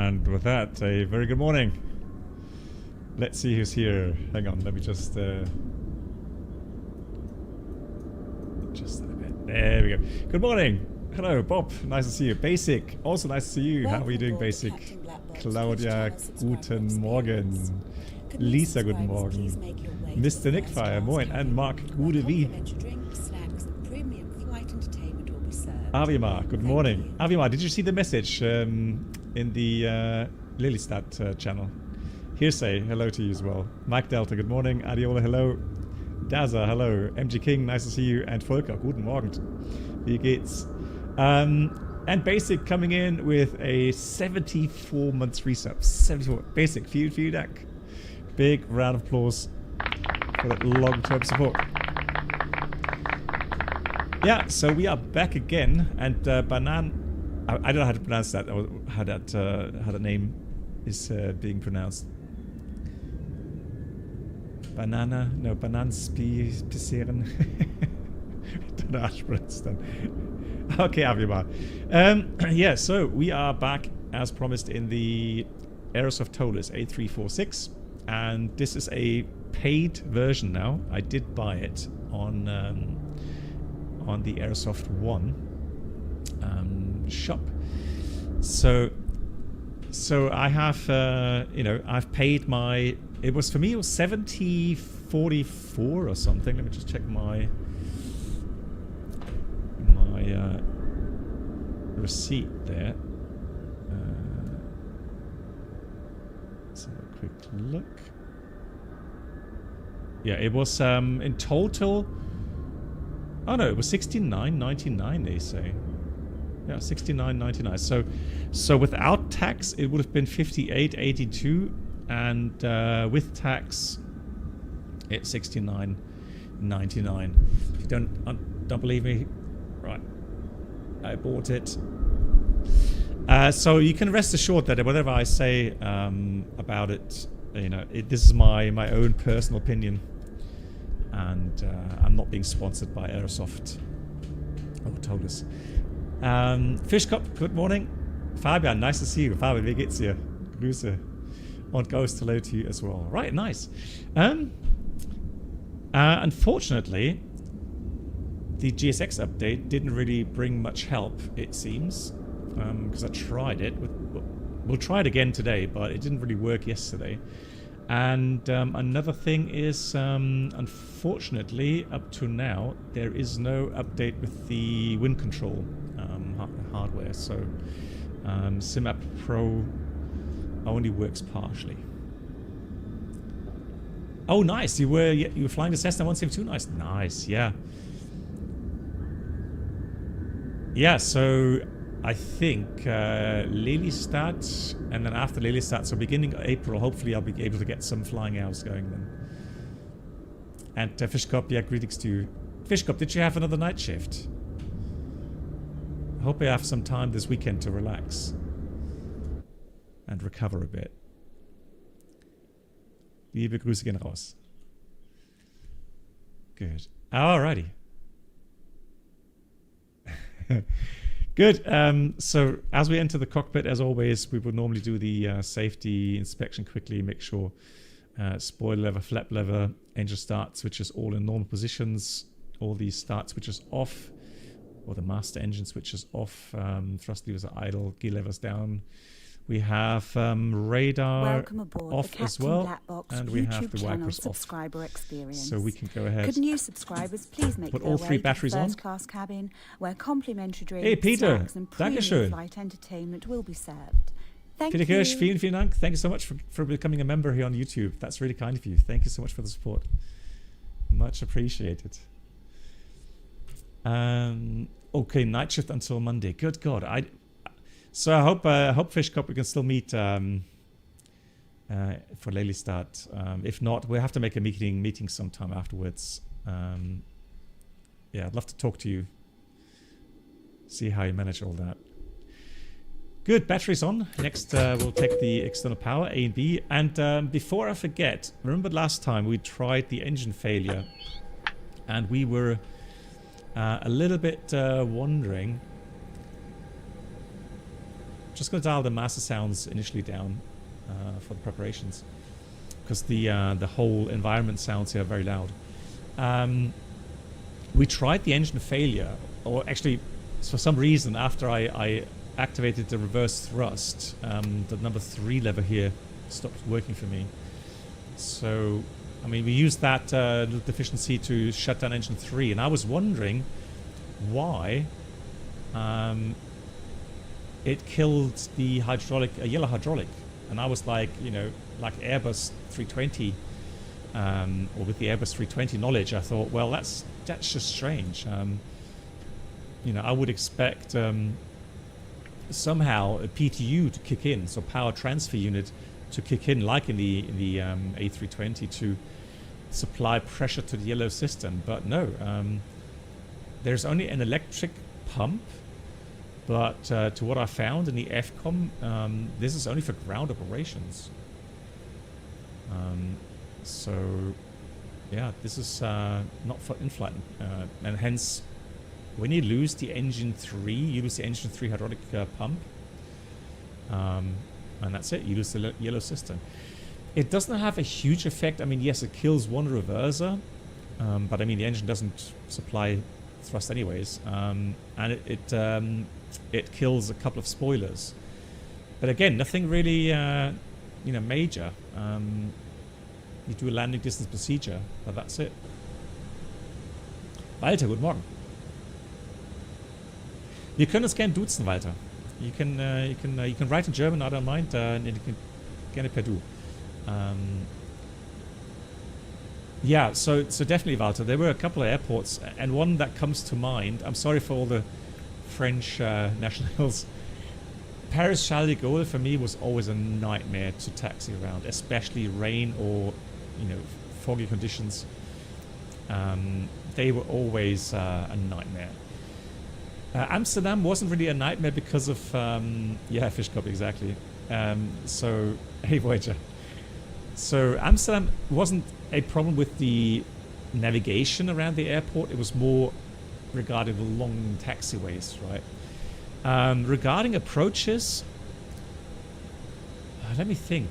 And with that, a very good morning. Let's see who's here. Hang on, let me just a bit. There we go. Good morning. Hello, Bob. Nice to see you. Basic. Also nice to see you. How are you doing, Basic? Claudia, guten Morgen. Lisa, guten Morgen. Mr. Nickfire, moin. And Mark, gute wie. Avimar, good morning. Avimar, did you see the message in the Lilystad channel? Hearsay, hello to you as well. Mike Delta, good morning. Adiola, hello. Daza, hello. MG King, nice to see you. And Volker, guten Morgen. Wie geht's? And Basic coming in with a 74 months resub. 74. Basic, vielen Dank. Big round of applause for that long-term support. Yeah, so we are back again, and Banan, I don't know how to pronounce that, or how that name is being pronounced. Banana, no, Bananspiceren. I don't know how to pronounce that. Okay, Avima. Yeah, so we are back as promised in the Aerosoft Toliss A346, and this is a paid version now. I did buy it on the Aerosoft One shop. So I have, you know, I've paid my. It was for me. It was 70.44 or something. Let me just check my receipt there. Let's have a quick look. Yeah, it was in total. Oh no, it was 69.99 they say. Yeah, 69.99. So without tax it would have been 58.82, and with tax it's 69.99. If you don't believe me, right? I bought it. So you can rest assured that whatever I say about it, you know, this is my own personal opinion. And I'm not being sponsored by Aerosoft or Toliss. Fischkopf, good morning. Fabian, nice to see you. Fabian, wie geht's dir? Grüße. Und Ghost, hello to you as well. Right, nice. Unfortunately, the GSX update didn't really bring much help, it seems. Because I tried it. We'll try it again today, but it didn't really work yesterday. And another thing is, unfortunately, up to now, there is no update with the wind control hardware. So SimApp Pro only works partially. Oh, nice! You were flying the Cessna 172. Nice, yeah. Yeah. So I think Lelystad, and then after Lelystad, so beginning of April, hopefully I'll be able to get some flying hours going then. And Fischkopf, yeah, greetings to you. Fischkopf, did you have another night shift? I hope you have some time this weekend to relax and recover a bit. Liebe Grüße gehen raus. Good. Alrighty. Good. So as we enter the cockpit, as always, we would normally do the safety inspection quickly, make sure spoiler lever, flap lever, engine start switches all in normal positions, all these start switches off, or the master engine switches off, thrust levers are idle, gear levers down. We have radar off as well, and we have the wipers off. So we can go ahead. Could new subscribers please make put all three batteries on? First class cabin, where complimentary drinks, hey Peter, snacks and premium flight entertainment will be served. Thank Peter you. Kirsch, vielen Dank. Thank you so much for becoming a member here on YouTube. That's really kind of you. Thank you so much for the support. Much appreciated. Okay, night shift until Monday. Good God, So I hope Fischkopf we can still meet for Lelystad. If not, we'll have to make a meeting sometime afterwards. Yeah, I'd love to talk to you. See how you manage all that. Good, batteries on. Next, we'll take the external power, A and B. And before I forget, remember last time we tried the engine failure, and we were a little bit wondering just going to dial the master sounds initially down for the preparations, because the whole environment sounds here are very loud. We tried the engine failure, or actually, for some reason, after I activated the reverse thrust, the number 3 lever here stopped working for me. So, I mean, we used that little deficiency to shut down engine 3, and I was wondering why it killed the hydraulic, yellow hydraulic. And I was like, you know, like Airbus 320, or with the Airbus 320 knowledge, I thought, well, that's just strange. You know, I would expect somehow a PTU to kick in, so power transfer unit to kick in, like in the A320, to supply pressure to the yellow system. But no, there's only an electric pump. But to what I found in the FCOM, this is only for ground operations. So, yeah, this is not for in-flight. And hence, when you lose the engine 3, you lose the engine 3 hydraulic pump. And that's it, you lose the yellow system. It doesn't have a huge effect. I mean, yes, it kills one reverser. But I mean, the engine doesn't supply thrust anyways. And it kills a couple of spoilers. But again, nothing really, you know, major. You do a landing distance procedure, but that's it. Walter, guten Morgen. Wir können uns gern duzen, Walter. You can write in German, I don't mind, and you can gerne per du. Yeah, so definitely, Walter, there were a couple of airports, and one that comes to mind, I'm sorry for all the French nationals. Paris Charles de Gaulle for me was always a nightmare to taxi around, especially rain or, you know, foggy conditions. They were always a nightmare. Amsterdam wasn't really a nightmare because of yeah, fish cup, exactly. So hey, Voyager. So Amsterdam wasn't a problem with the navigation around the airport. It was more regarding the long taxiways, right? Regarding approaches, let me think.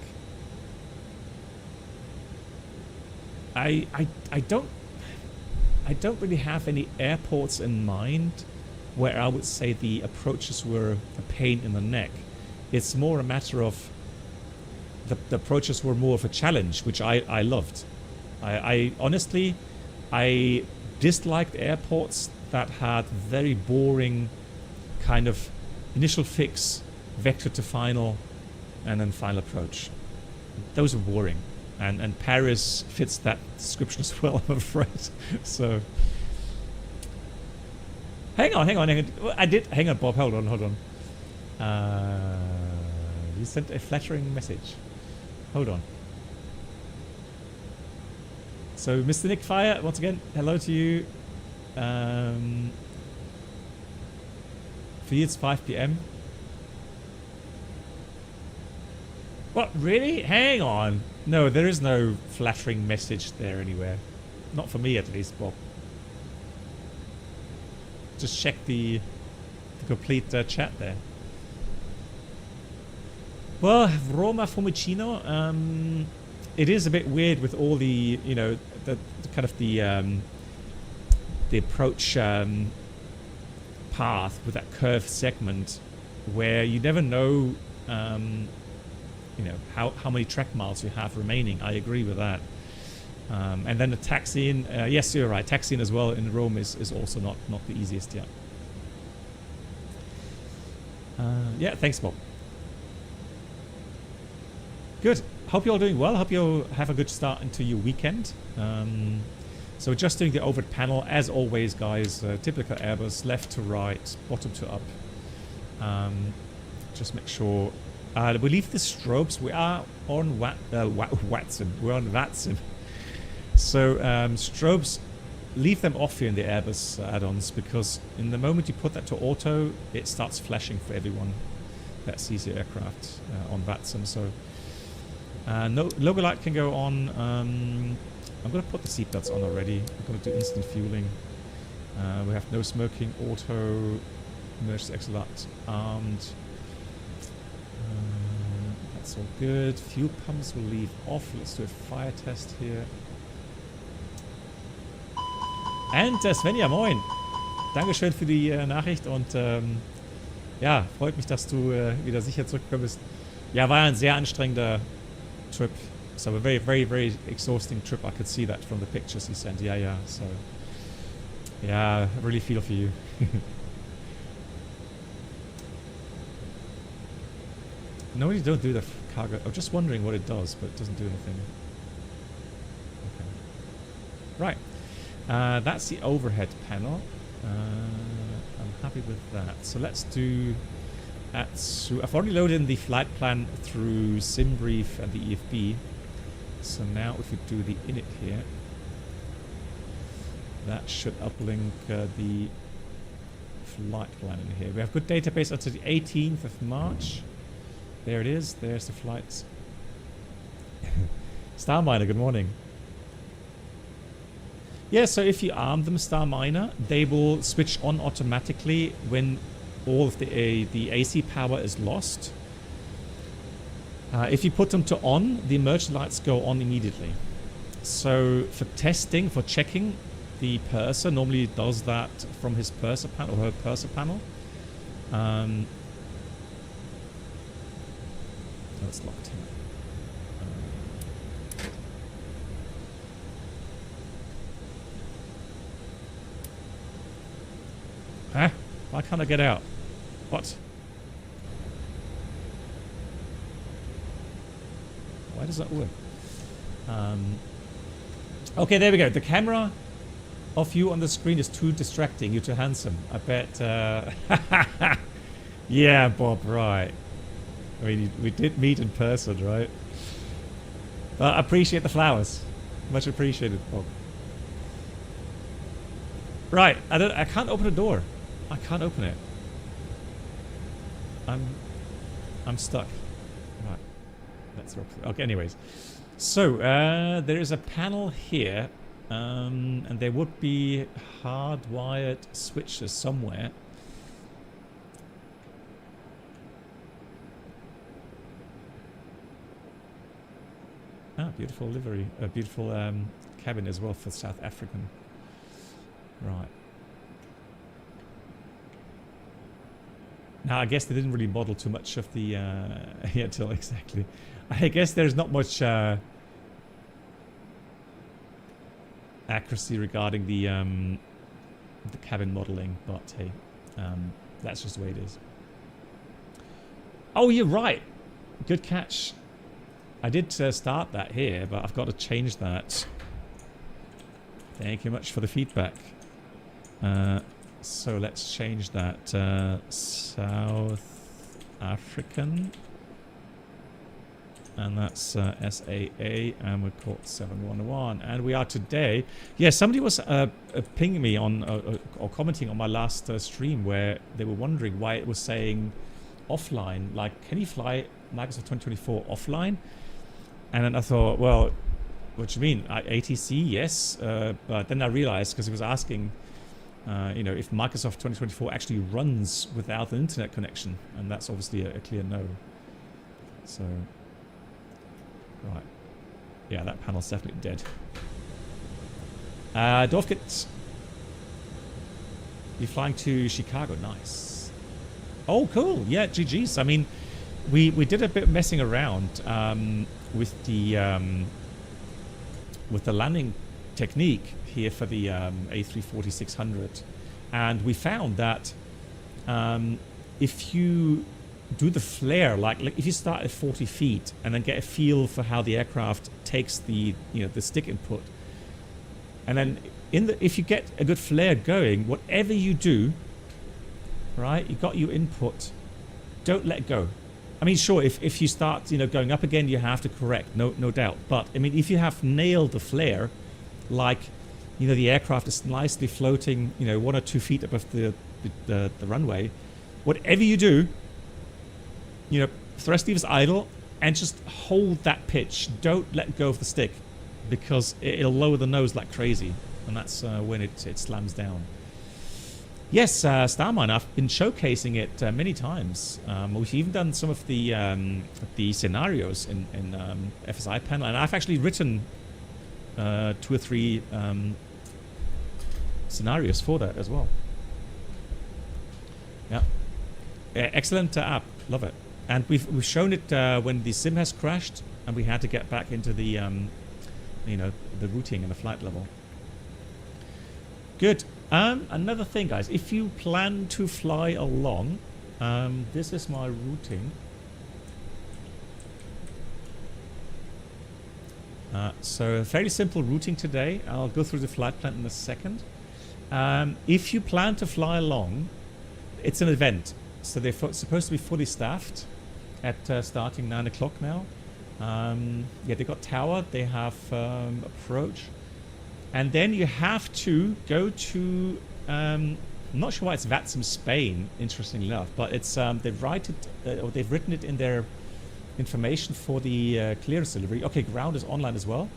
I don't really have any airports in mind where I would say the approaches were a pain in the neck. It's more a matter of the approaches were more of a challenge, which I loved. I honestly, I disliked airports that had very boring kind of initial fix, vector to final, and then final approach. Those are boring. And Paris fits that description as well, I'm afraid. So, hang on. Hang on, Bob, hold on. You sent a flattering message. Hold on. So, Mr. Nick Fire, once again, hello to you. For you, it's 5 p.m. What, really? Hang on. No, there is no flattering message there anywhere. Not for me, at least, Bob. Just check the complete chat there. Well, Roma Formicino, it is a bit weird with all the, you know, the kind of the approach path with that curved segment where you never know, you know, how many track miles you have remaining. I agree with that. And then the taxiing, yes, you're right. Taxiing as well in Rome is also not the easiest. Yeah. Yeah. Thanks, Bob. Good. Hope you're all doing well. Hope you'll have a good start into your weekend. So just doing the overhead panel as always, guys. Typical Airbus, left to right, bottom to up. Just make sure. We leave the strobes. We are on VATSIM. We're on VATSIM. So strobes, leave them off here in the Airbus add-ons, because in the moment you put that to auto, it starts flashing for everyone that sees the aircraft on VATSIM. So no logo light can go on. I'm going to put the seatbelts on already. I'm going to do instant fueling. We have no smoking, auto, emergency exit light armed. That's all good. Fuel pumps will leave off. Let's do a fire test here. Und Svenja, moin. Dankeschön für die Nachricht und ja, freut mich, dass du wieder sicher zurückgekommen bist. Ja, war ein sehr anstrengender Trip. So a very, very, very exhausting trip. I could see that from the pictures you sent. Yeah, yeah. So yeah, I really feel for you. No, you don't do the cargo. I'm just wondering what it does, but it doesn't do anything. Okay. Right. That's the overhead panel. I'm happy with that. So let's do that. So I've already loaded in the flight plan through SimBrief and the EFB. So now if we do the init here, that should uplink the flight plan in here. We have good database until the 18th of March. There it is. There's the flights. Star Miner, good morning. Yeah, so if you arm them, Star Miner, they will switch on automatically when all of the AC power is lost. If you put them to on, the emergency lights go on immediately. So for testing, for checking, the purser normally does that from his purser panel or her purser panel. It's locked in. Huh? Why can't I get out? What? Why does that work? Okay, there we go. The camera of you on the screen is too distracting. You're too handsome. I bet. Yeah, Bob, right. I mean, we did meet in person, right? But I appreciate the flowers. Much appreciated, Bob. Right, I can't open the door. I can't open it. I'm stuck. Right. That's okay, anyways. So, there is a panel here. And there would be hardwired switches somewhere. Ah, beautiful livery. A beautiful cabin as well for South African. Right. Now, I guess they didn't really model too much of the... yeah, exactly. I guess there's not much accuracy regarding the cabin modeling, but hey, that's just the way it is. Oh, you're right. Good catch. I did start that here, but I've got to change that. Thank you much for the feedback. So let's change that. South African. And that's SAA, and we're caught 711. And we are today. Yeah, somebody was pinging me on, or commenting on my last stream where they were wondering why it was saying offline. Like, can you fly Microsoft 2024 offline? And then I thought, well, what do you mean? ATC, yes. But then I realized, because he was asking, you know, if Microsoft 2024 actually runs without an internet connection. And that's obviously a clear no. So, right. Yeah, that panel's definitely dead. Dorfkit, you're flying to Chicago. Nice. Oh, cool. Yeah, GG's. I mean, we did a bit of messing around with the landing technique here for the A34600, and we found that if you do the flare, like if you start at 40 feet and then get a feel for how the aircraft takes the the stick input, and then if you get a good flare going, whatever you do, right, you got your input, don't let go. I mean, sure, if you start, going up again, you have to correct, no doubt. But, I mean, if you have nailed the flare, like, the aircraft is nicely floating, 1 or 2 feet above the runway, whatever you do, thrust levers idle and just hold that pitch. Don't let go of the stick, because it'll lower the nose like crazy. And that's when it slams down. Yes, Starmine. I've been showcasing it many times. We've even done some of the scenarios in FSI panel, and I've actually written 2 or 3 scenarios for that as well. Yeah, excellent app. Love it. And we've shown it when the sim has crashed, and we had to get back into the you know, the routing and the flight level. Good. Another thing, guys, if you plan to fly along, this is my routing. So fairly simple routing today. I'll go through the flight plan in a second. If you plan to fly along, it's an event. So they're supposed to be fully staffed at starting 9 o'clock now. Yeah, they got tower, they have approach. And then you have to go to, I'm not sure why it's VATSIM Spain, interestingly enough, but it's they've written it in their information for the clearance delivery. Okay, ground is online as well.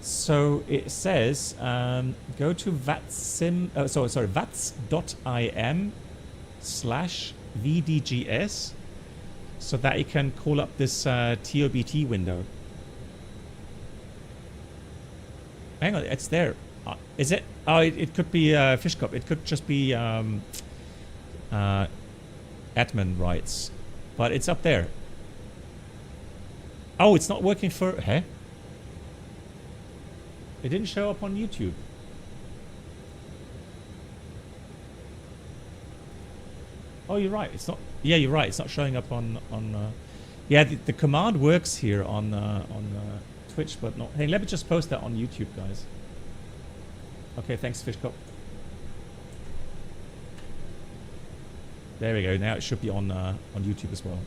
So it says go to VATSIM, VATS.im/VDGS so that you can call up this TOBT window. Hang on, it's there. Is it? Oh, it could be Fish Cup. It could just be admin rights, but it's up there. Oh, it's not working for. Huh? It didn't show up on YouTube. Oh, you're right. It's not. Yeah, you're right. It's not showing up on. Yeah, the command works here on Twitch, but not. Hey, let me just post that on YouTube, guys. Okay, thanks, Fishcop. There we go. Now it should be on YouTube as well.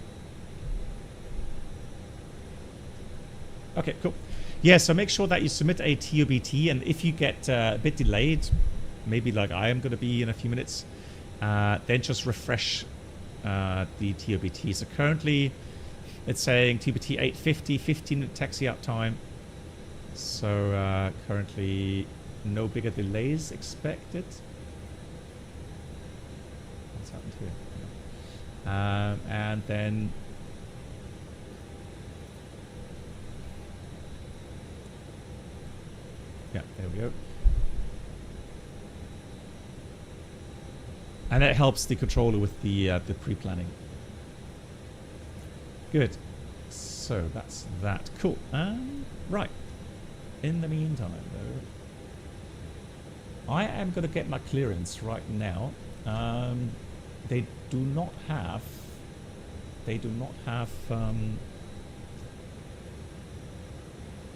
Okay, cool. Yeah, so make sure that you submit a TOBT, and if you get a bit delayed, maybe like I am going to be in a few minutes, then just refresh the TOBT. So currently, it's saying TOBT 850, 15-minute taxi out time. So currently, no bigger delays expected. What's happened here? And then yeah, there we go. And that helps the controller with the pre-planning. Good. So that's that. Cool. Right. In the meantime, though, I am going to get my clearance right now. They do not have.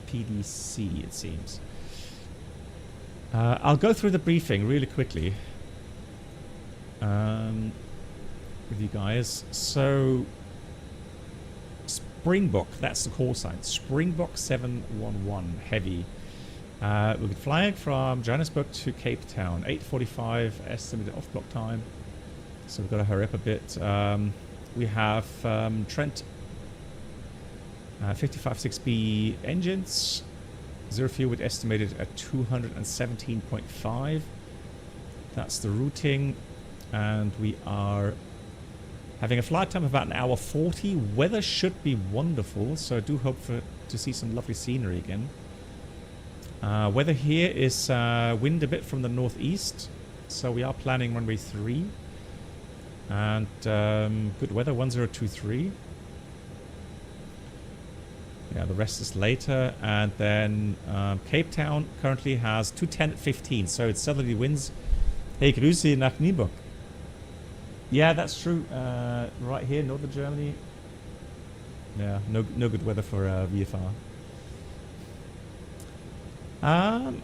PDC, it seems. I'll go through the briefing really quickly with you guys. So, Springbok, that's the call sign. Springbok 711 Heavy. We'll be flying from Johannesburg to Capetown. 8:45 estimated off-block time. So we've got to hurry up a bit. We have Trent 55-6B engines. Zero fuel with estimated at 217.5. That's the routing. And we are having a flight time of about 1 hour 40. Weather should be wonderful, so I do hope to see some lovely scenery again. Weather here is wind a bit from the northeast, so we are planning runway 3. And good weather, 1023. Yeah, the rest is later. And then Cape Town currently has 210 at 15, so it's southerly winds. Hey, Grüße nach Nieburg. Yeah, that's true. Right here, northern Germany. Yeah, no good weather for VFR.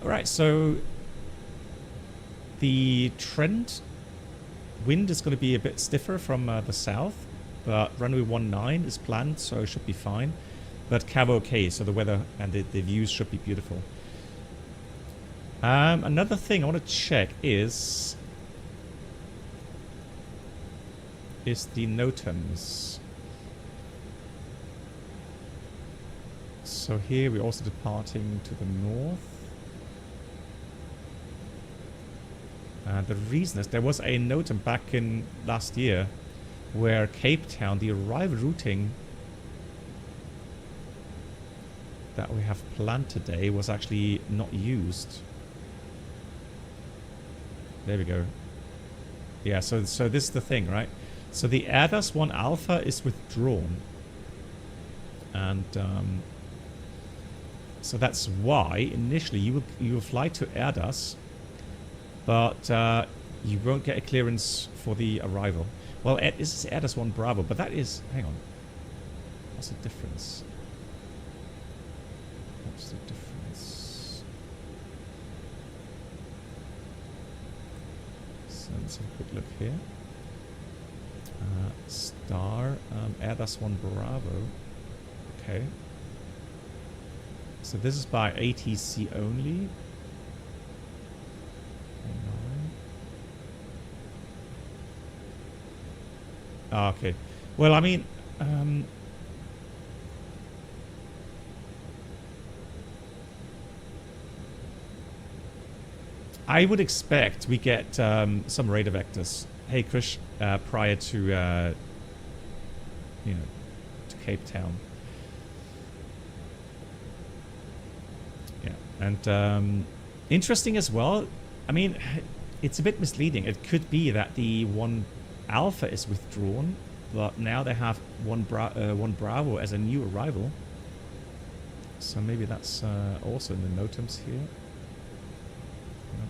Right, so the trend wind is going to be a bit stiffer from the south, but runway 19 is planned, so it should be fine. But Cabo okay, so the weather and the views should be beautiful. Another thing I want to check is the NOTAMs. So here we're also departing to the north. The reason is there was a NOTAM back in last year where Capetown, the arrival routing that we have planned today, was actually not used. There we go. Yeah, so this is the thing, right? So the Airbus 1 Alpha is withdrawn. And so that's why initially you will fly to Airbus, but you won't get a clearance for the arrival. Well, this is Airbus 1 Bravo, but that is... Hang on. What's the difference? What's the difference? So let's have a quick look here. Star, Airbus 1 Bravo. Okay. So this is by ATC only. Oh, okay. Well, I mean, I would expect we get some radar vectors. Hey, Krish, prior to you know, to Capetown. Yeah, and interesting as well. I mean, it's a bit misleading. It could be that the 1 Alpha is withdrawn, but now they have 1 Bravo as a new arrival. So maybe that's also in the NOTAMs here. Yeah.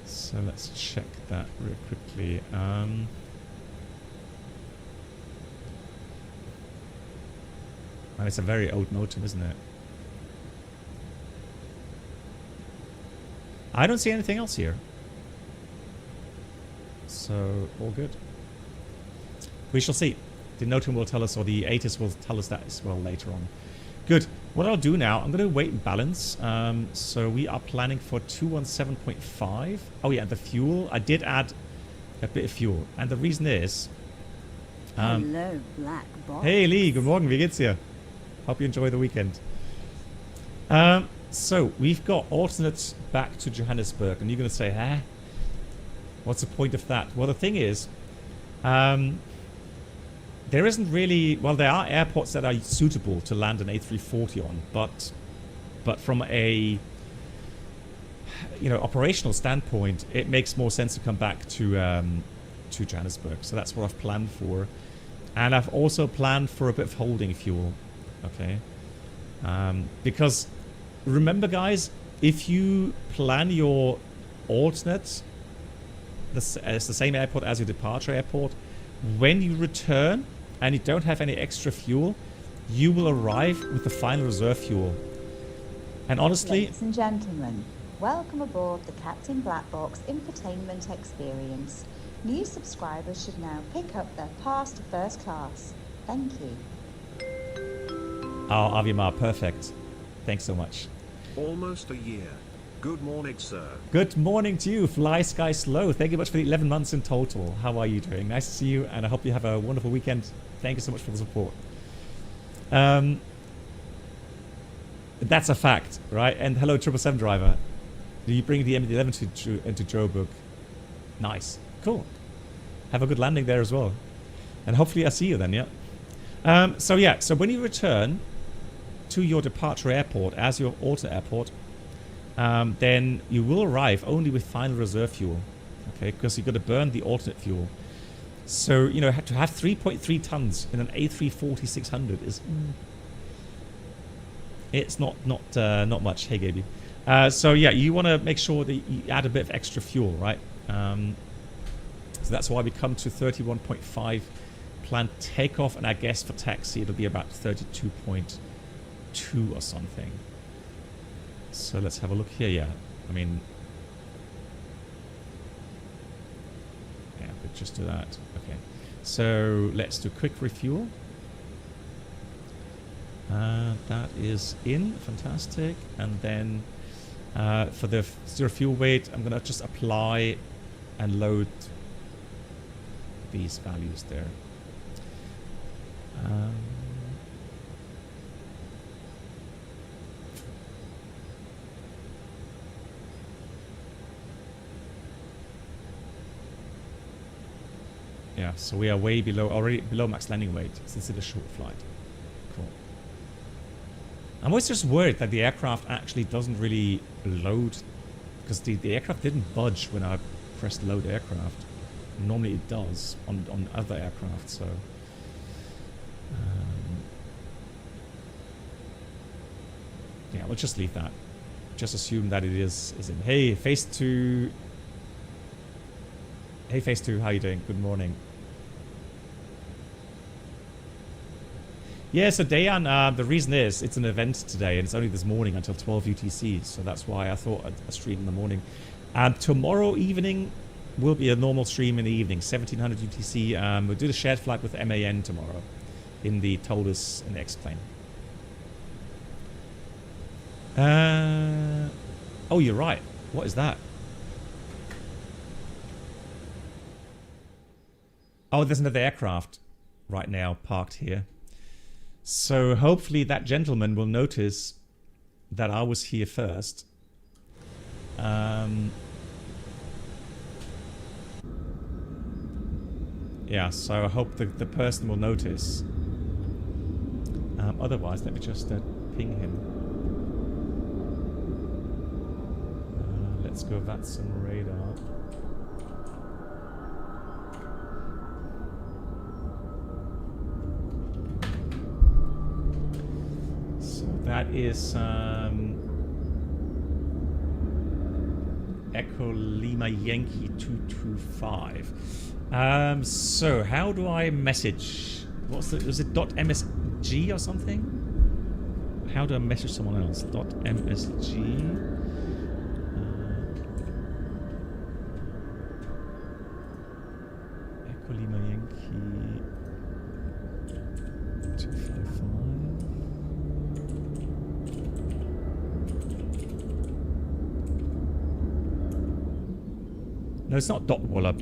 So let's check that real quickly. And it's a very old NOTAM, isn't it? I don't see anything else here. So, all good. We shall see. The NOTAM will tell us, or the ATIS will tell us that as well later on. Good. What I'll do now, I'm going to weight and balance. So we are planning for 217.5. Oh yeah, the fuel. I did add a bit of fuel. And the reason is... Hello, Black Box. Hey Lee, good morning. Wie geht's dir? Hope you enjoy the weekend. So we've got alternates back to Johannesburg. And you're going to say, huh? What's the point of that? Well, the thing is, there isn't really... Well, there are airports that are suitable to land an A340 on, but from a operational standpoint, it makes more sense to come back to Johannesburg. So that's what I've planned for, and I've also planned for a bit of holding fuel. Okay, because remember, guys, if you plan your alternates as the same airport as your departure airport, when you return and you don't have any extra fuel, you will arrive with the final reserve fuel. And honestly... Ladies and gentlemen, welcome aboard the Captain Black Box infotainment experience. New subscribers should now pick up their pass to first class. Thank you. Oh, Avimar, perfect. Thanks so much. Almost a year. Good morning, sir. Good morning to you, Fly Sky Slow. Thank you much for the 11 months in total. How are you doing? Nice to see you, and I hope you have a wonderful weekend. Thank you so much for the support. That's a fact, right? And hello, 777 driver. Do you bring the MD-11 into Joburg? Nice. Cool. Have a good landing there as well. And hopefully I see you then, yeah? So when you return to your departure airport as your alternate airport, then you will arrive only with final reserve fuel, okay? Because you've got to burn the alternate fuel. So, to have 3.3 tons in an A340-600 is... It's not much. Hey, Gaby. So, yeah, you want to make sure that you add a bit of extra fuel, right? So that's why we come to 31.5 planned takeoff, and I guess for taxi it'll be about 32.2 or something. So let's have a look here. Yeah, I mean, yeah, but just do that. Okay, so let's do quick refuel. That is in, fantastic. And then for the zero fuel weight, I'm gonna just apply and load these values there. Yeah, so we are way below, already below max landing weight since it's a short flight. Cool. I'm always just worried that the aircraft actually doesn't really load, because the aircraft didn't budge when I pressed load aircraft. Normally it does on other aircraft, so... yeah, we'll just leave that. Just assume that it is in. Hey, Phase 2. Hey, Phase 2, how you doing? Good morning. Yeah, so Dayan, the reason is it's an event today, and it's only this morning until 12 UTC, so that's why I thought I'd stream in the morning. Tomorrow evening will be a normal stream in the evening, 1700 UTC. We'll do the shared flight with MAN tomorrow in the Toliss and X-plane. Oh, you're right. What is that? Oh, there's another aircraft right now parked here. So hopefully that gentleman will notice that I was here first. Yeah, so I hope the person will notice. Otherwise, let me just ping him. Let's go VATSIM radar. So that is Echo Lima Yankee 225. So how do I message? Was it .msg or something? How do I message someone else? .msg. Lima Yankee 255. No, it's not dot wallop.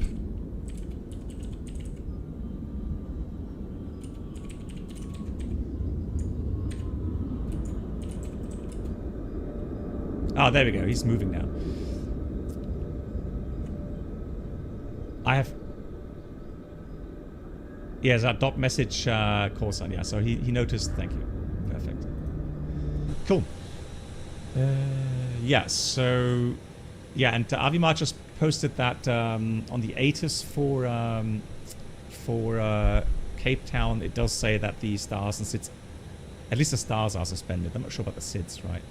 Ah, there we go. He's moving now. I have... yes, that dot message call sign, yeah. So he noticed. Thank you. Perfect. Cool. Yeah, so... yeah, and Avimar just posted that on the ATIS for Capetown, it does say that the stars and SIDS, at least the stars are suspended. I'm not sure about the SIDS, right?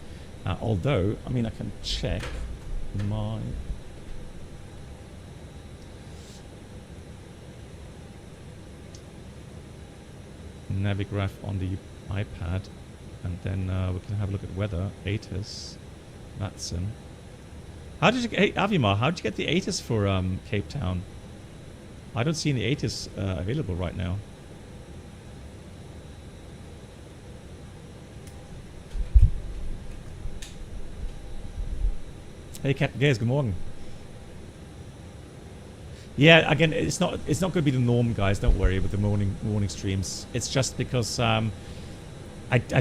Although, I mean, I can check my... Navigraph on the iPad, and then we can have a look at weather. ATIS, VATSIM. How did you get, hey, Avimar, how did you get the ATIS for Capetown? I don't see any ATIS available right now. Hey, Captain Gaze, good morning. Yeah, again, it's not going to be the norm, guys. Don't worry with the morning streams. It's just because I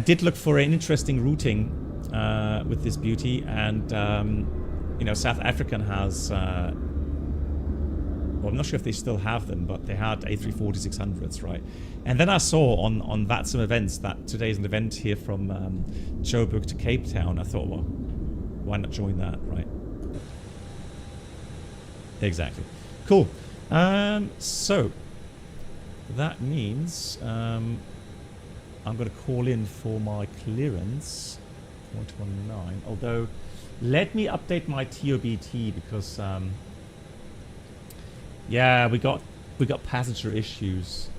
did look for an interesting routing with this beauty, and you know, South African has. Well, I'm not sure if they still have them, but they had A346s, right? And then I saw on VATSIM events that today's an event here from Joburg to Capetown. I thought, well, why not join that, right? Exactly. Cool. So that means I'm going to call in for my clearance 0.19. Although, let me update my TOBT because yeah, we got passenger issues.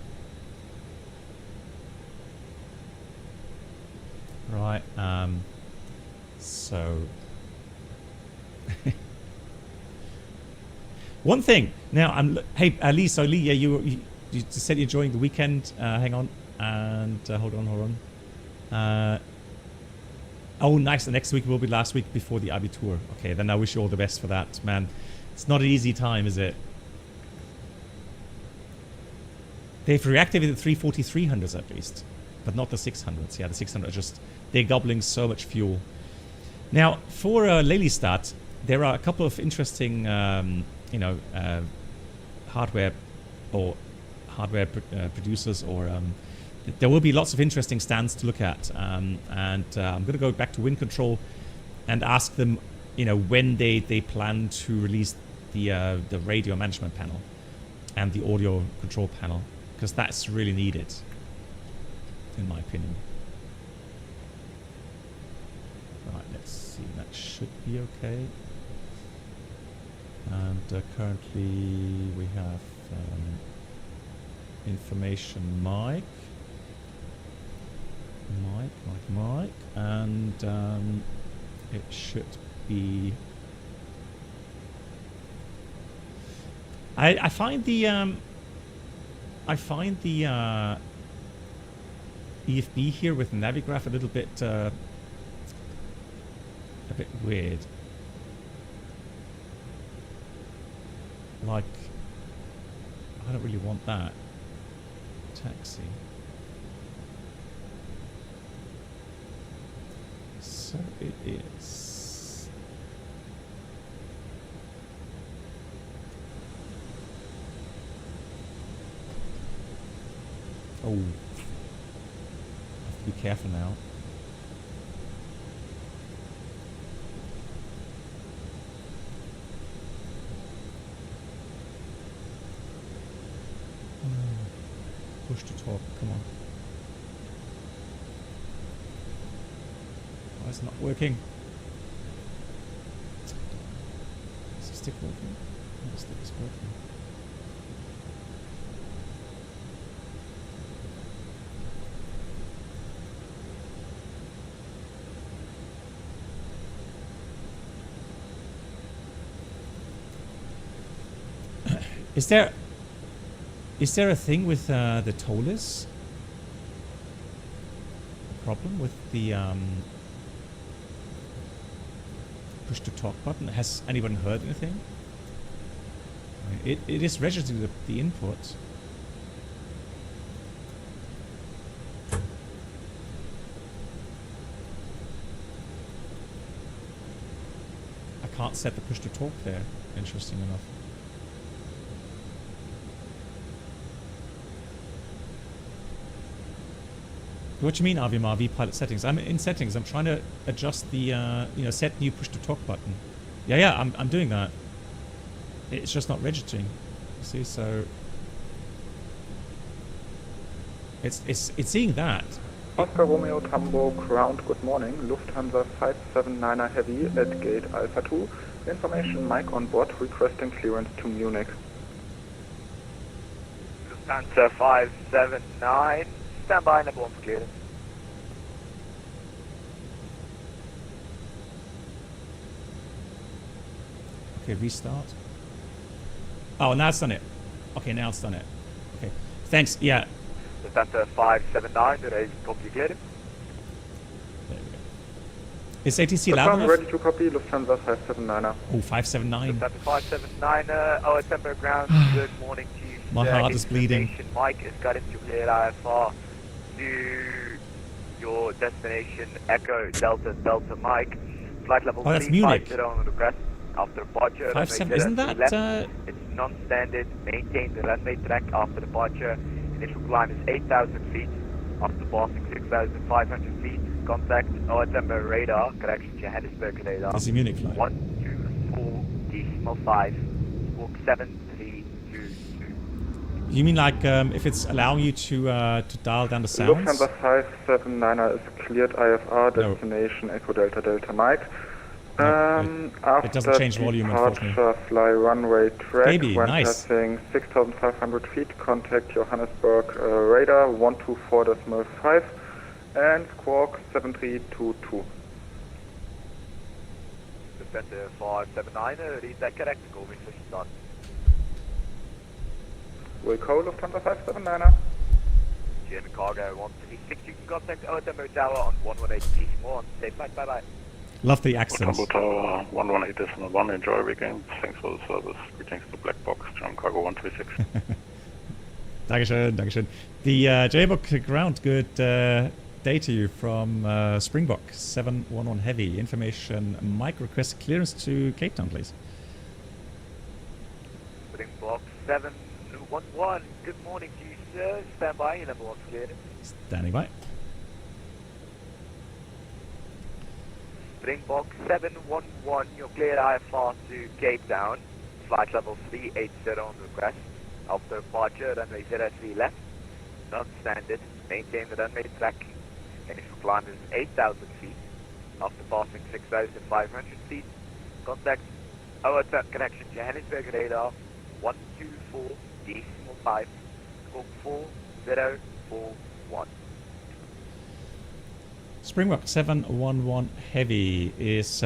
Right. So one thing. Now hey, Lee. So Lee, yeah, you said you're enjoying the weekend. Hang on, and hold on. Oh, nice. The next week will be last week before the Abitur. Okay, then I wish you all the best for that, man. It's not an easy time, is it? They've reactivated the 340-300s at least, but not the 600s. Yeah, the 600s just, they're gobbling so much fuel. Now, for Lelystad, there are a couple of interesting, you know, hardware or hardware producers, or there will be lots of interesting stands to look at. And I'm going to go back to Wind Control and ask them, when they plan to release the radio management panel and the audio control panel, because that's really needed, in my opinion. Right, let's see. That should be okay. And currently we have information Mike, and it should be. I find the EFB here with Navigraph a little bit weird. Like, I don't really want that. Taxi. So it is. Oh. I have to be careful now. Push to talk, come on. Why is it not working? Is the stick working? No, the stick is working. Is there a thing with the Toliss? A problem with the push to talk button? Has anyone heard anything? It is registering the input. I can't set the push to talk there, interesting enough. What do you mean, RV pilot settings? I'm in settings. I'm trying to adjust the, set new push to talk button. Yeah, I'm doing that. It's just not registering. You see, so it's seeing that. Oscar Romeo Tambo ground. Good morning. Lufthansa 579er Heavy at gate Alpha 2. Information: Mike on board requesting clearance to Munich. Lufthansa 579. Stand by, number 1 for clearance. Okay, restart. Oh, now it's done it. Okay, now it's done it. Okay, thanks. Yeah. Lufthansa 579, ready to copy clearance. There we go. Is ATC loud enough? Ready to copy, Lufthansa 579er. Oh, 579. Lufthansa 579, Temper ground. Good morning to you. My heart is bleeding. Mike has got into clear IFR to your destination, Echo Delta Delta Mike. Flight level 350 that's Munich. on request after departure. 57. Isn't that? It's non-standard. Maintain the runway track after departure. Initial climb is 8,000 feet. After passing 6,500 feet, contact Temper radar. Correction, Johannesburg radar. This is a Munich flight. 124 decimal 5. Squawk 7322. You mean like if it's allowing you to dial down the sounds? Lufthansa 579er is cleared IFR destination Echo Delta Delta Mike. It doesn't change volume, unfortunately. Fly runway track. Baby, when nice. passing 6,500 feet, contact Johannesburg radar 124.5 and squawk 7322. Lufthansa 579, read that correct, go with fish done. Wilco, Lufthansa 579er. German cargo 136, you can contact Temper Tower on 118 more on safe flight, bye bye. Love the accents. Tambo Tower 118.1, enjoy weekend. Thanks for the service. Greetings to Black Box, German Cargo 136. Dankeschön. The J-Book ground, good day to you from Springbok 711 Heavy. Information: Mike requests clearance to Capetown, please. Springbok 711, good morning to you, Roger, stand by, level 1 cleared. Standing by. Springbok 711, you're cleared IFR to Cape Town. Flight level 380 on request. After departure, runway 03 left. Non-standard, maintain the runway track. Initial climb is 8,000 feet. After passing 6,500 feet, contact our connection Johannesburg radar 124.5, scope 4041. Springbok 711 Heavy is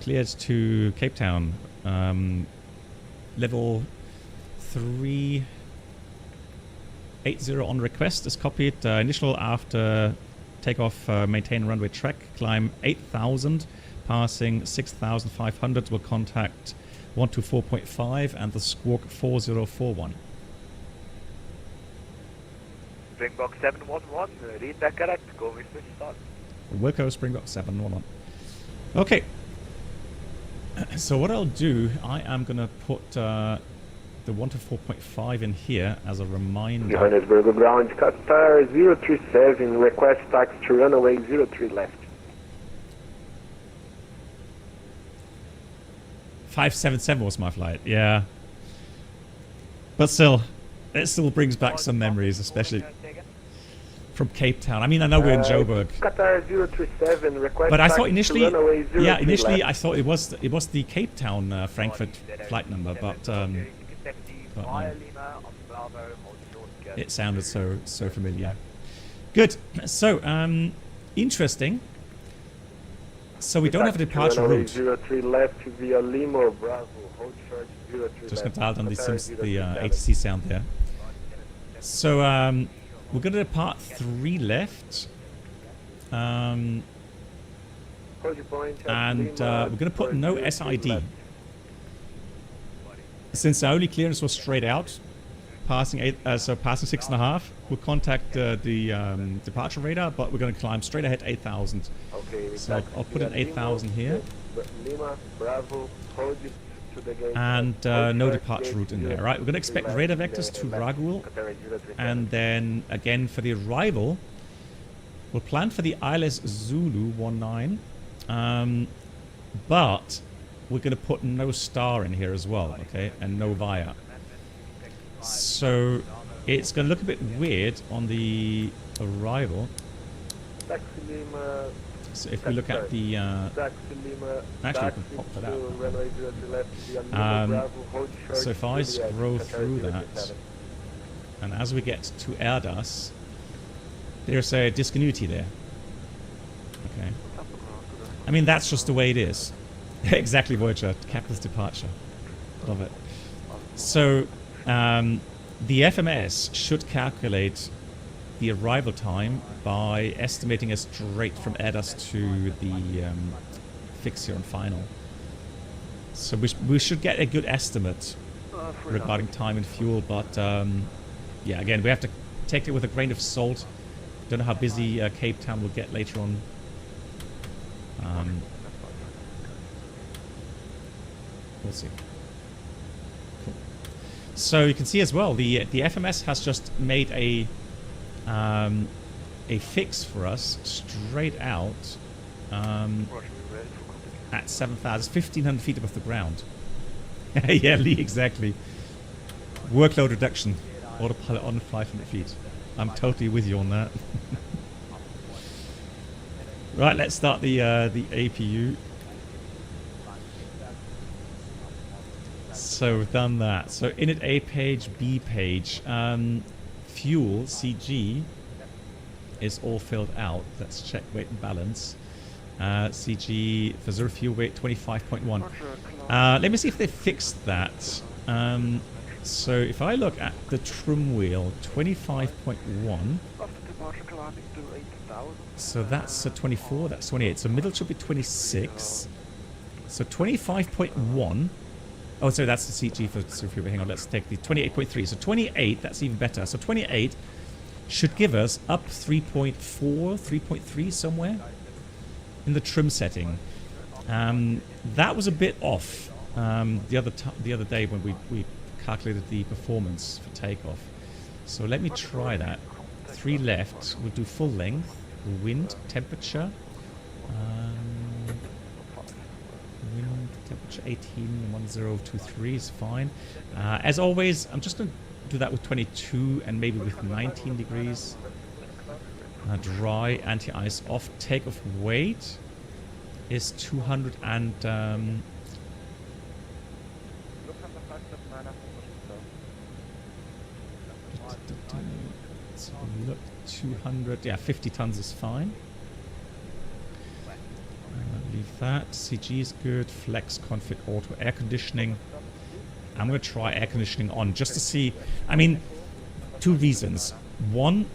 cleared to Cape Town. Level 380 on request is copied. Initial after takeoff, maintain runway track, climb 8,000, passing 6,500. Will contact 124.5 and the squawk 4041. Springbok 711, read that correct, go with the start. Wilco Springbok 711. Okay. So what I'll do, I am going to put the 124.5 in here as a reminder. Johannesburg ground, Qatar 037, request taxi to runway 03 left. 577 was my flight, yeah. But still, it still brings back some memories, especially from Cape Town. I mean, I know we're in Joburg. Qatar 037, request But I thought taxi initially, to runway 03 yeah, initially left. I thought it was the Cape Town Frankfurt flight number, but no. It sounded so familiar. Good. So interesting. So we don't have a departure runway route. 03 left via Lima Bravo, hold short 03 Just left. gonna dial down the Qatar the 037. ATC sound there. So we're gonna depart 3 left. Hold your point at And Lima, we're going to put no 03 SID. left. Since the only clearance was straight out, passing 6.5, we'll contact the departure radar, but we're going to climb straight ahead 8,000. Okay, So I'll put an 8,000 here. Lima, Bravo, hold it to the gate. And Hold no track departure gate route in there. 03 Right, we're going to expect left, radar vectors to left, Ragul. Qatar 037. And then again for the arrival, we'll plan for the ILS Zulu 19. But we're going to put no star in here as well, okay, and no via. So it's going to look a bit weird on the arrival. Taxi Lima, So if we look at the taxi Lima, actually, we taxi can pop that to out. runway 03 left via Lima Bravo, hold short So if I Juliet, scroll Qatar through that, 037. and as we get to Airbus, there's a discontinuity there. Okay. I mean, that's just the way it is. Exactly, Voyager. Capitalist departure. Love it. So, the FMS should calculate the arrival time by estimating a straight from Airbus to the fix here on final. So we should get a good estimate regarding time and fuel, but yeah, again, we have to take it with a grain of salt. Don't know how busy Cape Town will get later on. We'll see. Cool. So you can see as well, the FMS has just made a fix for us straight out at 7,000, 1,500 feet above the ground. Yeah, Lee, exactly. Workload reduction. Autopilot on 500 feet. I'm totally with you on that. Right, let's start the APU. So we've done that. So init A page, B page. Fuel, CG, is all filled out. Let's check weight and balance. CG for zero fuel weight 25.1. Let me see if they fixed that. So if I look at the trim wheel, 25.1. So that's 24, that's 28. So middle should be 26. So 25.1. Oh, sorry, that's the CG for zero fuel weight. Hang on, let's take the 28.3. So 28, that's even better. So 28 should give us up 3.4, 3.3 somewhere in the trim setting. That was a bit off the other day when we calculated the performance for takeoff. So let me try that. 3 left. We'll do full length. Wind, temperature. Wind, temperature 181023 is fine. As always, I'm just going to do that with 22 and maybe with 19 degrees. Dry, anti-ice off. Takeoff weight is 200 and... let's look, 200, yeah, 50 tons is fine. Leave that. CG is good. Flex, config, auto, air conditioning. I'm going to try air conditioning on just to see. I mean, 2 reasons. One,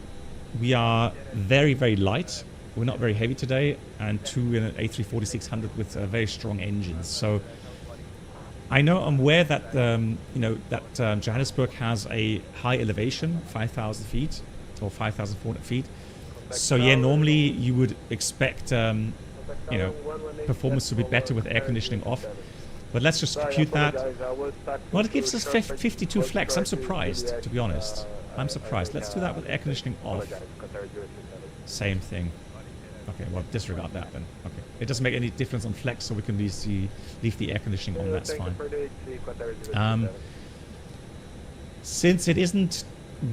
we are very, very light. We're not very heavy today. And 2, in an A346 with very strong engines. So I know I'm aware that Johannesburg has a high elevation, 5,000 feet or 5,400 feet. So yeah, normally you would expect performance to be better with air conditioning off. But let's just compute that. Well, it gives us 52 flex. I'm surprised, to be honest. I'm surprised. Let's do that with air conditioning off. Same thing. Okay, well, disregard that then. Okay. It doesn't make any difference on flex, so we can leave the air conditioning on. That's fine. Since it isn't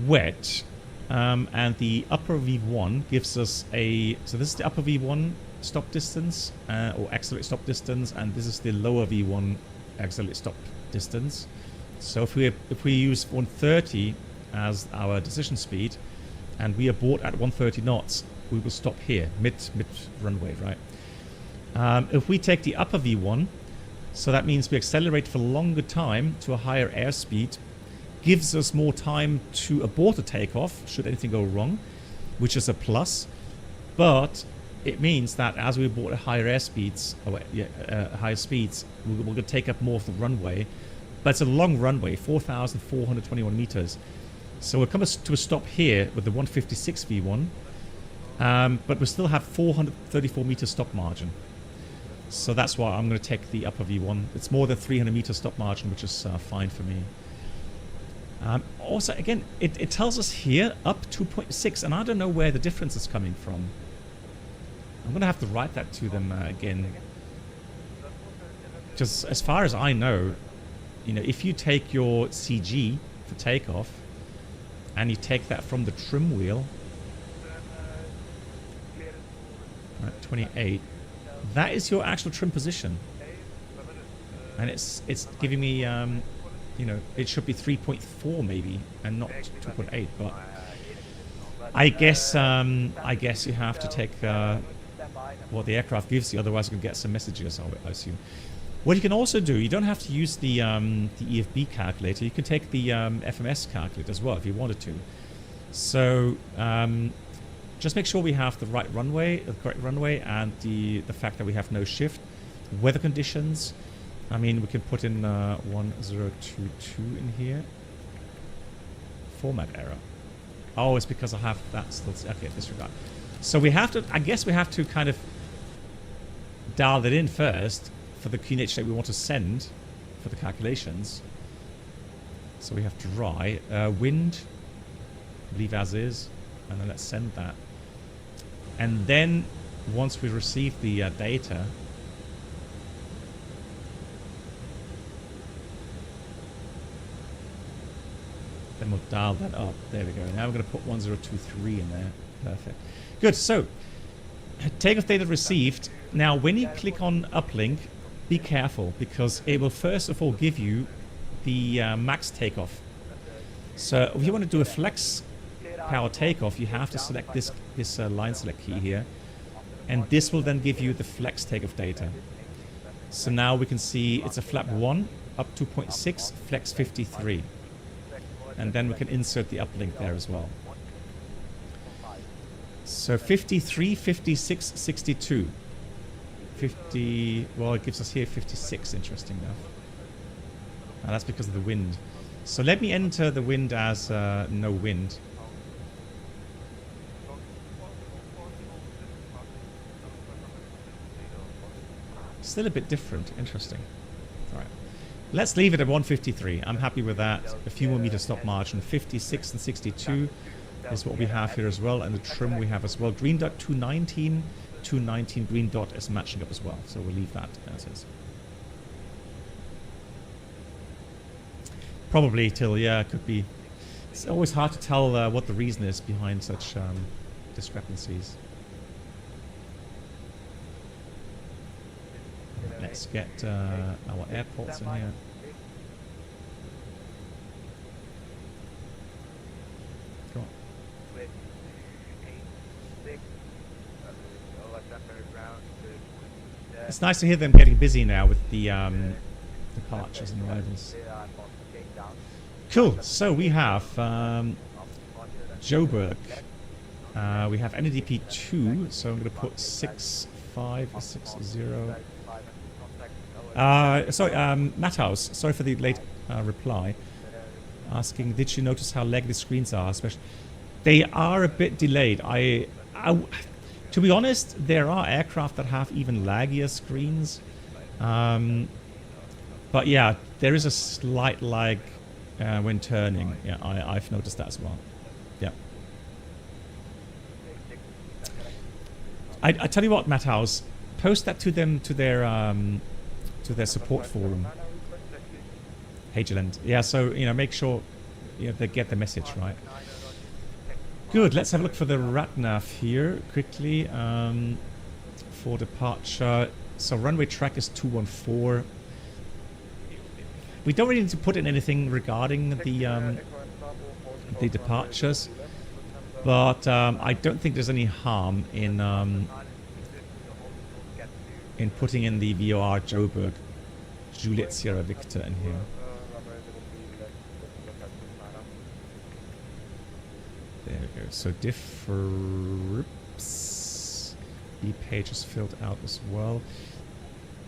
wet, and the upper V1 gives us a... So this is the upper V1 stop distance, or accelerate stop distance, and this is the lower V1 accelerate stop distance. So if we use 130 as our decision speed, and we abort at 130 knots, we will stop here, mid runway, right? If we take the upper V1, so that means we accelerate for a longer time to a higher airspeed, gives us more time to abort a takeoff, should anything go wrong, which is a plus. But it means that as we abort at higher airspeeds, higher speeds, we're going to take up more of the runway. But it's a long runway, 4,421 meters. So we'll come to a stop here with the 156 V1. But we still have 434 meter stop margin. So that's why I'm going to take the upper V1. It's more than 300 meter stop margin, which is fine for me. Also, again, it tells us here up 2.6, and I don't know where the difference is coming from. I'm going to have to write that to them again. Because as far as I know, if you take your CG for takeoff, and you take that from the trim wheel, at 28, that is your actual trim position, and it's giving me it should be 3.4 maybe and not 2.8, but I guess you have to take what the aircraft gives you, otherwise you can get some messages, I assume. What you can also do, you don't have to use the EFB calculator, you can take the FMS calculator as well if you wanted to. So just make sure we have the right runway, the correct runway, and the fact that we have no shift. Weather conditions. I mean, we can put in 1022 in here. Format error. Oh, it's because I have that still. Okay, disregard. So we have to. I guess we have to kind of dial that in first for the QNH that we want to send for the calculations. So we have dry, wind, leave as is, and then let's send that. And then once we receive the data, then we'll dial that up. There we go. Now we're going to put 1023 in there. Perfect. Good. So takeoff data received. Now when you click on uplink, be careful, because it will first of all give you the max takeoff. So if you want to do a flex power takeoff, you have to select this line select key here, and this will then give you the flex takeoff data. So now we can see it's a flap 1 up 2.6, flex 53, and then we can insert the uplink there as well. So 53, 56, 62. 50, well, it gives us here 56, interesting enough. And that's because of the wind. So let me enter the wind as no wind. Still a bit different. Interesting. All right. Let's leave it at 153. I'm happy with that. A few more meters stop margin. 56 and 62 is what we have here as well. And the trim we have as well. Green dot 219. 219 green dot is matching up as well. So we'll leave that as is. Probably till, yeah, it could be. It's always hard to tell what the reason is behind such discrepancies. Let's get our airports in here. Come on. It's nice to hear them getting busy now with the departures and arrivals. Cool. So we have Joburg. We have NDP 2. So I'm going to put 6560. Sorry, Matthaus. Sorry for the late reply. Asking, did you notice how laggy the screens are? Especially, they are a bit delayed. To be honest, there are aircraft that have even laggier screens. But yeah, there is a slight lag when turning. Yeah, I've noticed that as well. Yeah. I tell you what, Matthaus, post that to them to their support forum. Hageland. Yeah, so make sure they get the message right. Good. Let's have a look for the RATNAV here quickly for departure. So runway track is 214. We don't really need to put in anything regarding the departures, but I don't think there's any harm in putting in the VOR Joburg Juliet Sierra Victor in here. There we go. So differs. E-page is filled out as well.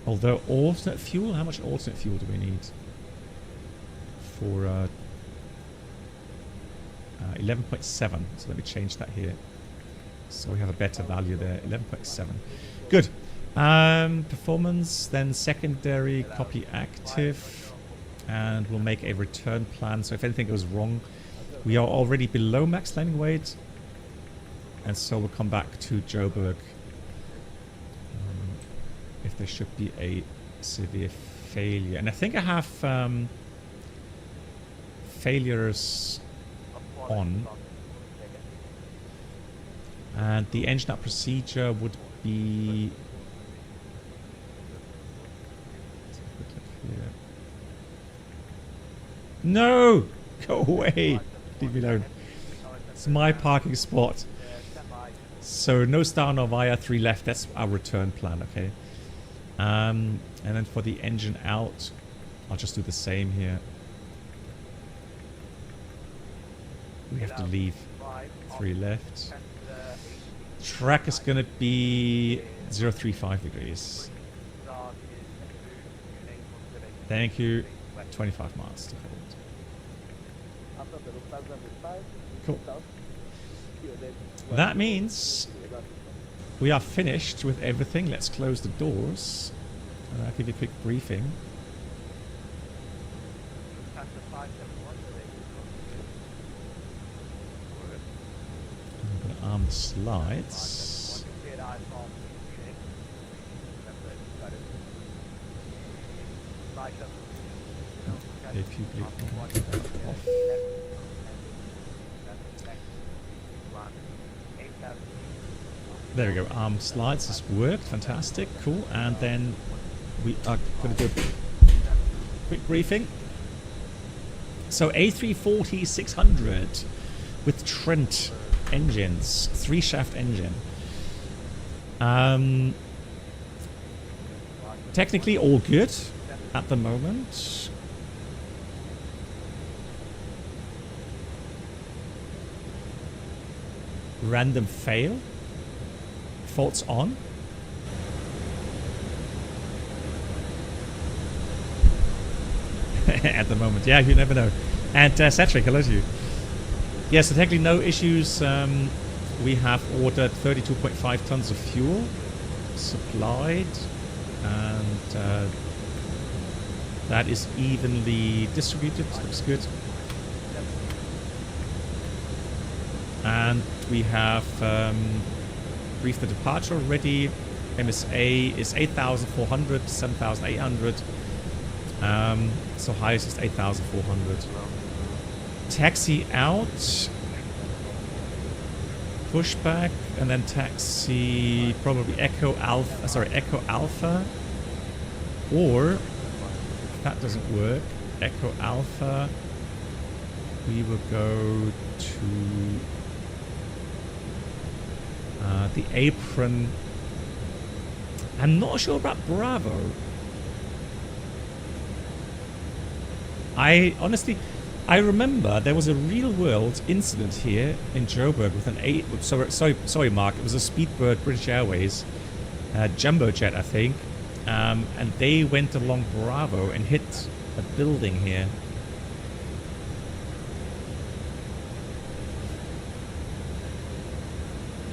Although alternate fuel, how much alternate fuel do we need? For 11.7. So let me change that here. So we have a better value there. 11.7. Good. Performance, then secondary, copy active, and we'll make a return plan. So if anything goes wrong, we are already below max landing weight, and so we'll come back to Joburg if there should be a severe failure. And I think I have failures on, and the engine up procedure would be. No! Go away! Leave me alone. It's my parking spot. So no star, no via, 3 left. That's our return plan, okay? And then for the engine out, I'll just do the same here. We have to leave 3 left. Track is going to be 035 degrees. Thank you. 25 miles to hold. Cool. That means we are finished with everything. Let's close the doors. And I'll give you a quick briefing. I'm going to arm the slides. If you off. There we go. Arm slides has worked. Fantastic. Cool. And then we are going to do a quick briefing. So A340-600 with Trent engines, 3-shaft engine. Technically all good at the moment. Random fail. Faults on. At the moment, yeah, you never know. And Cedric, hello to you. Yeah, so technically no issues. We have ordered 32.5 tons of fuel supplied, and That is evenly distributed. Looks good. And we have briefed the departure already. MSA is 8,400, 7,800. So highest is 8,400. Taxi out. Pushback, and then taxi probably Echo Alpha. Or if that doesn't work, Echo Alpha, we will go to the apron. I'm not sure about Bravo. I remember there was a real-world incident here in Joburg with an sorry, Mark. It was a Speedbird British Airways jumbo jet, I think, and they went along Bravo and hit a building here.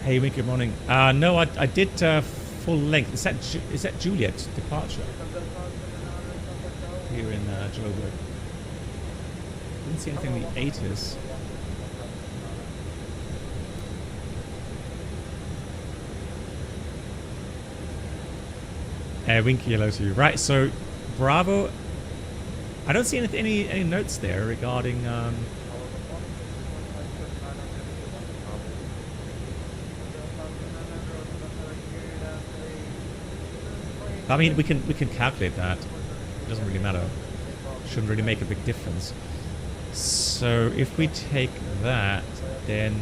Hey, Wink, good morning. No, I did full length. Is that Juliet departure here in Joburg? Didn't see anything in the 80s. Winky, hello to you. Right, so Bravo. I don't see any notes there regarding. I mean, we can calculate that. It doesn't really matter. Shouldn't really make a big difference. So if we take that, then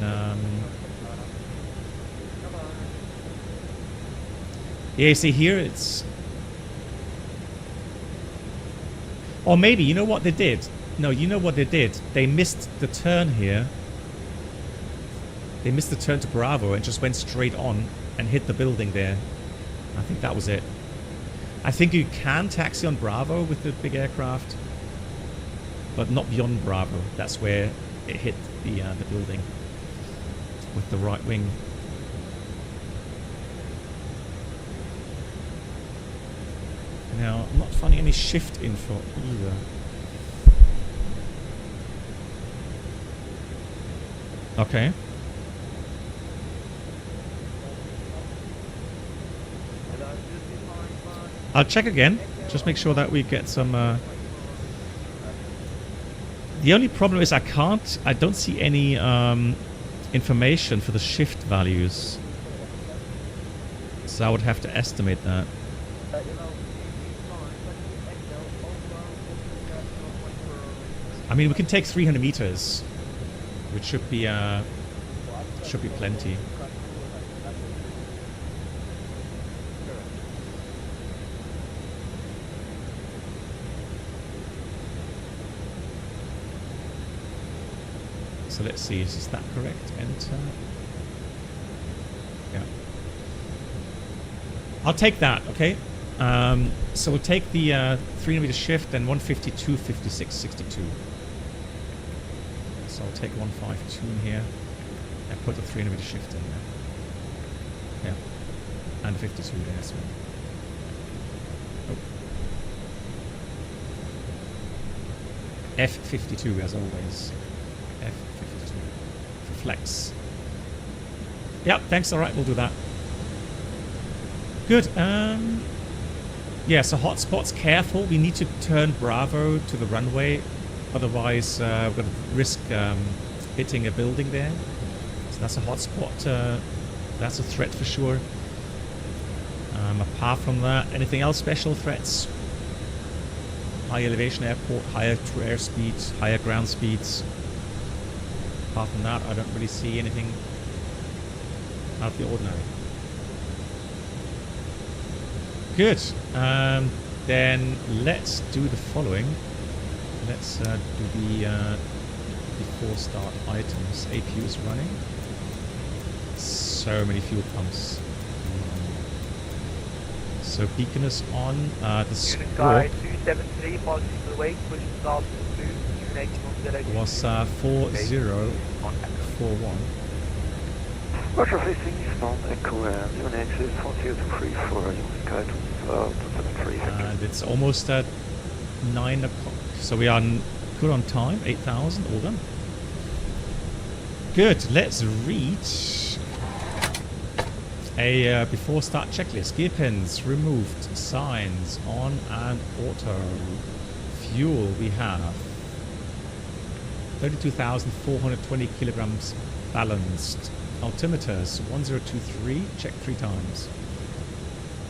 yeah, you see here it's, or maybe you know what they did. No, you know what they did. They missed the turn here. They missed the turn to Bravo and just went straight on and hit the building there. I think that was it. I think you can taxi on Bravo with the big aircraft, but not beyond Bravo. That's where it hit the building with the right wing. Now, I'm not finding any shift info either. Okay. I'll check again. Just make sure that we get some... The only problem is I don't see any information for the shift values. So I would have to estimate that. I mean, we can take 300 meters, which should be plenty. So let's see, is that correct? Enter. Yeah. I'll take that, okay? So we'll take the 300 meter shift and 152, 56, 62. So I'll take 152 in here and put the 300 meter shift in there. Yeah. And 52 there as well. Oh. F52 as always. F52 for flex. Yep, thanks. All right, we'll do that. Good. Yeah, so hotspots, careful. We need to turn Bravo to the runway. Otherwise, we're going to risk hitting a building there. So that's a hotspot. That's a threat for sure. Apart from that, anything else special threats? High elevation airport, higher true air speeds, higher ground speeds. Apart from that, I don't really see anything out of the ordinary. Good. Then let's do the following. Let's do the before start items. APU is running. So many fuel pumps. So beacon is on. The squawk 273, policy to the wake, pushing south to was 4041. Roger, facing eastbound Echo Union exit 4034, Union Sky 273. And it's almost at 9 o'clock. So we are good on time. 8,000, all done. Good, let's read a before start checklist. Gear pins removed, signs on and auto. Fuel we have 32,420 kilograms balanced. Altimeters 1023, check 3 times.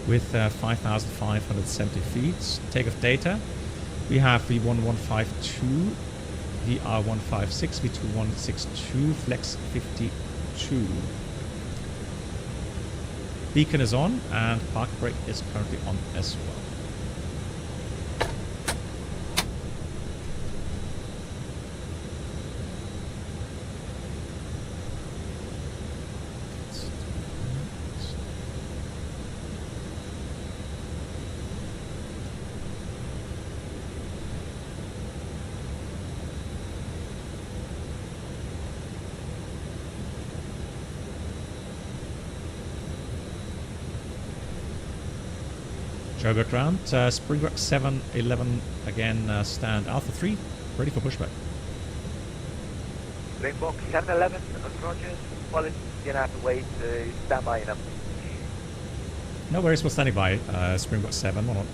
With 5,570 feet. Takeoff data. We have V1152, VR156, V2162, Flex 52. Beacon is on and park brake is currently on as well. Jogo ground, Springbok 711 again, stand Alpha 3, ready for pushback. Springbok 711, Roger. Well, you're gonna have to wait to stand by enough. No worries, we're standing by. Springbok 7, or not.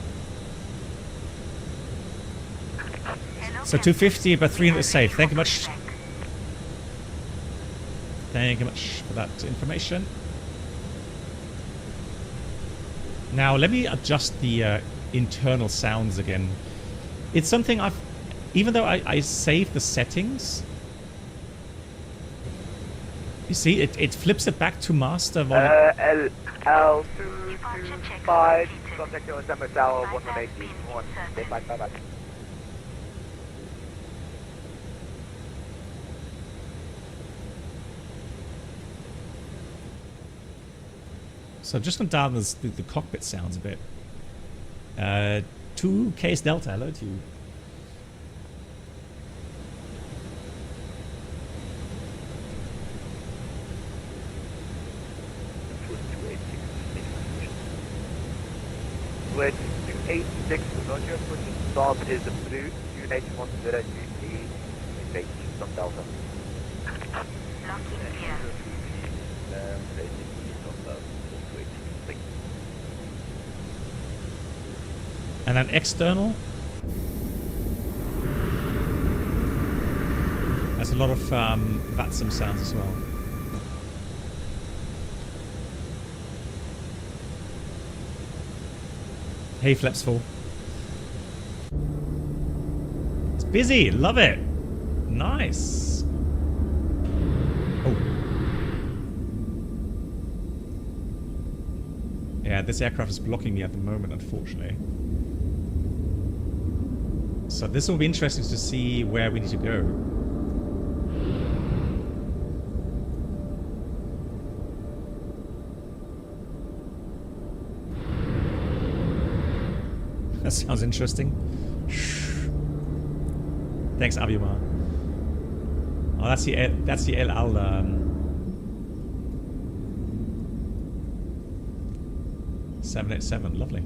So 250, but 300 is safe. Thank you much. Thank you much for that information. Now let me adjust the internal sounds again. It's something I've, even though I saved the settings, you see it flips it back to master volume. L225, contact your December Tower 1181. Bye. So I'm just going to dial the cockpit sounds a bit. 2 Case Delta, hello to you. Switch 286, Roger. Pushing start is approved. 28102C. Take some Delta. And then external. There's a lot of VATSIM sounds as well. Hey, flaps full. It's busy. Love it. Nice. Oh. Yeah, this aircraft is blocking me at the moment, unfortunately. So this will be interesting to see where we need to go. That sounds interesting. Thanks, Abimar. Oh, that's the El Al. 787, lovely.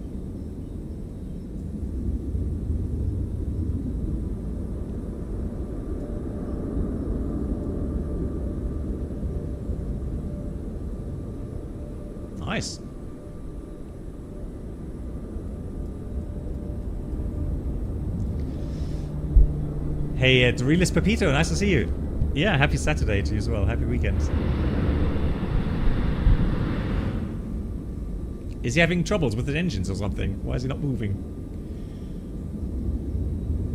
Nice. Hey, Dorilis Pepito, nice to see you. Yeah, happy Saturday to you as well. Happy weekend. Is he having troubles with the engines or something? Why is he not moving?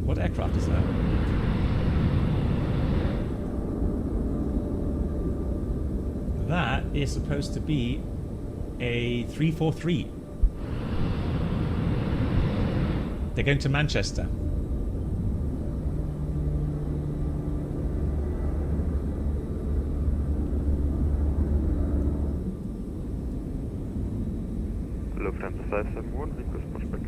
What aircraft is that? That is supposed to be a 343. They're going to Manchester. Lufthansa 571, request pushback.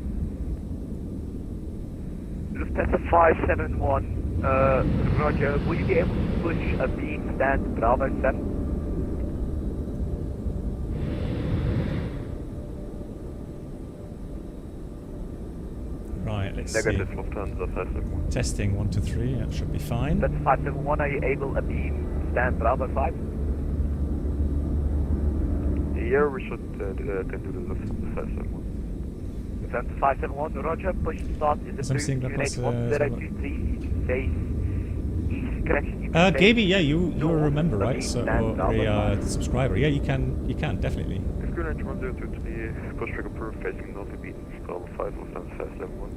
Lufthansa 571, Roger. Will you be able to push a beam stand Bravo 7? Let's Negative see. Lufthansa 571. Testing 1, 2, 3. That should be fine. That's 571. Are you able to beam stand Bravo 5? Here we should can do the Lufthansa 571. Lufthansa 571, roger. Push start is As I'm approved. seeing that Unit was, 1023. You can face east. Correction. You can face Gaby, yeah, you're a north, member, right? beam So, stand or Bravo a 5. subscriber. Yeah, you can, definitely. Unit 1023, pushback approved, facing north of Beaton, Bravo 5, Lufthansa 571.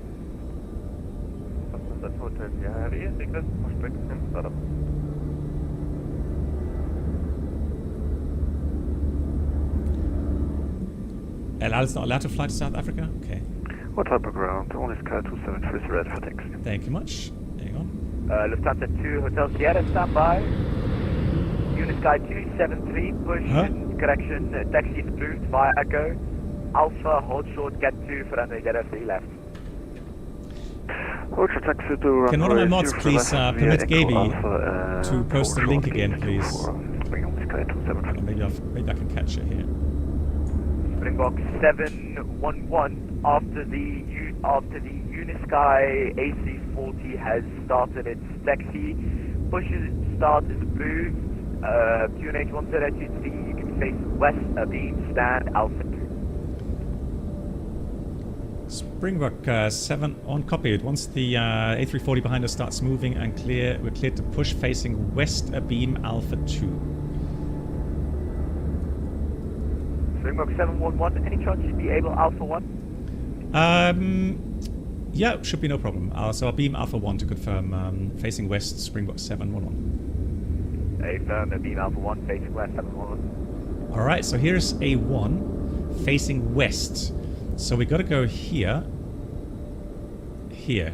That's Hotel Yari, request pushback and start up. Is not allowed to fly to South Africa? Okay. What type of ground? Only Sky 273 is ready for taxi. Thank you much. Hang on. Lufthansa 2, Hotel Sierra, standby. Unit Sky 273, push, correction, taxi is approved via Echo. Alpha, hold short, get 2 for runway 03 left. Roger, taxi to Can one of my runway mods 03 please left permit via Gaby Echo Alpha, to post the forward link short again, into please? Bring on Sky 273. Maybe I can catch it here. Springbok 711 after the Unisky A340 has started its taxi. Push start is approved. QNH 1023, you can face west, beam stand Alpha 2. Springbok 7 on copy. Once the A340 behind us starts moving and we're cleared to push facing west beam Alpha 2. Springbok 711, any chance you'd be able Alpha 1? Yeah, should be no problem. So I'll beam Alpha 1 to confirm facing west Springbok 711. Affirm, beam Alpha 1 facing west 711. Alright, so here's A1 facing west. So we got to go here. Here.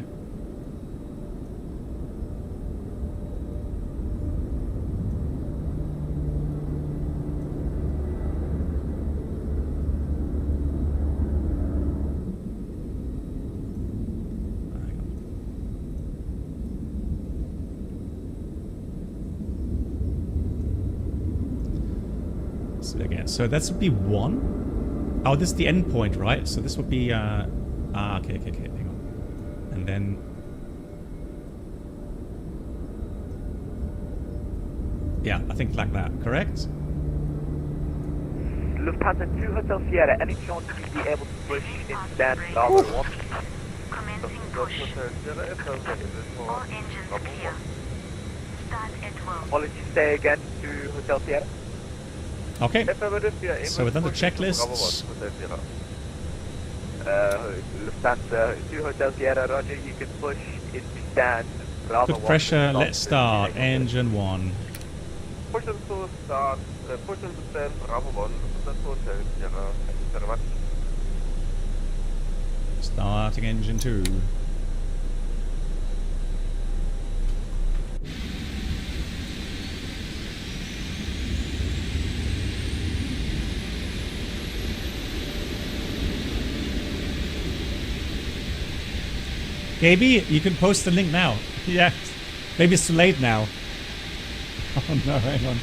Again. So that would be 1. Oh, this is the end point, right? So this would be okay, hang on. And then yeah, I think like that, correct? Lufthansa 2 Hotel Sierra, any chance you'd be able to push in stand Bravo 1? Commencing push. All engines clear. Start at 12. Apologies, stay again to Hotel Sierra. Okay, so within the checklists, Lufthansa 2 Hotel Sierra, roger, you can push into stand Bravo 1. good pressure, let's start, engine 1. Push them to start, push them to stand Bravo 1, that's Hotel Sierra, thank you very much. Starting engine 2. Gaby, you can post the link now. Yeah. Maybe it's too late now. Oh no, hang on.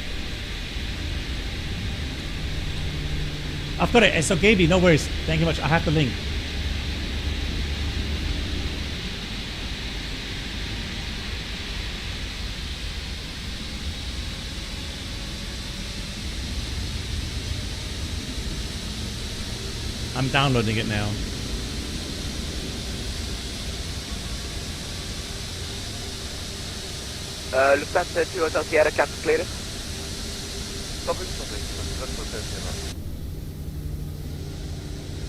I've got it. So Gaby, no worries. Thank you much. I have the link. I'm downloading it now. Lufthansa 2 Hotel Sierra, captain clearance. Stopping, that's Hotel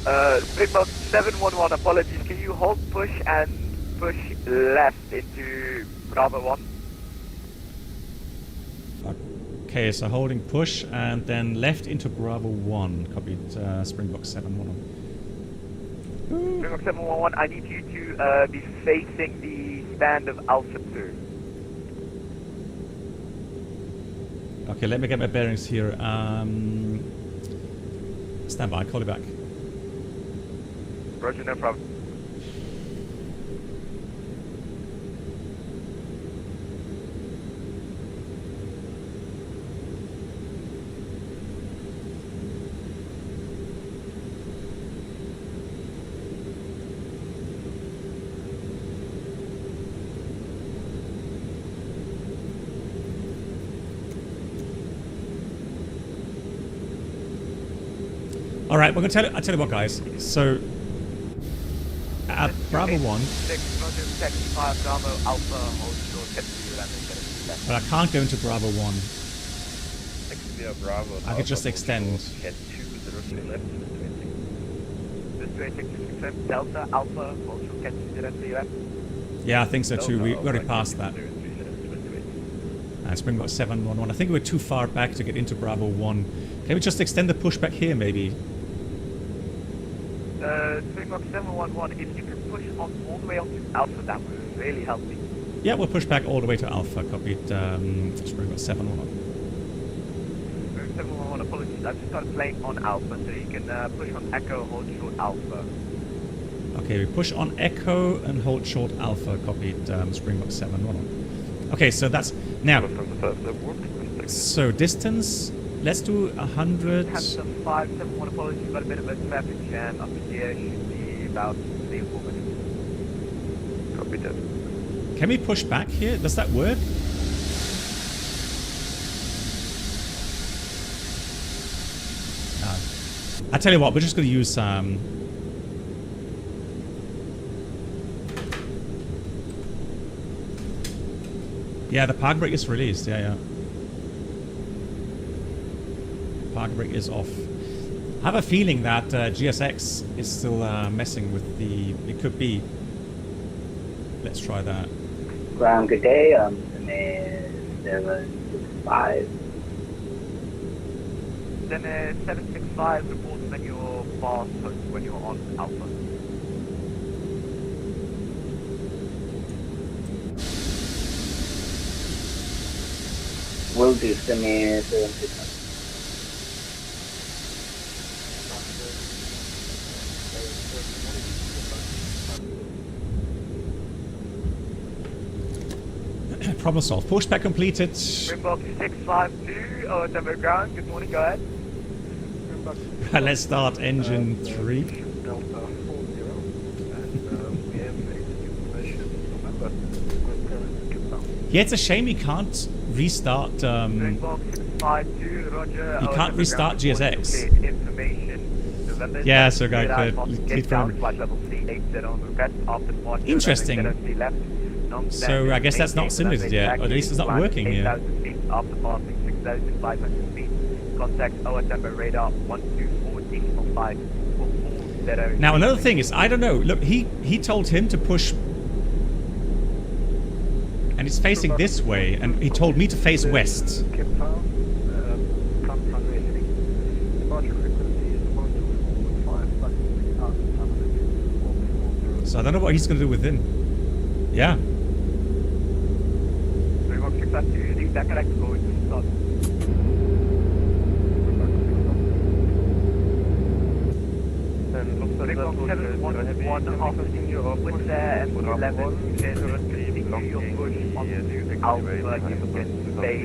Sierra. Springbok 711, apologies, can you hold push and push left into Bravo 1? Okay, so holding push and then left into Bravo 1. Copied Springbok 711. Springbok 711, I need you to be facing the stand of Alpha 2. Okay, let me get my bearings here. Stand by, call you back. Roger, no problem. All right, we're gonna I'll tell you what, guys. So at Bravo 1, 6, Roger, taxi 5, Bravo, Alpha, hold short, get to landing, but I can't go into Bravo 1. Bravo. I could just extend. Head 203 left, 20. Delta, Alpha, hold short, get to left. Yeah, I think so too. We already passed that. And Springbok 711. I think we're too far back to get into Bravo 1. Can we just extend the pushback here, maybe? Springbok 711, if you could push on all the way onto Alpha, that would really help me. Yeah, we'll push back all the way to Alpha. Copied. Springbok 711. 711, apologies. I've just started playing on Alpha, so you can push on Echo, hold short Alpha. Okay, we push on Echo and hold short Alpha. Copied. Springbok 711. Okay, so that's now. So distance. Let's do 100. Captain 571, apologies, got a bit of a traffic jam up here. Should be about 3 or 4 minutes. Copy that. Can we push back here? Does that work? I tell you what, we're just going to use yeah, the park brake is released. Yeah. Park brake is off. I have a feeling that GSX is still messing with the. It could be. Let's try that. Ground, good day. 765. Then 765 reports when you're fast, when you're on Alpha. Will do. Send me 765. Problem solved. Pushback completed. Springbok 652, November ground. Good morning, go ahead. Let's start engine 3. Delta 40, and we have information November. Yeah, it's a shame he can't restart. Springbok 652, Roger. You can't restart GSX. Information. November. Yeah, so guy could. Interesting. So I guess that's not simulated yet, or at least it's not working yet. After passing 6,500 feet, contact OSM radar 124.5. Now another thing is, I don't know. Look, he told him to push, and it's facing this way, and he told me to face west. Capetown, plant runway 3. Departure frequency is 124.5. So I don't know what he's going to do with him. Yeah. Leave that correct, go into start. Then looks like that was 711 after with there and 11 then continue your push on Alpha, you can stay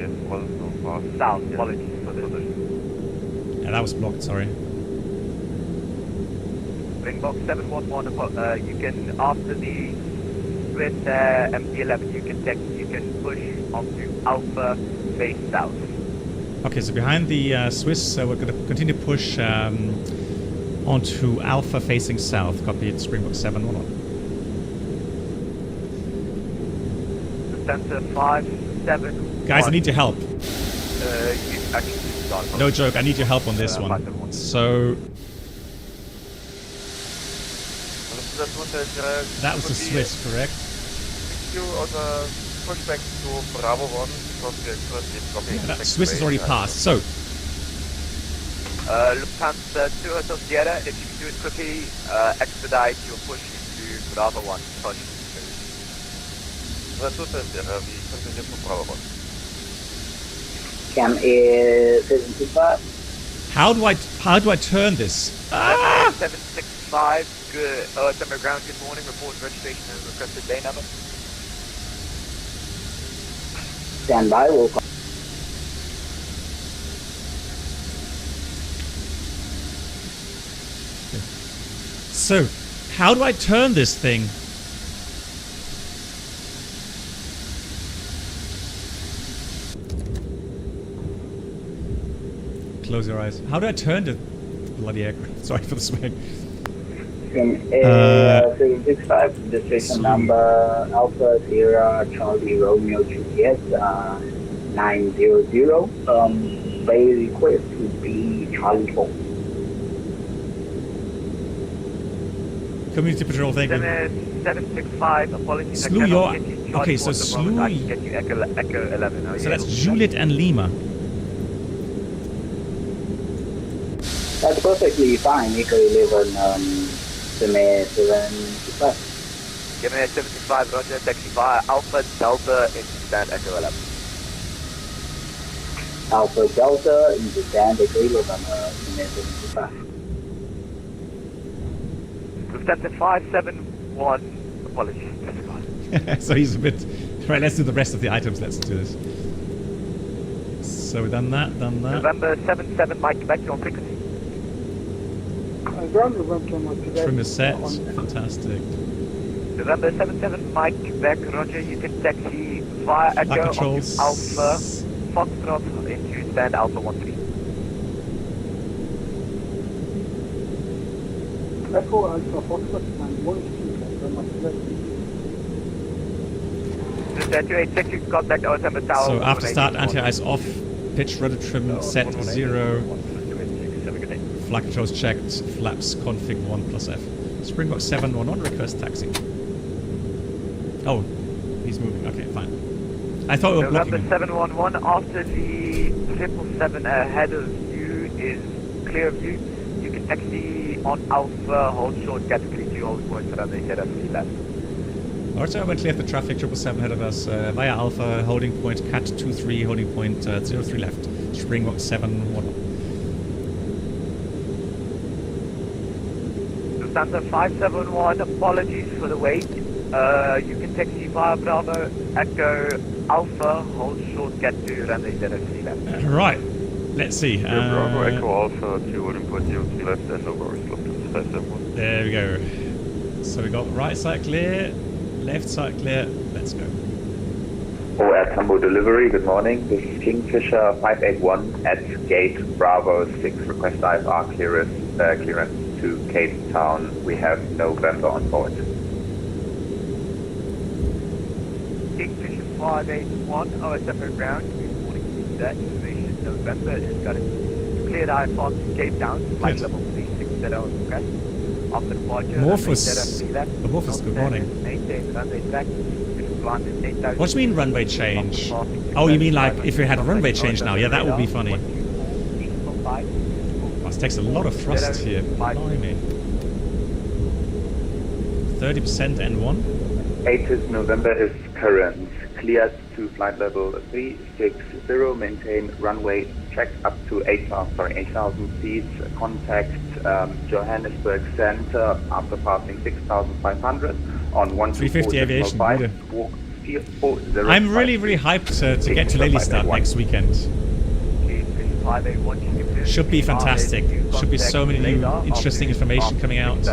south. Apologies for this. Yeah, that was blocked, sorry. Springbok 711, you can, after the with MD11, you can push onto Alpha face south. Okay, so behind the Swiss, we're going to continue to push onto Alpha facing south. Copy Springbok 711. Center 571. Guys, I need your help. You actually start. No joke, I need your help on this one. So that was the Swiss, correct? Pushback to Bravo 1 because the yeah, that Swiss is already passed. So Lufthansa 2 Hotel Sierra, if you can do it quickly, expedite your push into Bravo 1. That's what we continue to Bravo 1. Cam is 725. how do I turn this? 765, good. OSM ground, good morning. Report registration and requested day number. Stand by, we'll call. So, how do I turn this thing? Close your eyes. How do I turn the bloody aircraft. Sorry for the swing. 765, registration number Alpha Sierra Charlie Romeo Juliet 900. Bay request would be Charlie 4. Community Patrol, thank you. 765, apologies. Slew your... Okay, so Slew... I can get you Echo 11. So that's Juliet and Lima. That's perfectly fine. Echo 11, Seme 765. Give me a 75, roger, taxi via Alpha Delta into stand Echo 11. Alpha Delta into stand Echo 11, Seme 765. Lufthansa 571, apologies. So he's a bit... Right, let's do the rest of the items. Let's do this. So we've done that. November 77, Mike, Quebec, you're on frequency. Trim is set. Fantastic. November 77, Mike, Quebec, roger, you can taxi via Echo controls. Alpha Foxtrot into stand Alpha 13. Echo Alpha Foxtrot and 286, you can contact Alexander Tower. So after start, anti-ice off, pitch rudder trim set 0. Flight controls checked, flaps config 1 plus F. Springbok 711, request taxi. Oh, he's moving. Okay, fine. I thought we were blocking him. 711, after the 777 ahead of you is clear of you, you can taxi on Alpha, hold short, category 2, hold point, so that they said that's left. Also, when clear the traffic, 777 ahead of us, via Alpha, holding point, cat 23, holding point 03 left, Springbok 711. Lufthansa 571, apologies for the wait. You can taxi via Bravo, Echo, Alpha, hold short, get to runway 03 left. Right, let's see. Bravo, Echo, Alpha, 2 holding point 03 left, and no worries, Lufthansa 571. There we go. So we got right side clear, left side clear, let's go. Air Tambo delivery, good morning. This is Kingfisher 581 at gate Bravo 6. Request IFR clearance to Capetown. We have November on board. Kingfisher 581, OSF ground, reporting to that information. November is got it. Cleared IFR to Capetown, flight level 3670 on request. After departure, Morphos, good morning. Maintain runway track. What do you mean runway change? Oh, you mean like if we had a runway change now? Yeah, that would be funny. Oh, this takes a lot of thrust here. Blimey. 30% N1. 8th November is current. Cleared to flight level 360. Maintain runway check up to 8,000 feet. Contact Johannesburg Center after passing 6,500 on 350 aviation. I'm really hyped to get to Lelystad next weekend. Should be fantastic. Should be so many new interesting information coming out.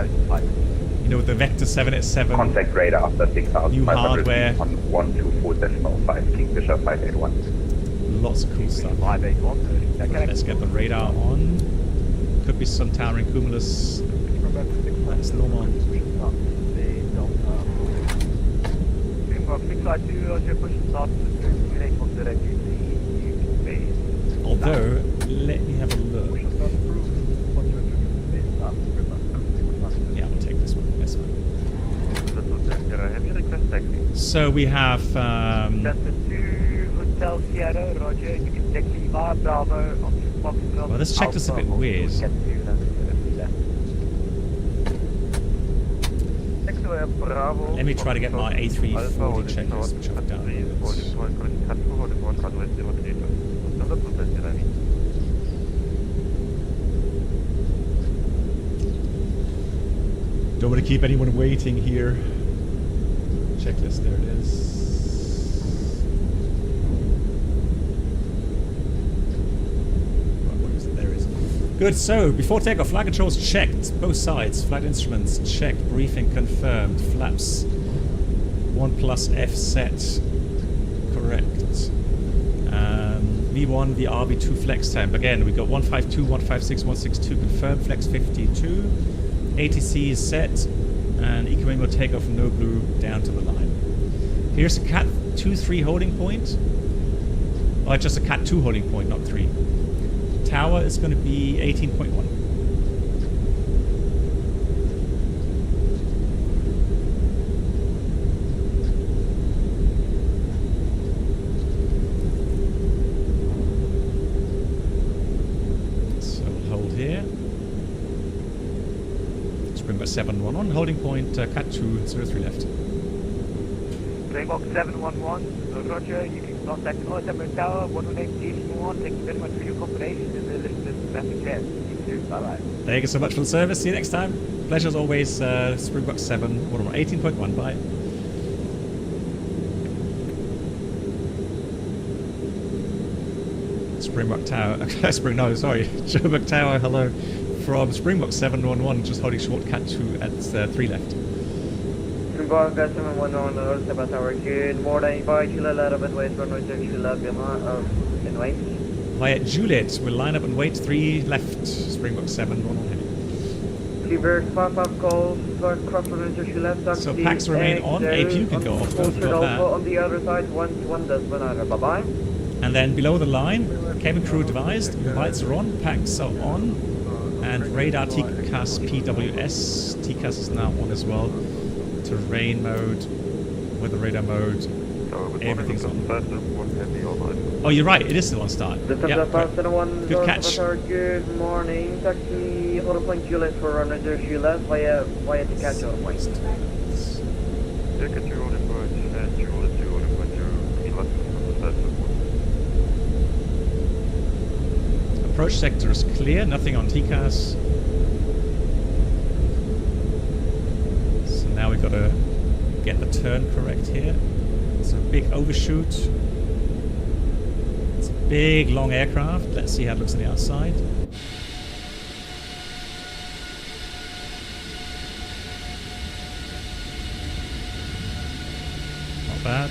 You know, the Vector 787. Contact radar after 6,500 new hardware on 124.5 Kingfisher 581. Lots of cool stuff. Let's get the radar on. Could be some towering cumulus. That's normal. Although, let me have a look. Yeah, I'll take this one. That's fine. So we have. Well, this checked us a bit weird. Let me try to get my A340 checklist, which I've done. Don't want to keep anyone waiting here. Checklist, there it is. Good, so before takeoff, flight controls checked, both sides, flight instruments checked, briefing confirmed, flaps 1 plus F set, correct. V1, VR, V2 flex temp. Again, we got 152, 156, 162 confirmed, flex 52. ATC is set, and eco-wing will take off no blue down to the line. Here's a Cat 2-3 holding point. Oh, just a Cat 2 holding point, not 3. Tower is going to be 18.1. Springbok 711, holding point, Cat 203 left. Springbok 711, roger, you can contact Aerosoft Tower, 118 Thank you very much for your cooperation and the listeners traffic test. You too, bye-bye. Thank you so much for the service, see you next time. Pleasure as always, Springbok 711, 18.1, bye. Springbok Tower, Joburg Tower, hello. From Springbok 711, just holding short Cat 2 at 3 left. Springbok 711, Aerosoft Tower, good morning, via Juliet, line up and wait for noise and wait. Via Juliet, we'll line up and wait 3 left, Springbok 711 heavy. Cleaver 55 calls, cross left, so packs remain on, APU can go off, don't forget that. On the other side, 1 does 100, bye-bye. And then below the line, cabin crew advised, lights are on, packs are on. And radar TCAS PWS. TCAS is now on as well. Terrain mode, weather radar mode, everything's on. Oh, you're right, it is still on start. Yep, good catch. Good morning, taxi, hold point Juliet for runner Juliet via Takeoff on point. Approach sector is clear, nothing on TCAS. So now we've got to get the turn correct here. It's a big overshoot. It's a big, long aircraft. Let's see how it looks on the outside. Not bad.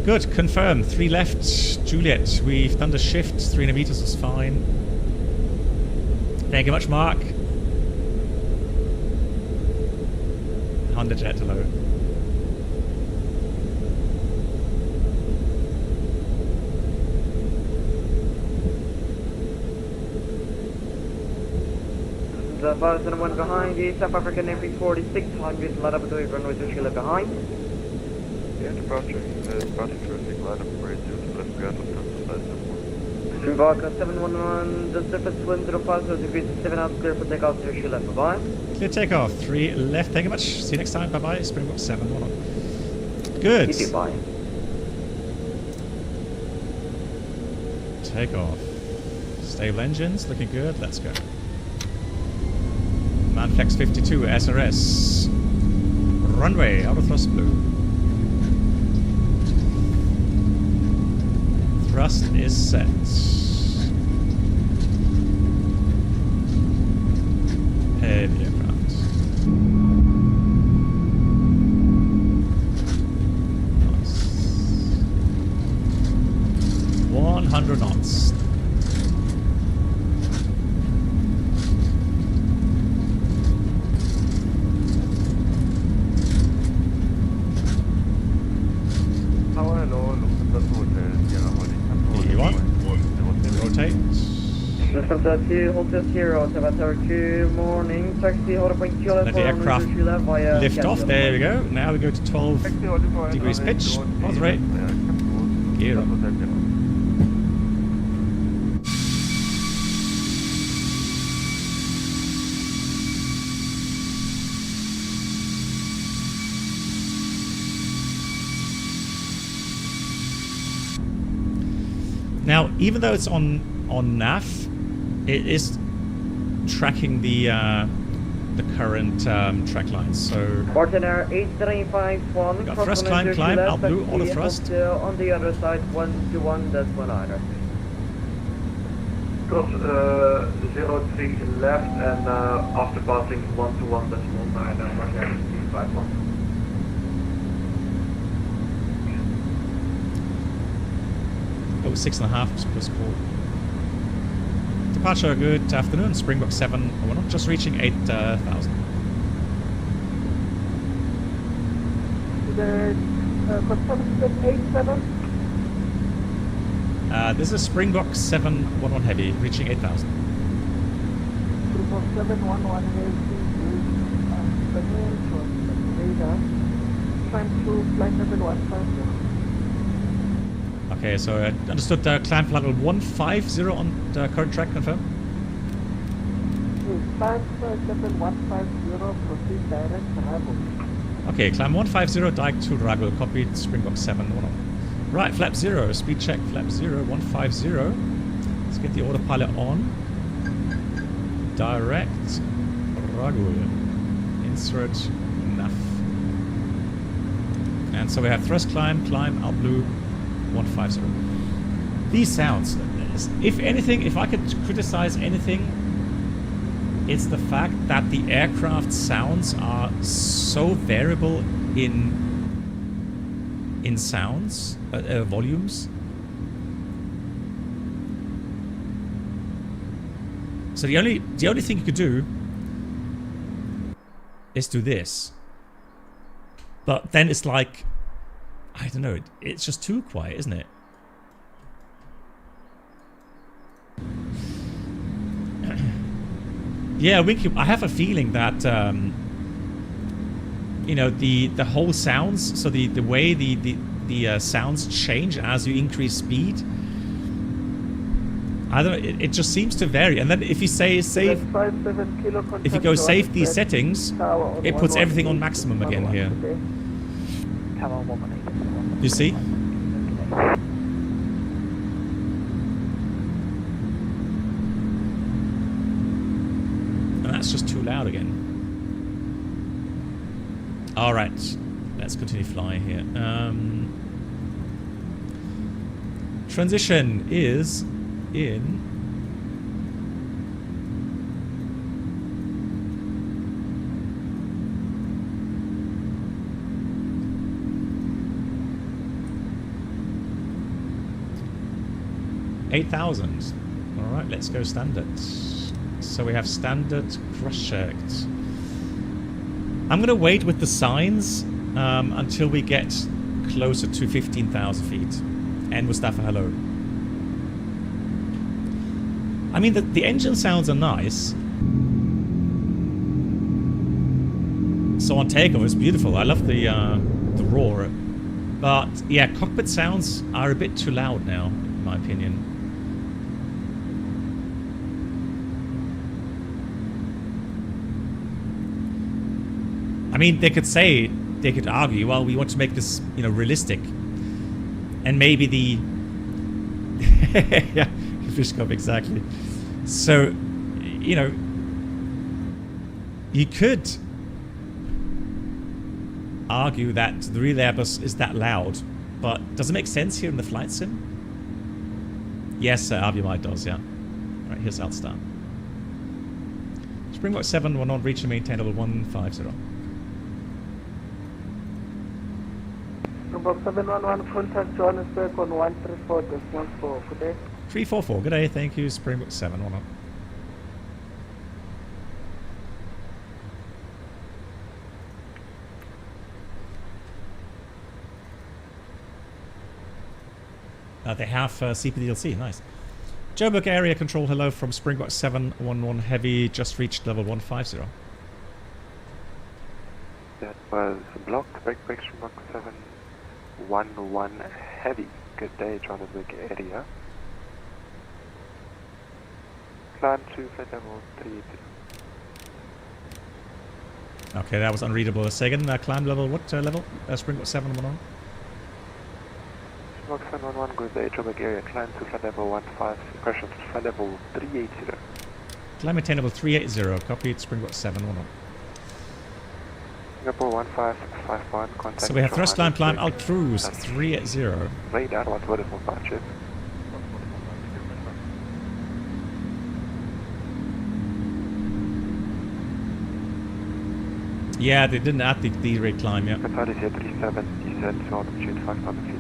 Good, confirm. 3 left, Juliet. We've done the shift. 300 meters is fine. Thank you much, Mark. Honda jet, hello. The 501 behind you, South African MP46, 100, line up to runway 2 behind. Yeah, departure traffic, line up right to left guard of Springbok 711, the surface wind 05, so degrees 7 out, clear for takeoff, 2 left, bye-bye. Clear takeoff, 3 left, thank you much. See you next time, bye-bye, Springbok 711. Good. Bye. Takeoff. Stable engines, looking good, let's go. Manflex 52, SRS. Runway, auto thrust blue. Thrust is set. Heavy aircraft. Nice. 100 knots. Rotate. Lufthansa 2, Hotel Sierra, Tower 2, morning, taxi, hold point Juliet. Let the aircraft lift off, there we go. Now we go to 12 degrees pitch, moderate, gear up. Now, even though it's on nav, it is tracking the current track lines. So Partner 8351. Got thrust climb, out blue, auto thrust. On the other side, 121, that's 100. Cross 03 left and after passing 121.9 Oh, 6.5 plus call. Departure, good afternoon. Springbok 7. We're not just reaching 8,000. This is Springbok 711 Heavy, reaching 8,000. Springbok 711 Heavy, the range was radar, climb to flight level 150. Okay, so understood. Climb flight level 150 on the current track, confirm? Climb flight level 150, proceed direct to Rabo. Okay, climb 150, direct to Rabo, copied, Springbok 711. Right, flap 0, speed check, flap 0, 150. Let's get the autopilot on. Direct, Ragul, insert, enough. And so we have thrust climb, out blue, 150. These sounds, if anything, if I could criticize anything, it's the fact that the aircraft sounds are so variable in sounds, volumes. So the only thing you could do is do this. But then it's like, I don't know, it's just too quiet, isn't it? Yeah, I have a feeling that you know, the whole sounds, so the way the sounds change as you increase speed, I don't know, it just seems to vary. And then if you say save, if you go save these settings, it puts everything on maximum again here. You see? And that's just too loud again. Alright, let's continue flying here. Transition is in 8,000. Alright, let's go standard. So we have standard cross-checked. I'm going to wait with the signs until we get closer to 15,000 feet. And Mustafa, hello. I mean, the engine sounds are nice. So on takeoff, it's beautiful. I love the roar. But yeah, cockpit sounds are a bit too loud now, in my opinion. I mean, they could argue, well, we want to make this, you know, realistic. And maybe the... yeah, fish cup, exactly. So, you know, you could argue that the real Airbus is that loud, but does it make sense here in the flight sim? Yes, Aviomite does, yeah. Right, here's Outstar. Springbok 7 will not reach and maintain level 150. Springbok 711, contact Johannesburg on 134.14. Good day. 344, good day, thank you, Springbok 711. They have CPDLC, nice. Joburg area control, hello from Springbok 711 Heavy, just reached level 150. That was blocked, break Springbok 711 Heavy. Good day, Johannesburg area. Climb to flight level 380. Okay, that was unreadable. A second, climb level, what level? Springbok 711? Springbok 711, good day, Joburg area. Climb to flight level 15, pressure to flight level 380. Climb maintain level 380, copied, Springbok 711. Singapore 15651, contact. So we have thrust climb out cruise 380. Radar, what's vertical departure? Yeah, they didn't add the D-rate climb, yeah. Qatar is A37, descent to altitude 5,000 feet.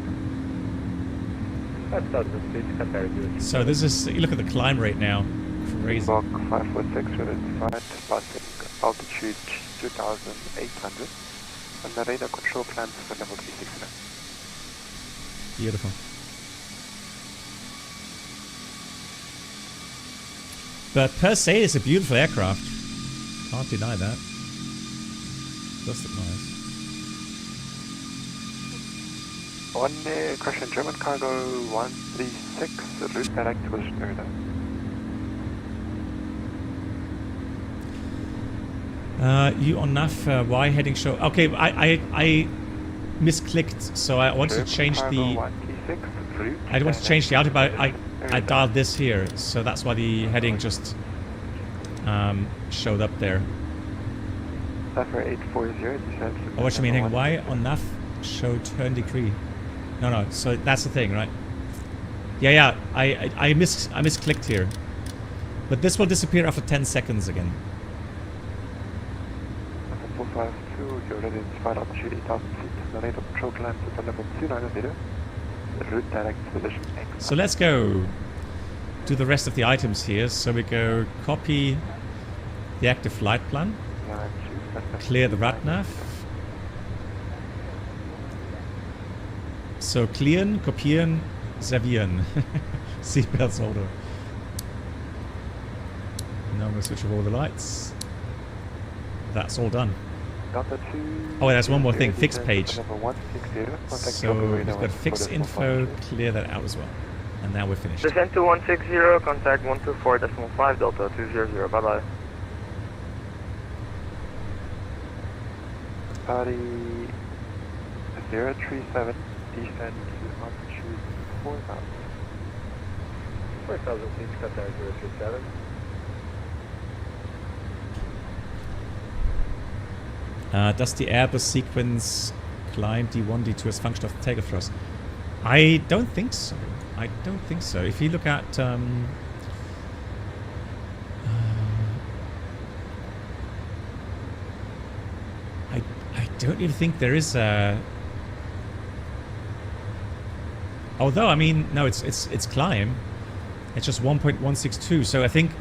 5,000 feet, Qatar 037. So this is, you look at the climb rate now. Crazy. Block 546 identified, passing altitude 2,800. And the radar control plans for level 369. Beautiful. But per se, it's a beautiful aircraft. Can't deny that. Does look nice. One crash in German cargo 136, route direct to Schnoeder. You on NAV, Y heading show. Okay, I misclicked, so I wanted to change the. I want to change the audio, but I dialed this here, so that's why the heading just showed up there. Suffer 840. Oh, what you mean? Hang on, why on NAV show turn degree? No. So that's the thing, right? Yeah. I misclicked here, but this will disappear after 10 seconds again. 452, you're ready to fire altitude 8,000 feet. The radar control climb to level 290. The route direct position X. So let's go do the rest of the items here. So we go copy the active flight plan, clear the RATNAV. So clearen, kopieren, servieren. Seatbelts holder. Now I'm going to switch off all the lights. That's all done. Oh, there's one more thing. Fix page. So we've got fix info, clear that out as well. And now we're finished. Descent to 160, contact 124.5 Delta 200, bye bye. Party 037, descend to altitude 4,000. 4,000 feet, Qatar 037. Does the Airbus sequence climb D1, D2 as function of the takeoff thrust? I don't think so. If you look at I don't even think there is a. Although I mean, no, it's climb. It's just 1.162. So I think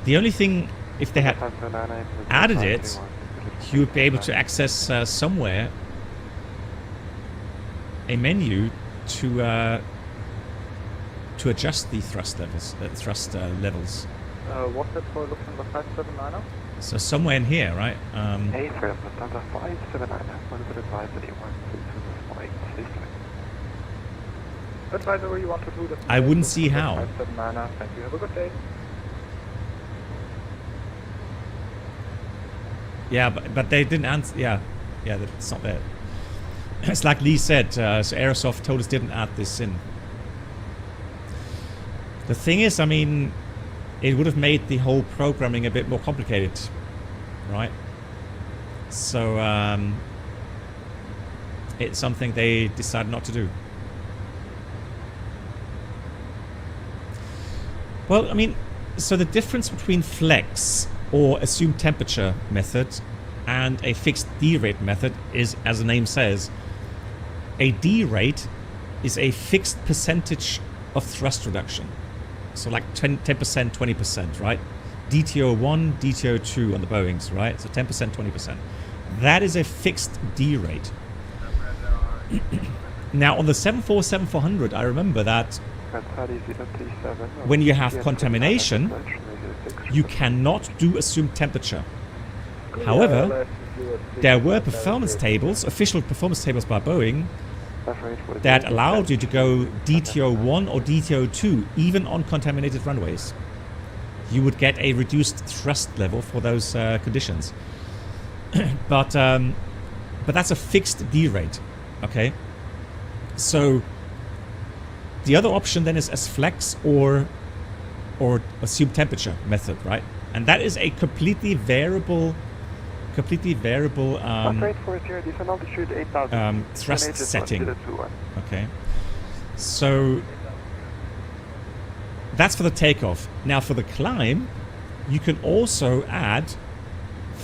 the only thing, if they had added it, you would be able to access somewhere a menu to adjust the thrust levels. What's that for Lufthansa 579? So somewhere in here, right? Hey, for Lufthansa 579, one of the advisory ones to the flight. Advisory, you want to do the. I wouldn't see how. 579, thank you. Have a good day. Yeah, but they didn't answer. Yeah, that's not there. It's like Lee said. So Aerosoft told us didn't add this in. The thing is, I mean, it would have made the whole programming a bit more complicated, right? So it's something they decided not to do. Well, I mean, so the difference between flex or assumed temperature method and a fixed D rate method is, as the name says, a D rate is a fixed percentage of thrust reduction. So like 10%, 20%, right? DTO1, DTO2 on the Boeings, right? So 10%, 20%. That is a fixed D rate. Now on the 747-400, I remember that when you have contamination, you cannot do assumed temperature. However, there were performance tables, official performance tables by Boeing, that allowed you to go DTO1 or DTO2 even on contaminated runways. You would get a reduced thrust level for those conditions. But that's a fixed D rate, okay? So the other option then is as flex or assumed temperature method, right? And that is a completely variable thrust setting. Okay, so that's for the takeoff. Now for the climb, you can also add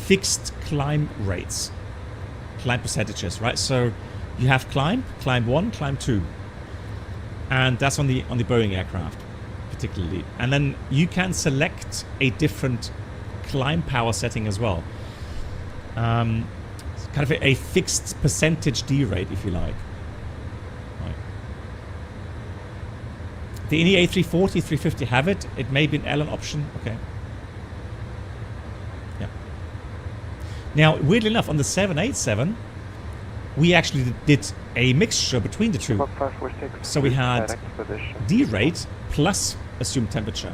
fixed climb rates, climb percentages, right? So you have climb 1, climb 2, and that's on the Boeing aircraft particularly. And then you can select a different climb power setting as well. Kind of a fixed percentage D rate, if you like. Right. The A340, 350 have it. It may be an airline option. Okay. Yeah. Now, weirdly enough, on the 787, we actually did a mixture between the two. So we had D rate plus assumed temperature.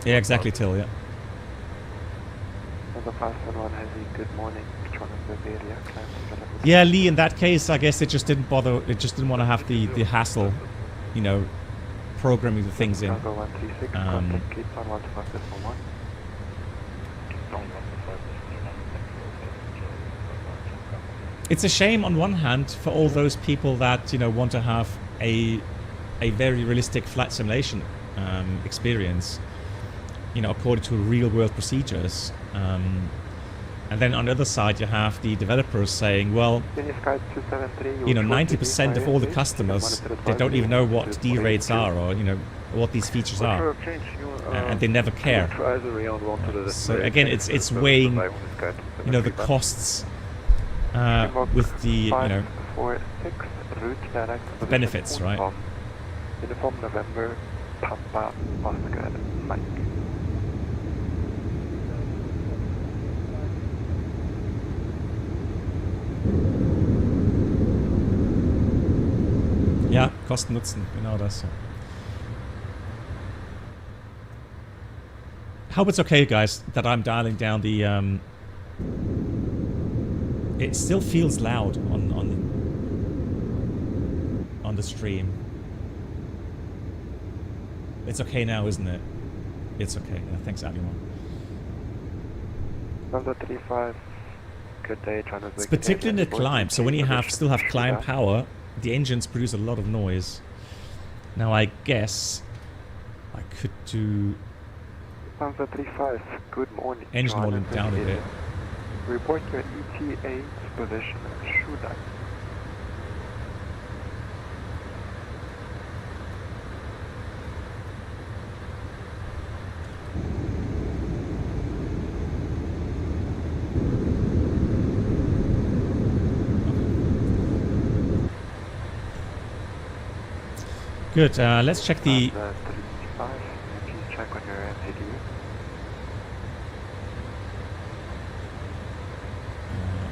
Yeah, exactly, Till, yeah. Number 571 has a good morning. Yeah, Lee, in that case, I guess it just didn't bother, it just didn't want to have the hassle, you know, programming the things in. It's a shame on one hand for all those people that, you know, want to have a very realistic flight simulation experience, you know, according to real world procedures. And then on the other side, you have the developers saying, well, you know, 90% of all the customers, they don't even know what D rates are, or, you know, what these features are, and they never care. So again, it's weighing, you know, the costs with the, you know, the benefits, right? Uniform November, Papa, Oscar, Mike. Ja, Kosten-Nutzen, genau das. Hope it's okay, guys, that I'm dialing down the. It still feels loud on the stream. It's okay now, isn't it? It's okay. Yeah, thanks, Alimon. Number 35. Good day, Johannesburg. It's particularly in the climb. So when you still have climb power, the engines produce a lot of noise. Now I guess I could do Number 35. Good morning. Engine volume down a bit. Report your ETA position and shoot up. Good. Let's check the. Check on your MCD.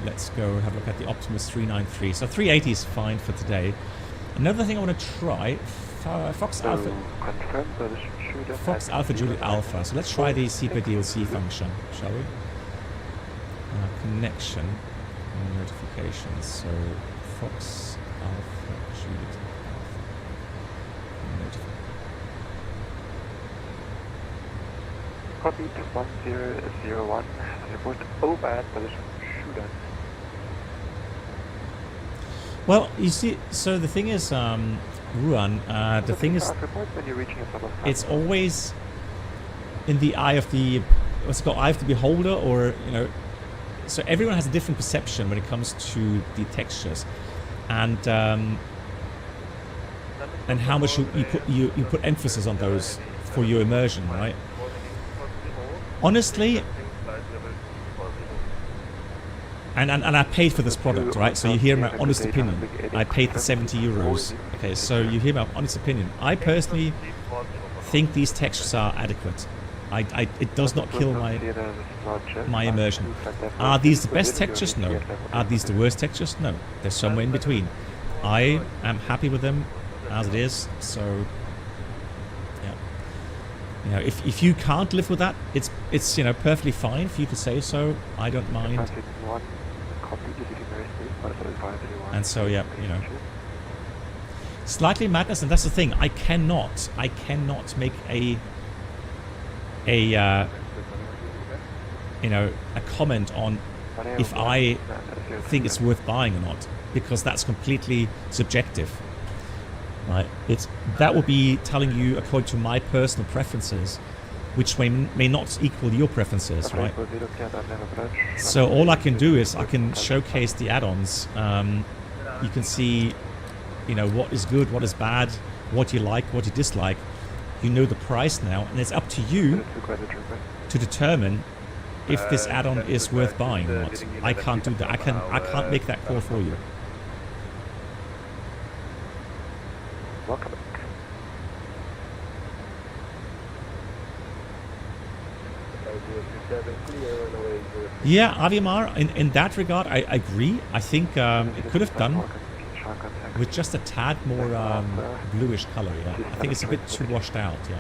Let's go have a look at the Optimus 393. So 380 is fine for today. Another thing I want to try, Fox Alpha. Fox Alpha Juliet Alpha. So let's try the CPDLC function, shall we? Connection and notifications. So Fox Alpha Juliet Alpha. Copy to 1001. Report OBAD position shooter. Well, you see, so the thing is, Ruan, the thing is, it's always in the eye of the, what's it called, eye of the beholder, or, you know, so everyone has a different perception when it comes to the textures, and how much you put emphasis on those for your immersion, right? Honestly, and I paid for this product, right? So you hear my honest opinion. I paid the 70 euros. Okay, so you hear my honest opinion. I personally think these textures are adequate. It does not kill my immersion. Are these the best textures? No. Are these the worst textures? No. They're somewhere in between. I am happy with them as it is, so yeah. You know, if you can't live with that, it's you know, perfectly fine for you to say so. I don't mind. And so yeah, you know, slightly madness, and that's the thing. I cannot make a you know, a comment on if I think it's worth buying or not, because that's completely subjective. right? That will be telling you according to my personal preferences, which may not equal your preferences, right? So all I can do is I can showcase the add-ons. You can see, you know, what is good, what is bad, what you like, what you dislike. You know the price now, and it's up to you to determine if this add-on is worth buying or not. I can't do that. I can't make that call for you. Welcome back. Yeah, Avimar, in that regard, I agree. I think it could have done with just a tad more bluish color, yeah. I think it's a bit too washed out, yeah.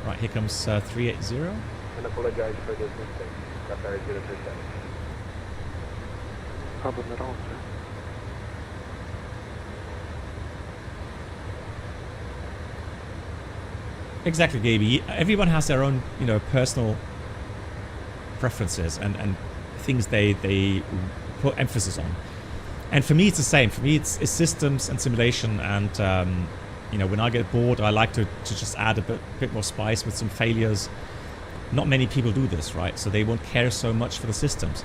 Right, here comes 380. And apologize for this mistake. Qatar 037. Problem at all, sir. Exactly, Gaby. Everyone has their own, you know, personal preferences and things they put emphasis on. And for me, it's the same. For me, it's systems and simulation. And you know, when I get bored, I like to just add a bit more spice with some failures. Not many people do this, right? So they won't care so much for the systems,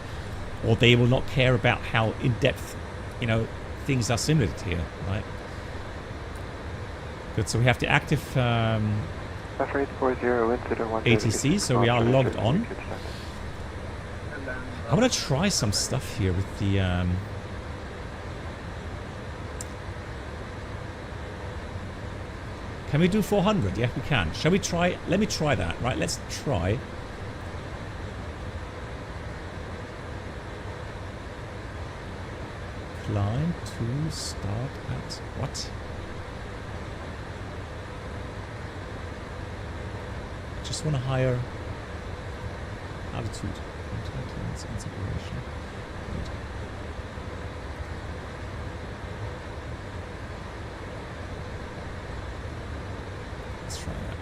or they will not care about how in depth, you know, things are simulated here, right? Good. So we have the active. ATC, so we are logged on. I want to try some stuff here with the can we do 400? Yeah, we can. Shall we try? Let me try that, right? Let's try. Climb to start at what? Just want a higher altitude. Separation. Let's try that.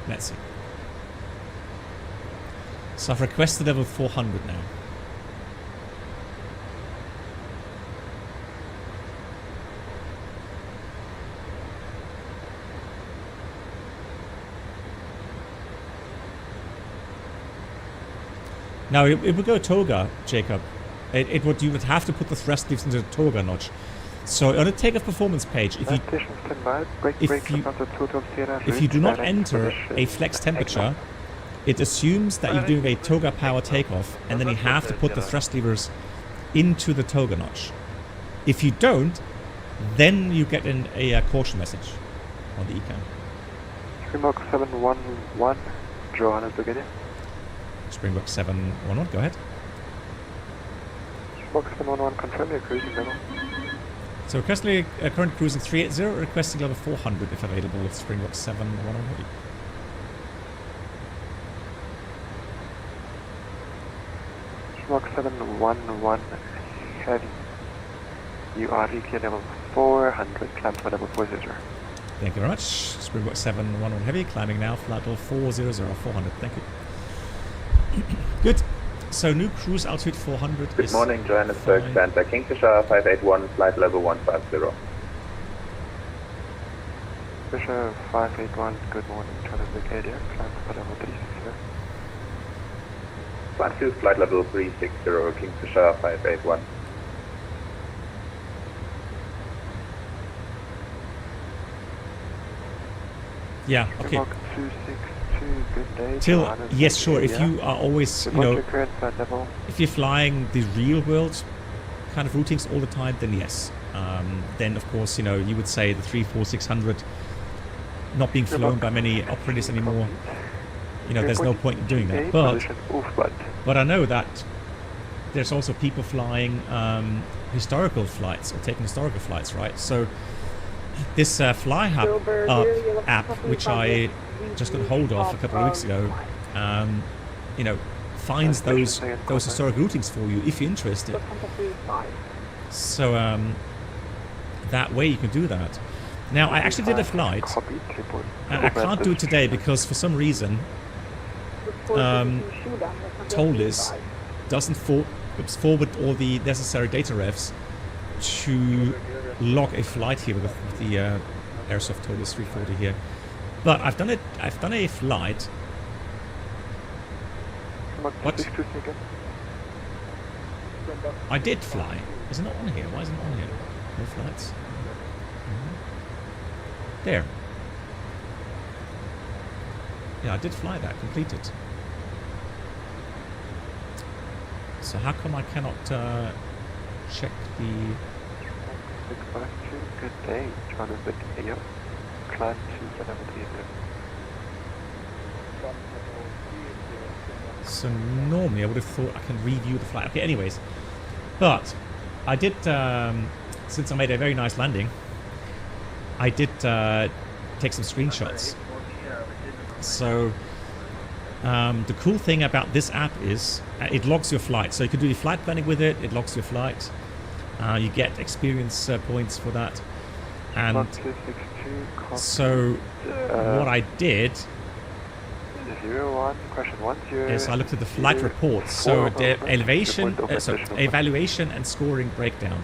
Let's see. So I've requested level 400 now. Now it would go toga, Jacob. You would have to put the thrust lifts into the toga notch. So on the takeoff performance page, if you do not enter a flex temperature, it assumes that you're doing a toga power takeoff, and then you have to put the thrust levers into the toga notch. If you don't, then you get a caution message on the ECAM. Springbok 711, Johannesburg. Springbok 711, go ahead. Springbok 711, confirm your cruising level. So currently current cruising 380, requesting level 400 if available with Springbok 711 heavy. Springbok 711 heavy. You are ETA level 400, climb for level 400. Thank you very much. Springbok 711 heavy, climbing now, flight level 400, 400. Thank you. Good. So new cruise altitude 400. Good morning, Johannesburg, Santa Kingfisher 581, flight level 150. Fisher 581, good morning, Johannesburg area, climb for level 360. Climb to flight level 360, Kingfisher 581. Yeah, okay. 262, good day. Till, yes, sure, if you are always, you know, if you're flying the real world kind of routings all the time, then yes. Then, of course, you know, you would say the 34600 not being flown by many operators anymore, you know, there's no point in doing that. But I know that there's also people flying historical flights, or taking historical flights, right? So this FlyHub app, which I just got hold of a couple of weeks ago, you know, finds those historic routings for you if you're interested. So that way you can do that. Now I actually did a flight. I can't do it today because for some reason Toliss doesn't forward all the necessary data refs to log a flight here with the Aerosoft Toliss 340 here. But I've done a flight. What? I did fly. Is it not on here? Why isn't it on here? No flights. There. Yeah, I did fly that. Completed. So how come I cannot check the... Good day, Johannesburg Air. Climb to telemetry. So normally I would have thought I can review the flight. Okay, anyways. But I did, since I made a very nice landing, I did take some screenshots. So the cool thing about this app is it logs your flight. So you can do your flight planning with it. It logs your flight. You get experience points for that. And so what I did is I looked at the flight reports. So the evaluation and scoring breakdown.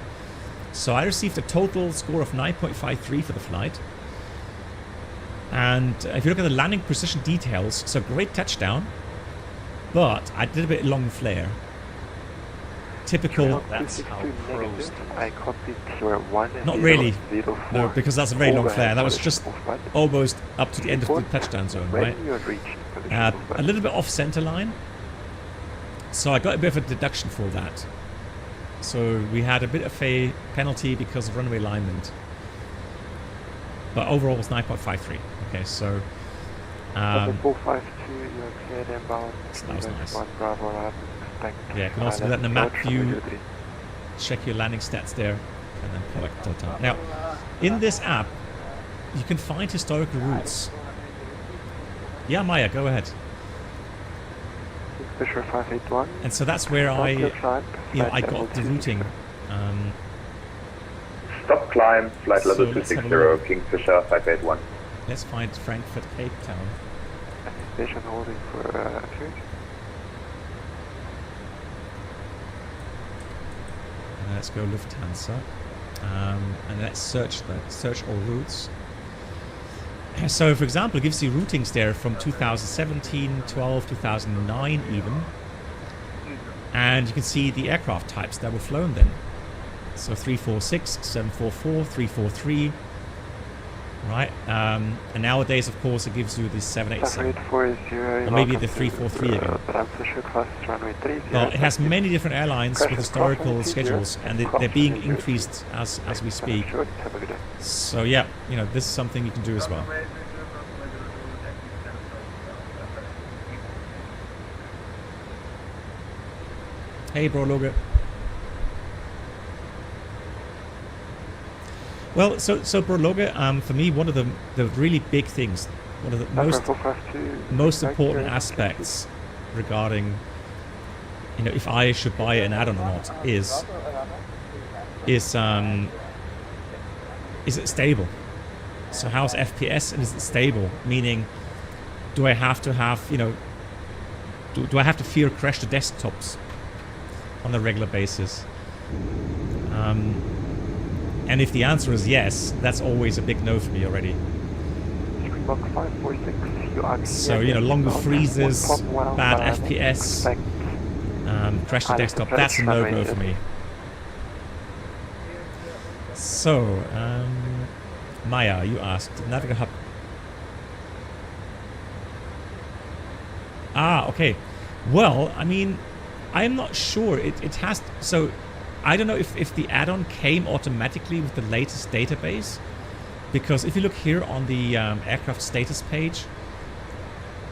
So I received a total score of 9.53 for the flight. And if you look at the landing precision details, so great touchdown, but I did a bit long flare. Typical. That's how pros. I copied your 1 not really. No, because that's a very long flare. That was just almost up to the end of the touchdown zone, right? A little bit off center line. So I got a bit of a deduction for that. So we had a bit of a penalty because of runway alignment. But overall it was 9.53. Okay, so... 452, you're cleared inbound. That was nice. Bravo, yeah, you can also do that in the map view. Check your landing stats there. And then product total. Now, in this app, you can find historical routes. Yeah, Maya, go ahead. Fisher 581. And so that's where I got the routing. Stop climb, flight level 260, Kingfisher 581. Let's find Frankfurt Cape Town. Station holding for food. Let's go Lufthansa. And let's search all routes. So, for example, it gives you routings there from 2017, 12, 2009 even. And you can see the aircraft types that were flown then. So 346, 744, 343. Right? And nowadays, of course, it gives you the 787. Or maybe the 343 again. Well, it has many different airlines with historical schedules, and they're being increased as we speak. So yeah, you know, this is something you can do as well. Hey, bro, Logan. Well, so Brologa, for me, one of the really big things, one of the most important aspects regarding, you know, if I should buy an add-on or not, is it stable? So how's FPS and is it stable? Meaning, do I have to have, you know, do I have to fear crash the desktops on a regular basis? And if the answer is yes, that's always a big no for me already. So, you know, longer freezes, bad FPS, crash the desktop, that's a no-go for me. So, Maya, you asked, Navigator Hub. Ah, okay. Well, I mean, I'm not sure. It has... So, I don't know if the add-on came automatically with the latest database, because if you look here on the aircraft status page,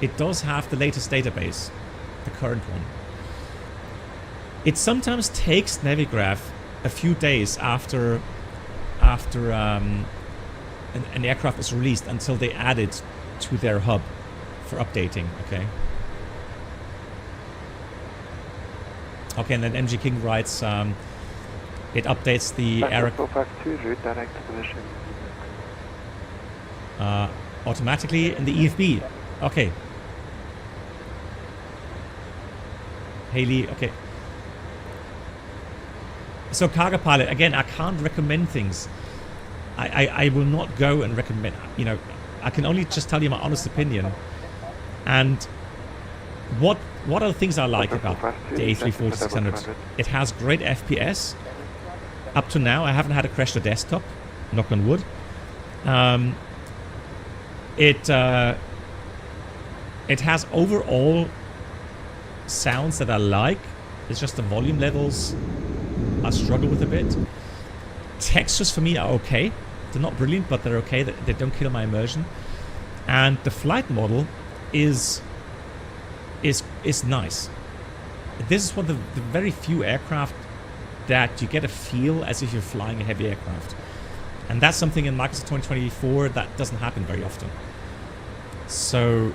it does have the latest database, the current one. It sometimes takes Navigraph a few days after an aircraft is released until they add it to their hub for updating, okay? Okay, and then MG King writes, it updates the error 452, route direct to position. automatically in the EFB. Okay. Haley, okay. So Cargo Pilot, again, I can't recommend things. I will not go and recommend, you know, I can only just tell you my honest opinion. And what are the things I like about the A346? It has great FPS. Up to now, I haven't had a crash to desktop, knock on wood. It has overall sounds that I like. It's just the volume levels I struggle with a bit. Textures for me are okay. They're not brilliant, but they're okay. They don't kill my immersion. And the flight model is nice. This is one of the very few aircraft that you get a feel as if you're flying a heavy aircraft. And that's something in Microsoft 2024 that doesn't happen very often. So...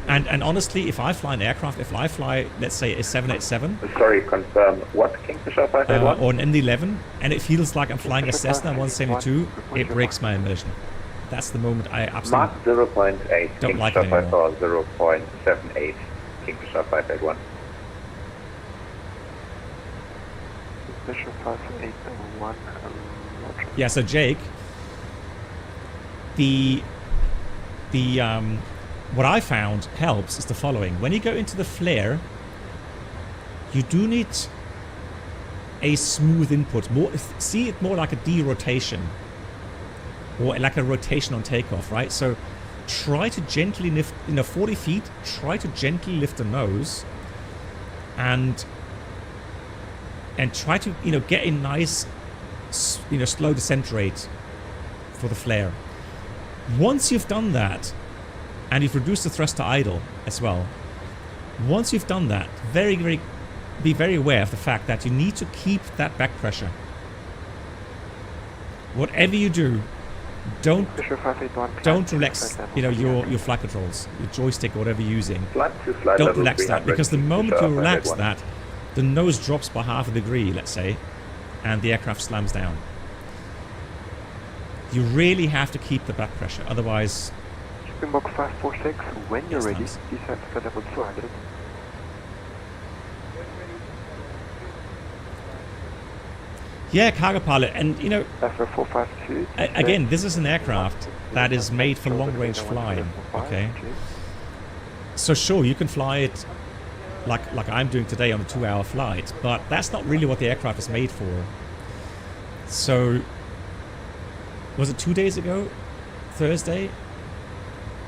And honestly, if I fly an aircraft, if I fly, let's say, a 787... Sorry, confirm what, Kingfisher 581? Or an MD-11, and it feels like I'm flying a Cessna 172, it breaks my immersion. That's the moment I absolutely Mark 0.8, don't like it Kingfisher anymore. 0.78, Kingfisher 581. Kingfisher 581, Yeah, so Jake, what I found helps is the following. When you go into the flare, you do need a smooth input. See it more like a derotation or like a rotation on takeoff, right? So try to gently lift, 40 feet, try to gently lift the nose and try to, get a nice, slow descent rate for the flare. Once you've done that, and you've reduced the thrust to idle as well, once you've done that, be very aware of the fact that you need to keep that back pressure. Whatever you do, don't relax, your flight controls, your joystick or whatever you're using. Don't relax that, because the moment you relax that, the nose drops by half a degree, let's say, and the aircraft slams down. You really have to keep the back pressure, otherwise... Springbok 546, when you're ready, nice. descend to level 200. Yeah, Cargo Pilot, and FR452. Again, this is an aircraft that is made for long-range flying, okay? So sure, you can fly it like I'm doing today on a 2-hour flight, but that's not really what the aircraft is made for. So... Was it 2 days ago? Thursday?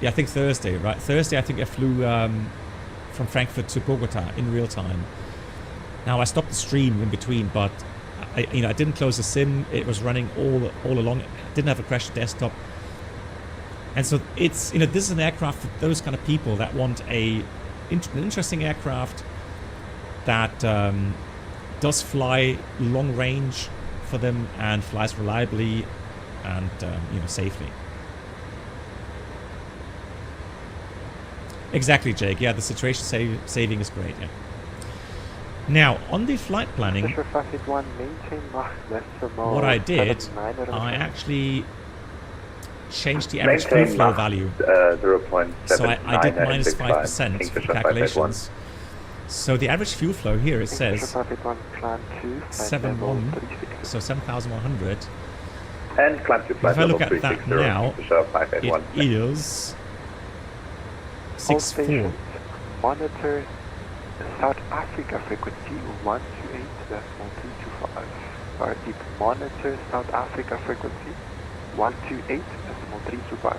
Yeah, I think Thursday, right? Thursday, I think I flew from Frankfurt to Bogota in real time. Now, I stopped the stream in between, but I didn't close the sim. It was running all along. It didn't have a crash desktop. And so it's, this is an aircraft for those kind of people that want an interesting aircraft that does fly long range for them and flies reliably and safely. Exactly, Jake. Yeah, the situation saving is great. Yeah. Now, on the flight planning, what I did, I actually changed the average fuel flow value. So I did minus 5% for calculations. So the average fuel flow here, it says 7,100. And climb to flight if I look level at that 360, now, it is 6.4. Monitor South Africa frequency 128.325. Or deep monitor South Africa frequency 128.325.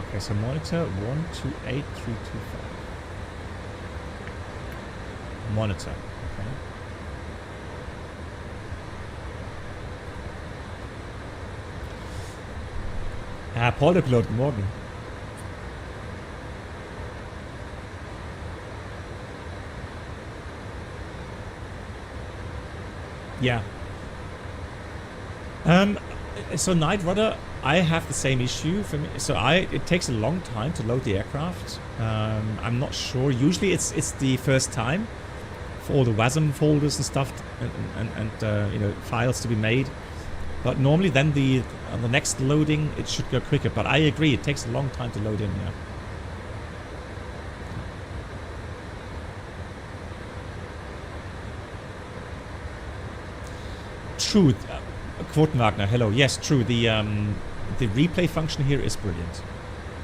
Okay, so monitor 128.325. Monitor. Okay. Paul der Pilot, guten Morgen. Yeah. So Night Rudder, I have the same issue for me. So it takes a long time to load the aircraft. I'm not sure. Usually it's the first time for all the VATSIM folders and stuff and you know, files to be made. But normally then on the next loading it should go quicker. But I agree, it takes a long time to load in. Yeah. True. Quotenwagner, hello. Yes, true. The replay function here is brilliant.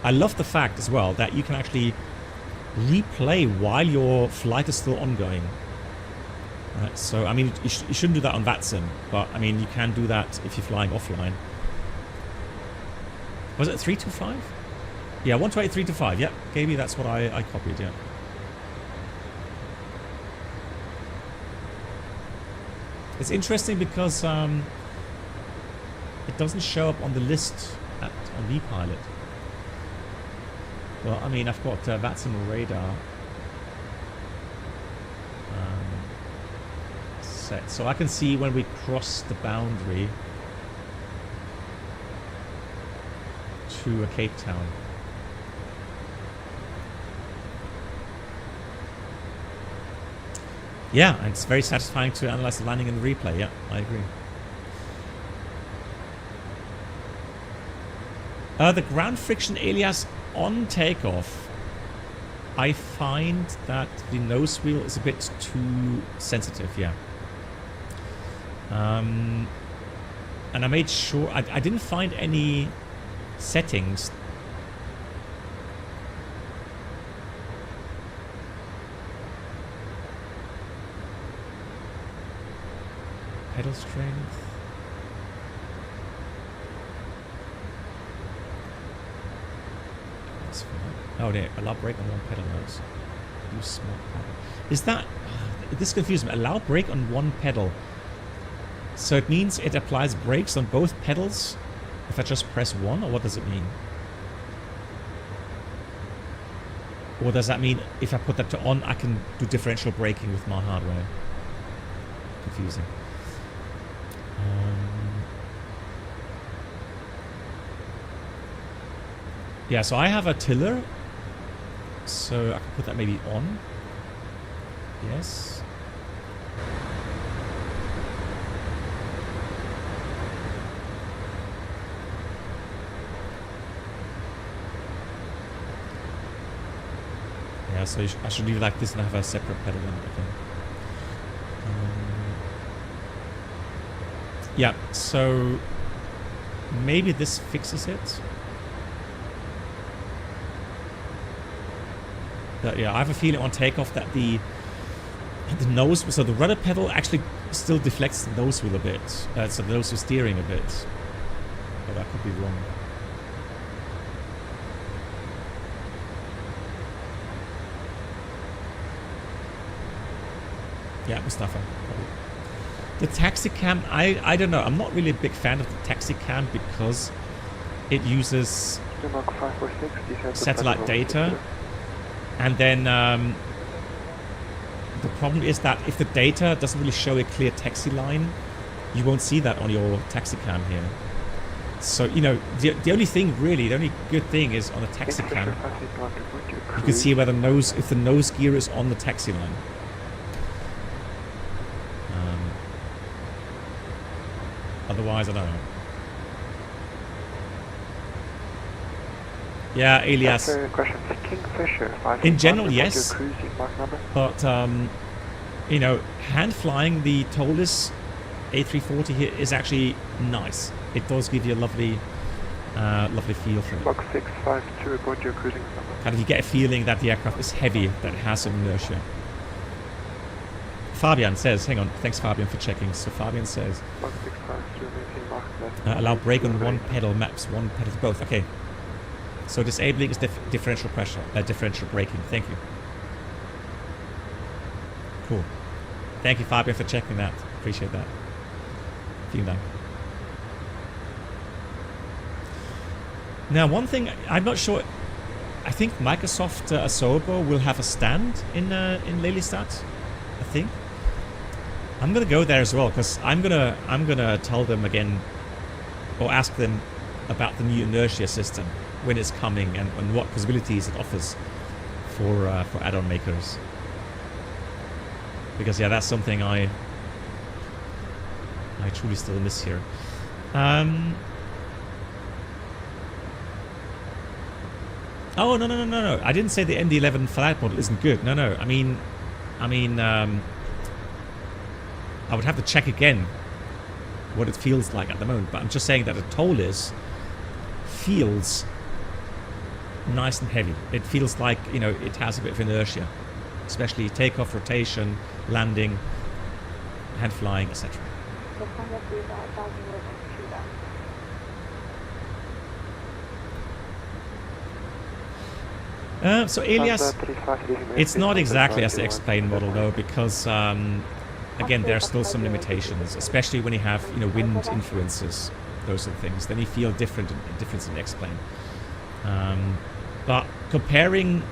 I love the fact as well that you can actually replay while your flight is still ongoing. Right, so, I mean, you shouldn't do that on VATSIM, but, I mean, you can do that if you're flying offline. Was it 325? Yeah, 128, 325. Yep, Gaby, that's what I copied, yeah. It's interesting because it doesn't show up on the list on vPilot. Well, I mean, I've got VATSIM radar set, so I can see when we cross the boundary to Capetown. Yeah, and it's very satisfying to analyze the landing in the replay. Yeah, I agree. The ground friction alias on takeoff. I find that the nose wheel is a bit too sensitive, yeah. And I made sure I didn't find any settings. Pedal strength. That's fine. Oh, there. Allow brake on one pedal nose. Use smart pedal. Is that... this confused me. Allow brake on one pedal. So it means it applies brakes on both pedals if I just press one, or what does it mean? Or does that mean if I put that to on, I can do differential braking with my hardware? Confusing. Yeah, so I have a tiller, so I can put that maybe on. Yes. Yeah, so I should leave it like this and have a separate pedal in it, okay. Yeah, so maybe this fixes it. But yeah, I have a feeling on takeoff that the nose, so the rudder pedal actually still deflects the nose wheel a bit. So the nose wheel steering a bit. But I could be wrong. Yeah, Mustafa. The taxi cam, I don't know. I'm not really a big fan of the taxi cam because it uses satellite data. And then the problem is that if the data doesn't really show a clear taxi line, you won't see that on your taxi cam here. So, you know, the only thing really, the only good thing is on a taxi cam, you can see where the nose, if the nose gear is on the taxi line. Otherwise, I don't know. Yeah, Elias. In general, yes. But, you know, hand flying the Toliss A340 here is actually nice. It does give you a lovely, lovely feel for it. Box 652, report your cruising number. Kind of you get a feeling that the aircraft is heavy, that it has some inertia. Fabian says, hang on, thanks Fabian for checking. So Fabian says, Box 652, allow brake on one pedal, maps one pedal to both. Okay. So disabling is differential pressure, differential braking. Thank you. Cool. Thank you, Fabian, for checking that. Appreciate that. Vielen Dank. Now, one thing I'm not sure. I think Microsoft Asobo will have a stand in Lelystad. I think. I'm gonna go there as well because I'm gonna tell them again, or ask them about the new inertia system, when it's coming, and what possibilities it offers for add-on makers. Because yeah, that's something I truly still miss here. Oh no! I didn't say the MD-11 flight model isn't good. No. I mean, I would have to check again what it feels like at the moment. But I'm just saying that the Toliss feels nice and heavy. It feels like, you know, it has a bit of inertia, especially takeoff, rotation, landing, hand flying, etc. So Elias, it's not exactly as the X-plane model though, because again, there are still some limitations, especially when you have, you know, wind influences, those sort of things. Then you feel difference in the X-plane. But comparing,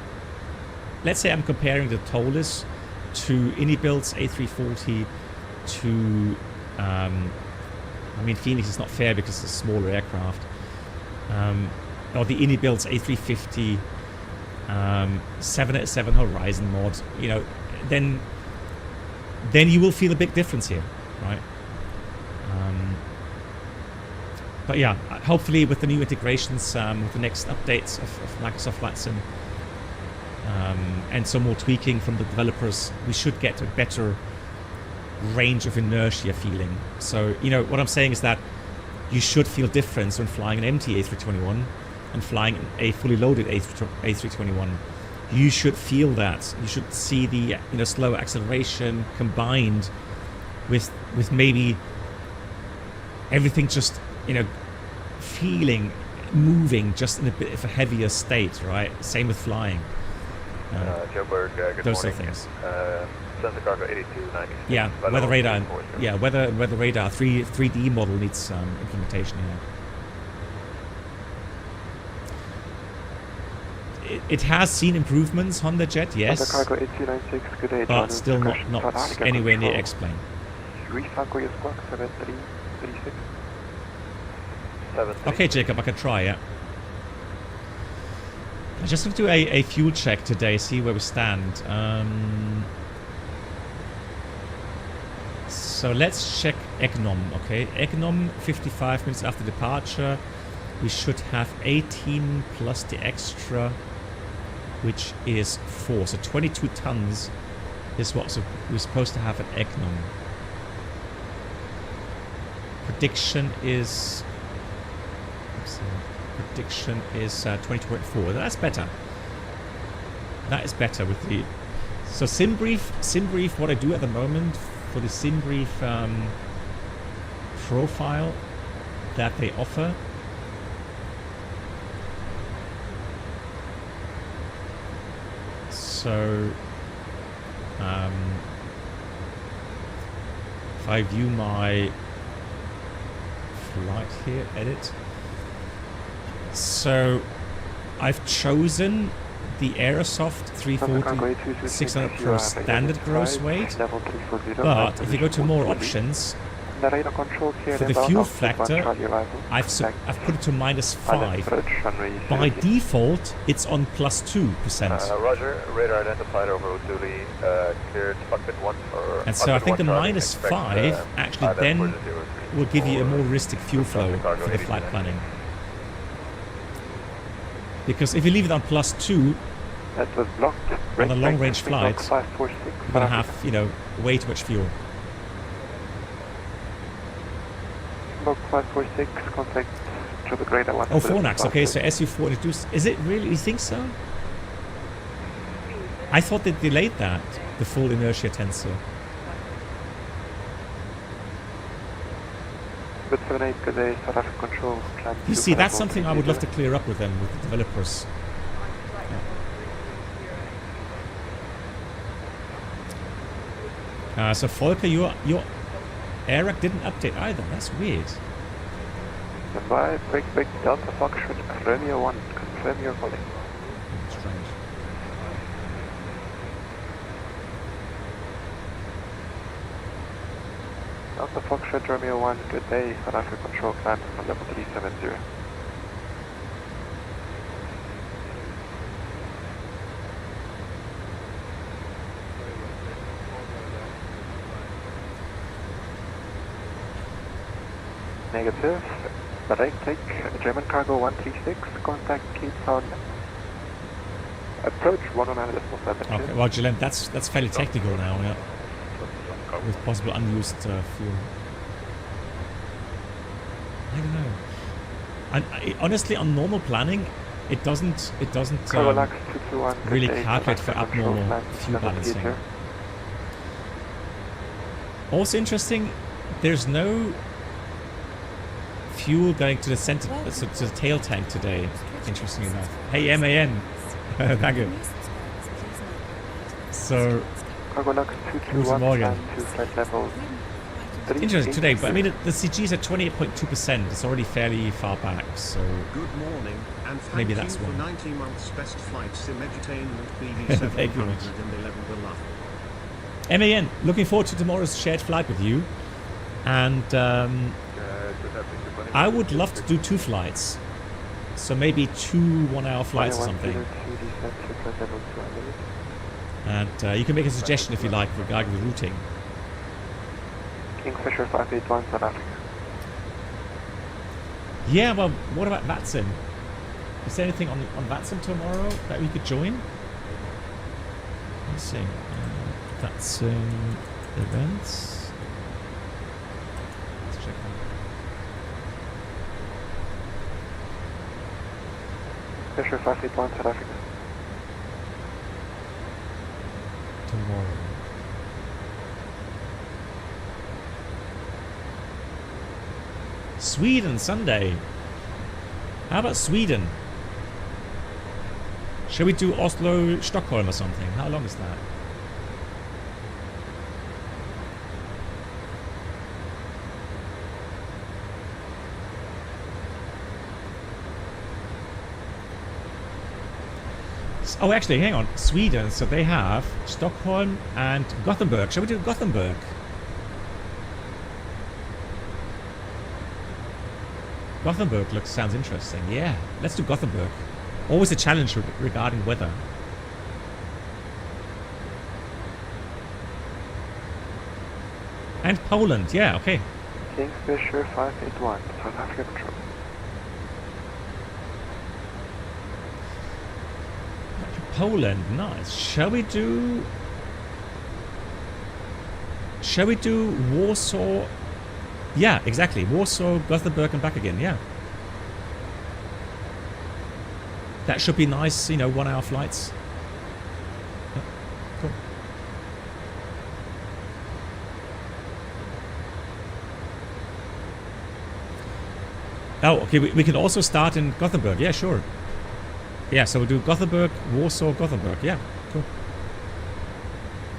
let's say I'm comparing the Toliss to Inibuild's A340 to, I mean, FENIX is not fair because it's a smaller aircraft, or the Inibuild's A350, 787 Horizon mod, you know, then you will feel a big difference here, right? But yeah, hopefully with the new integrations, with the next updates of Microsoft VATSIM, and some more tweaking from the developers, we should get a better range of inertia feeling. So, you know, what I'm saying is that you should feel difference when flying an empty A321 and flying a fully loaded A321. You should feel that. You should see the, you know, slow acceleration combined with maybe everything just, you know, moving just in a bit of a heavier state, right? Same with flying. Joburg, good those morning. Sort of things. Sensor cargo 8296. Yeah, weather radar. Yeah, weather radar 3D model needs implementation here. It has seen improvements, Honda Jet, yes, Cargo 8296, good day, but still not anywhere near X-plane. Okay, Jacob, I can try, yeah. I'm just going to do a fuel check today, see where we stand. So let's check Econom, okay? Econom, 55 minutes after departure. We should have 18 plus the extra, which is 4. So 22 tons is what we're supposed to have at Econom. Prediction is... Prediction is 20.4. That's better. That is better with the... So SimBrief, what I do at the moment for the SimBrief profile that they offer, so if I view my flight here, edit, so I've chosen the Aerosoft 340 600 Pro standard gross weight, but if you go to more options, for the fuel factor, I've put it to -5. By default, it's on +2%. Roger, radar identified over Utuli, cleared Cockpit 1 for... And so I think the -5 actually then will give you a more realistic fuel flow for the flight planning. Because if you leave it on +2, that was blocked. On a long-range flight, you're going to have, you know, way too much fuel. Block 546, contact to the greater one. Oh, Fornax, okay, so SU-42, is it really, you think so? I thought they delayed that, the full inertia tensor. Good 78, good day, South African control. You see, that's something I would love to clear up with them, with the developers. So Volker, your AirRack didn't update either. That's weird. Goodbye, break Delta Foxtrot, Romeo 1, confirm your calling. Strange. Delta Foxtrot, Romeo 1, good day, South African control, climb on level 370. Negative. Direct take German cargo 136, contact Capetown. Approach 109.7. Okay, well, Gillen, that's fairly technical now, yeah. With possible unused fuel. I don't know. Honestly, on normal planning, it doesn't really calculate for abnormal fuel balancing. Also interesting, there's no fuel going to the center, to the tail tank today. Interesting enough. Hey, MAN. Thank you. So, guten Morgen. Interesting today, but I mean, the CG is at 28.2%. It's already fairly far back, so good morning, and thank maybe that's you for one. 90 months best flight sim entertainment BB711 below. MAN, looking forward to tomorrow's shared flight with you, and I would love to do 2 flights, so maybe 2 1-hour flights or something. And you can make a suggestion if you like regarding the routing. Kingfisher 581 South Africa. Yeah, well, what about VATSIM? Is there anything on VATSIM tomorrow that we could join? Let's see. VATSIM events. Let's check that. Fisher 581 South Africa. Tomorrow. Sweden Sunday. How about Sweden? Shall we do Oslo, Stockholm or something? How long is that? Oh, actually, hang on. Sweden, so they have Stockholm and Gothenburg. Shall we do Gothenburg? Gothenburg sounds interesting. Yeah, let's do Gothenburg. Always a challenge regarding weather. And Poland, yeah, okay. Kingfisher 581, South Africa Control. Poland, nice. Shall we do Warsaw? Yeah, exactly. Warsaw, Gothenburg and back again, yeah. That should be nice, 1-hour flights. Yeah, cool. Oh, okay, we can also start in Gothenburg, yeah, sure. Yeah, so we'll do Gothenburg, Warsaw, Gothenburg, yeah, cool.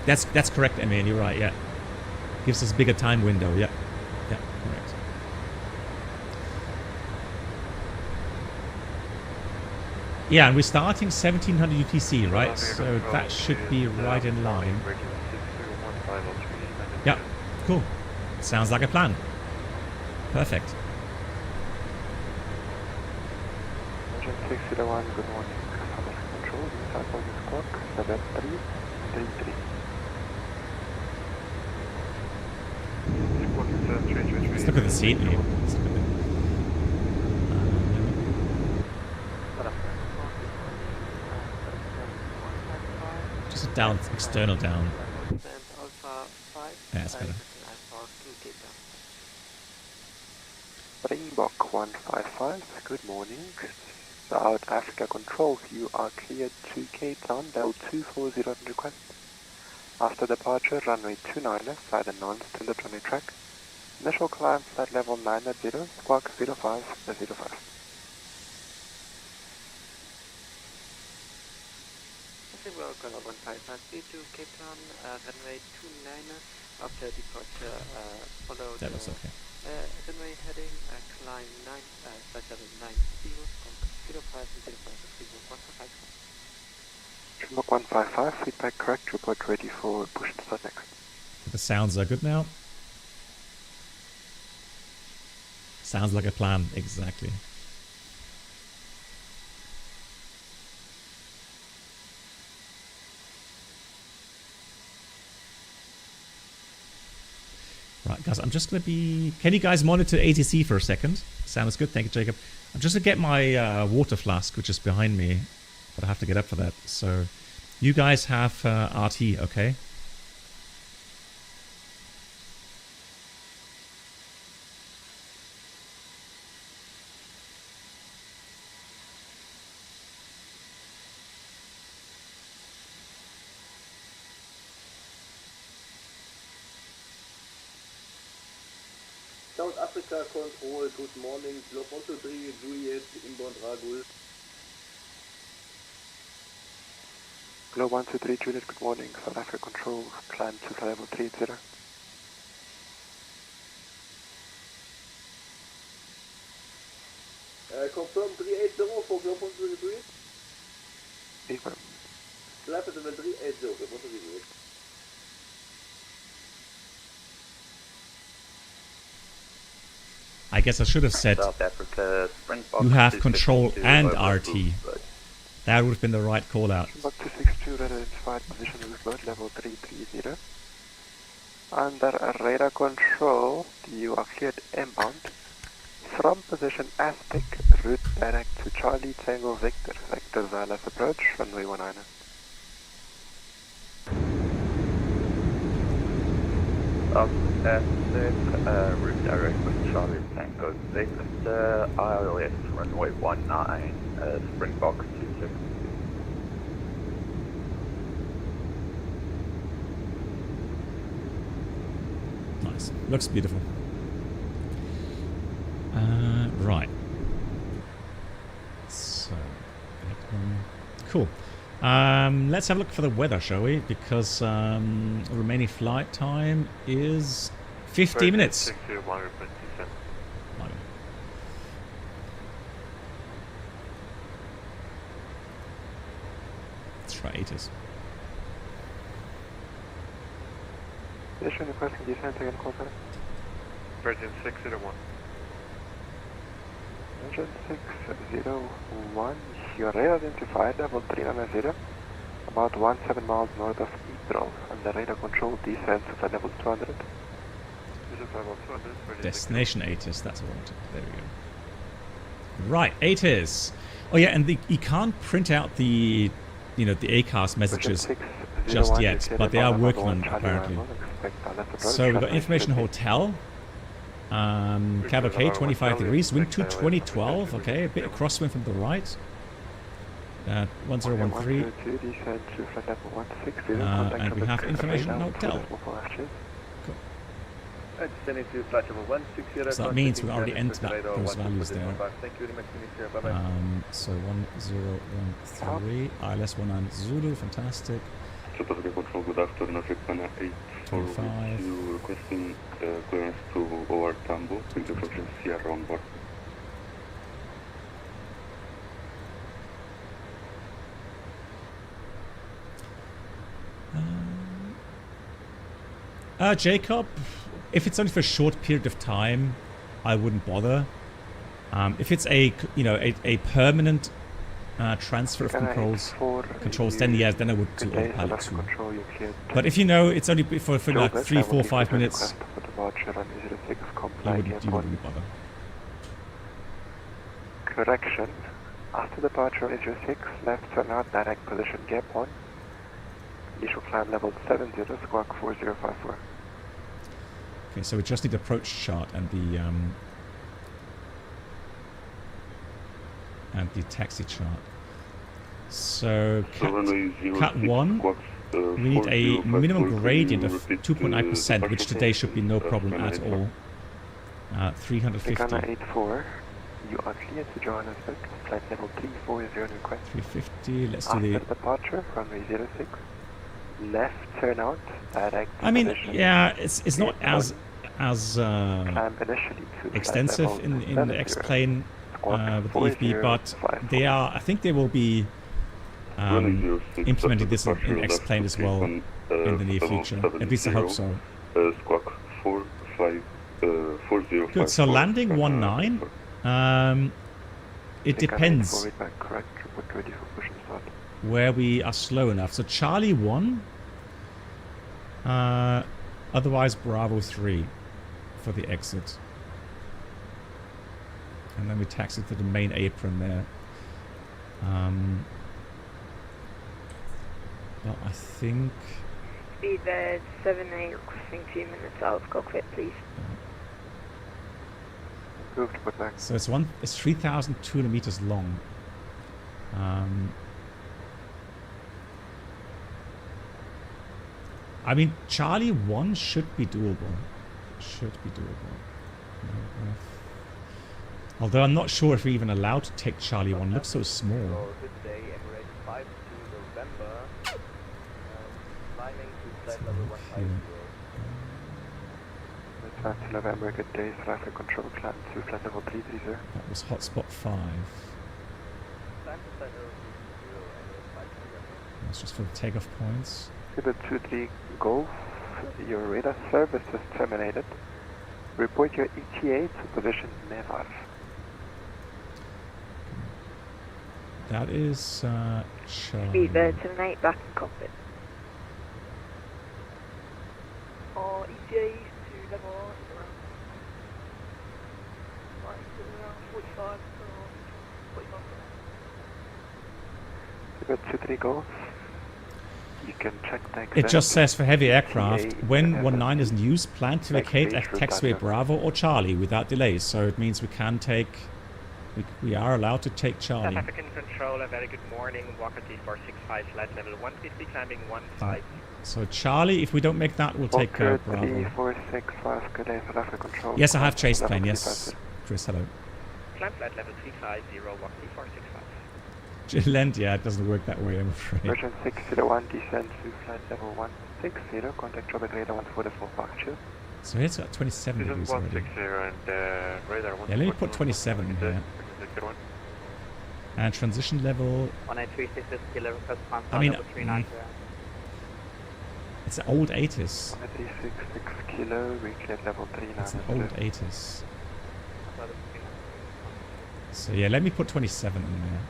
That's correct, Emmy, you're right, yeah. Gives us a bigger time window, yeah. Yeah, correct. Yeah, and we're starting 1700 UTC, right? So that should be right in line. Yeah, cool. Sounds like a plan. Perfect. 601, good morning. Control, inside on this clock, 7333. Let's look at the scenery. Just a down, external down. Yeah, it's better. Springbok 155, good morning. South Africa Control, you are cleared to Cape Town, Bell 240 request. After departure, runway 29 left, side announced in the runway track. Initial climb, flight level 980, squawk 0505. Welcome 155 to Cape Town, runway 29 after departure, follow that looks okay. Runway heading, climb 5790, squawk 0505, Springbok 155, feedback correct, report ready for push and start next. The sounds are good now. Sounds like a plan, exactly. Right, guys, I'm just going to be... Can you guys monitor ATC for a second? Sounds good. Thank you, Jacob. I'm just going to get my water flask, which is behind me. But I have to get up for that. So, you guys have RT, okay? South Africa Control, good morning. Block 123, Juliet, inbound Ragul. Globe 123, Juliet, good morning. South Africa Control, climb to level 380. Confirm 380 for Globe 123. Confirm. Climb to level 380, Globe 123. I guess I should have said South Africa, you have control and RT. That would have been the right call out. Springbok 262, identified position with bird level 330. Under radar control, you are cleared inbound. From position aspect, route direct to Charlie Tango Victor. Victor Zalas approach, runway 19. Route direct with Charlie Tango Victor, ILS runway 19, Springbok 262. Nice. Looks beautiful. Right. So, cool. Let's have a look for the weather, shall we? Because remaining flight time is 50 minutes. Let's try 80s. Position requesting descent again, call center. Virgin 601. Virgin 601, your radar identified, level 390, about 17 miles north of Heathrow, and the radar control descends at level 200. Destination 80s, that's what I wanted. There we go. Right, 80s. Oh yeah, and you can't print out the, the ACAS messages just yet, but they are working on it apparently. So we've got information hotel. Cab okay, 25 degrees, wind 22012, okay, a bit of crosswind from the right. 1013. And we have information on hotel. Cool. So that means we already entered those values there. So 1013, ILS 19 Zulu, fantastic. Control, good afternoon, Africana 845. You requesting clearance to OR Tambo, 24 Sierra on board. Jacob, if it's only for a short period of time, I wouldn't bother. If it's a permanent transfer of controls, then yes, then I would do autopilot too. But if it's only for like 3, 4, 5 minutes, you wouldn't bother. Correction. After departure is your 6, left turn out, direct position gap 1. Initial climb level 70, squawk 4054. Okay, so we just need the approach chart and the taxi chart. So cut 1, we need a minimum gradient of 2.9%, which today should be no problem at all. 350. 84, you are clear to Johannesburg, flight level 340 request. 350, let's do after the... departure, runway 06, left turn out, direct I mean, position. yeah, it's not as extensive in the X-plane with the EFB, but I think they will be implementing this in X-plane as well in the near future. At least I hope so. Squawk 4054. Good, so landing 19, it depends where we are slow enough. So Charlie 1, otherwise Bravo 3. for the exit. And then we taxi to the main apron there. Well, I think... Speedbird 78 requesting 2 minutes out of cockpit, please. So it's 3,200 meters long. I mean, Charlie 1 should be doable. Although I'm not sure if we're even allowed to take Charlie 1. It looks so small. Good day, Emirates 5 to November. Climbing to flight level 150. 5 to November, good day, traffic control, climb to flight level 330. That was hotspot 5. That's just for the takeoff points. Quebec 23 Golf, your radar service is terminated. Report your ETA to position never. That is Charlie. Speedbird 78 back in cockpit. Or ETA to level around 45 or 45. Quebec 23 Golf. You can check the It just says for heavy aircraft, when 19 is in use, plan to vacate at taxiway Bravo or Charlie without delays. So it means we can take, we are allowed to take Charlie. South African Control, a very good morning. Walker 3465, flight level 150, climbing 15. So Charlie, if we don't make that, we'll take Bravo. 3465, good day, South African Control. Yes, I have chase plane, yes. Chris, hello. Climb flight level 350, walk 3465. Land, yeah, it doesn't work that way, I'm afraid. Version 601, descend to flight level 160, contact orbit radar 144 departure. So it's got 27 degrees already. And radar Yeah, let me put 27 in here. And transition level... 1836 is kilo request I mean, it's an old 80s. 1866 kilo, recleared level 39. It's an old 80s. So yeah, let me put 27 in there.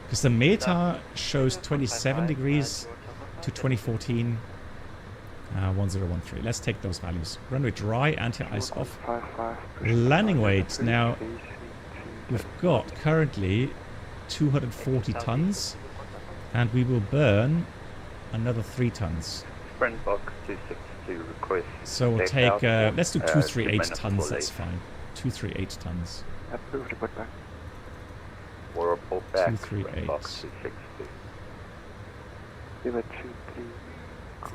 Because the META shows 27 degrees to 2014 1013. Let's take those values. Runway dry, anti-ice off. Landing weight. Now, we've got currently 240 tons, and we will burn another 3 tons. Springbok 262 request. So we'll take, let's do 238 tons, that's fine. 238 tons. Approved to put back. Or report back. 238. Give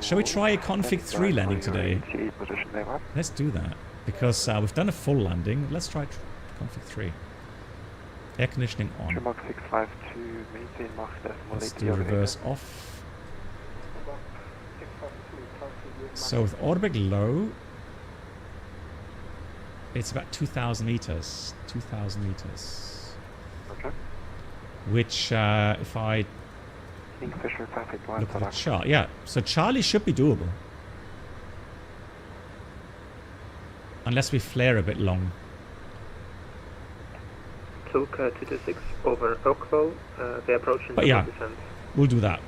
Shall we try a config 3 landing today? Let's do that. Because we've done a full landing. Let's try config 3. Air conditioning on. Let's do reverse off. So with automatic low, it's about 2,000 meters. 2,000 meters. Okay. Which, if I look at the chart, yeah. So Charlie should be doable, unless we flare a bit long. Tulka 226 over Oakville. They approach in But yeah, we'll do that.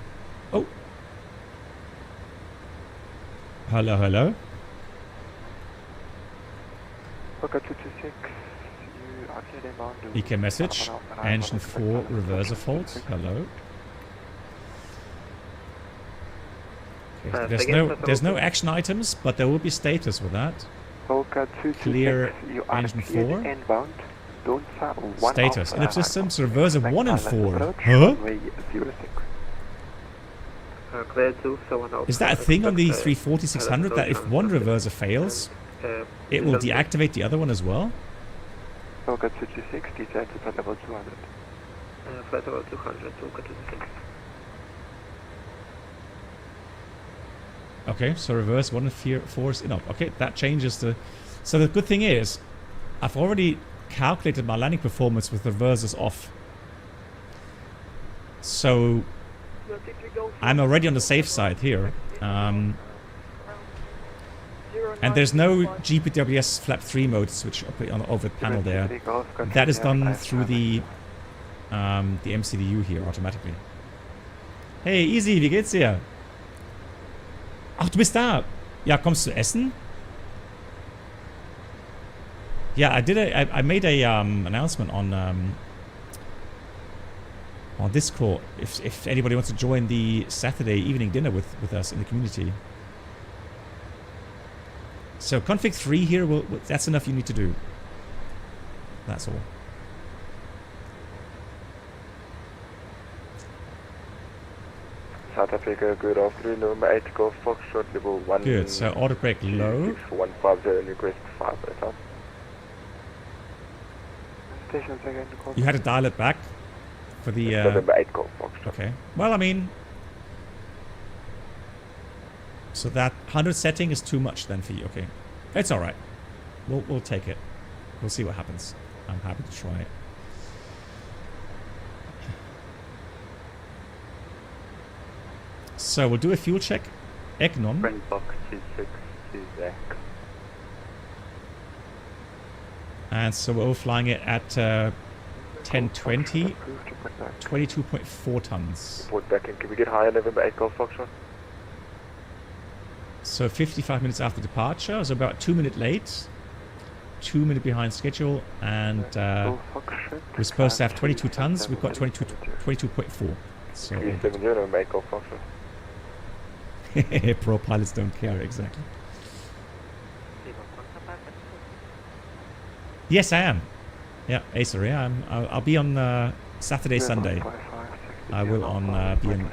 Oh, hello, hello. Tulka 226. EK message, engine 4 reverser fault, hello. Okay, there's no action items, but there will be status with that. Clear engine 4. Status, ellipse systems, reverser 1 and 4. Huh? Is that a thing on the 340-600 that if one reverser fails, it will deactivate the other one as well? Tulka 226, descend to flight level 200. Flight level 200, Tulka 226. Okay, so reverse 1 and 4 is enough. Okay, that changes the... So the good thing is, I've already calculated my landing performance with the reversers off. So I'm already on the safe side here. And there's no GPWS flap 3 mode switch over the panel there. That is done through the MCDU here automatically. Hey, Easy, wie geht's dir? Ach, du bist da. Ja, kommst du essen? Yeah, I made a announcement on Discord if anybody wants to join the Saturday evening dinner with us in the community. So config 3 here, that's enough you need to do. That's all. South Africa, good afternoon. November 8 Golf Foxtrot, level 1. Good, so auto brake low. 150, request 5 at top. You had to dial it back for the... November 8 Golf Foxtrot. Okay. Well, I mean... So that 100 setting is too much then for you. Okay. It's alright. We'll take it. We'll see what happens. I'm happy to try it. So we'll do a fuel check. Egnon. Springbok 262 And so we're flying it at 1020, 22.4 tons. Report back in. Can we get higher, November 8 Golf Foxtrot? So 55 minutes after departure, so about 2 minutes late. 2 minutes behind schedule, and we're supposed to have 22 tons. We've got 22.4. So 370, November 8 Golf Foxtrot. Pro pilots don't care, exactly. Yes, I am. Yeah, Acer, yeah. I'll be on Saturday, Sunday. I will be in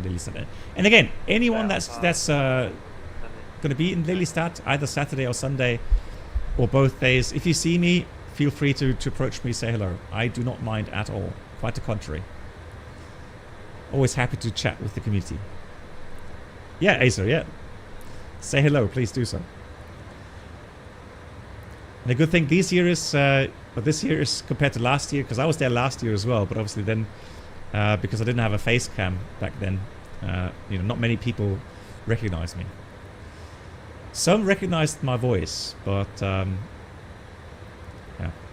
Lelystad. And again, anyone that's going to be in Lelystad, either Saturday or Sunday, or both days, if you see me, feel free to approach me, say hello. I do not mind at all. Quite the contrary. Always happy to chat with the community. Yeah, Acer, yeah. Say hello, please do so. And the good thing this year is compared to last year, because I was there last year as well, but obviously then, because I didn't have a face cam back then, not many people recognized me. Some recognized my voice, but yeah,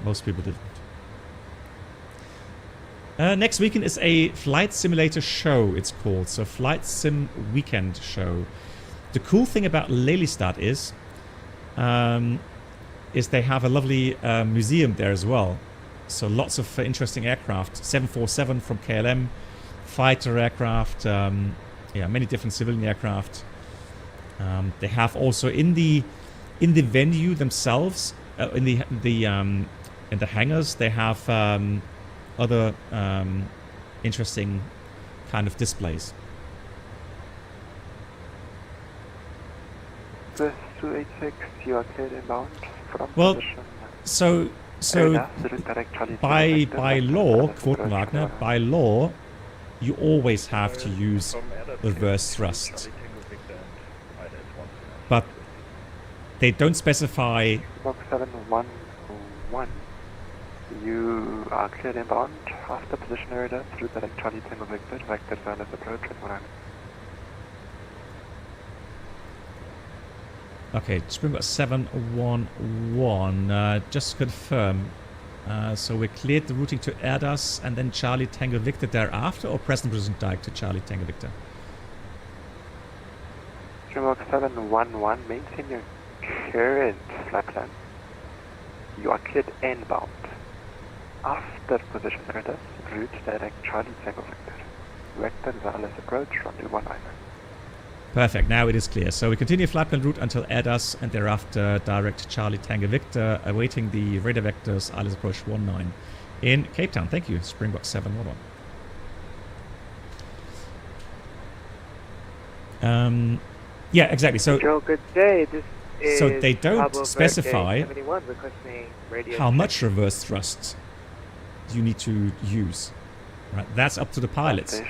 most people didn't. Next weekend is a flight simulator show, it's called. So flight sim weekend show. The cool thing about Lelystad is they have a lovely museum there as well. So lots of interesting aircraft. 747 from KLM, fighter aircraft, yeah, many different civilian aircraft. They have also in the venue themselves, in the hangars, they have other interesting kind of displays. The 286, you are cleared inbound from position. So by law, Quotenwagner, by law, you always have to use reverse thrust. But they don't specify. Box 711, you are cleared inbound after position radar through direct Charlie Tango Victor, vector wireless approach at 1. Okay, Springbok 711, just confirm. So we cleared the routing to Erdas and then Charlie Tango Victor thereafter, or present position direct to Charlie Tango Victor? Springbok 711, maintain your current flight plan. You are cleared inbound after position radar, route direct Charlie Tango Victor, vector wireless approach, runway 19. Perfect, now it is clear. So we continue flight plan route until Erdas and thereafter direct Charlie Tango Victor, awaiting the radar vectors ILS approach 19 in Cape Town. Thank you, Springbok 711. Yeah, exactly. So, good day. This is so they don't specify 71 requesting radio how much reverse thrust you need to use. Right, that's up to the pilots.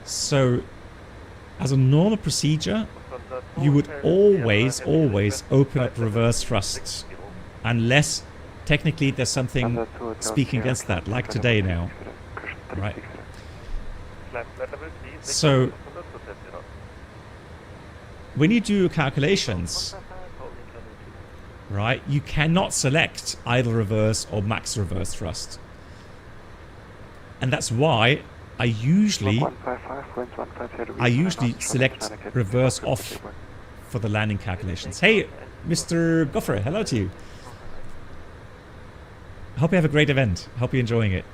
So, as a normal procedure, you would always open up reverse thrust, unless technically there's something speaking against that, like today now. Right. So, when you do calculations, right, you cannot select either reverse or max reverse thrust. And that's why I usually select reverse off for the landing calculations. Hey, Mr. Goffer, hello to you. Hope you have a great event. Hope you're enjoying it.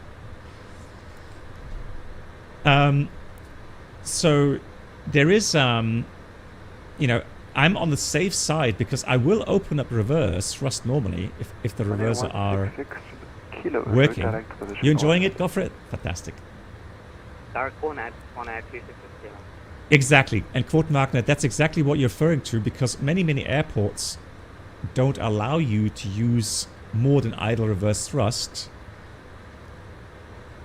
So there is, you know, I'm on the safe side because I will open up reverse thrust normally if the reverser are working. You enjoying it? Go for it. Fantastic. Exactly. And quote Magnet, that's exactly what you're referring to, because many airports don't allow you to use more than idle reverse thrust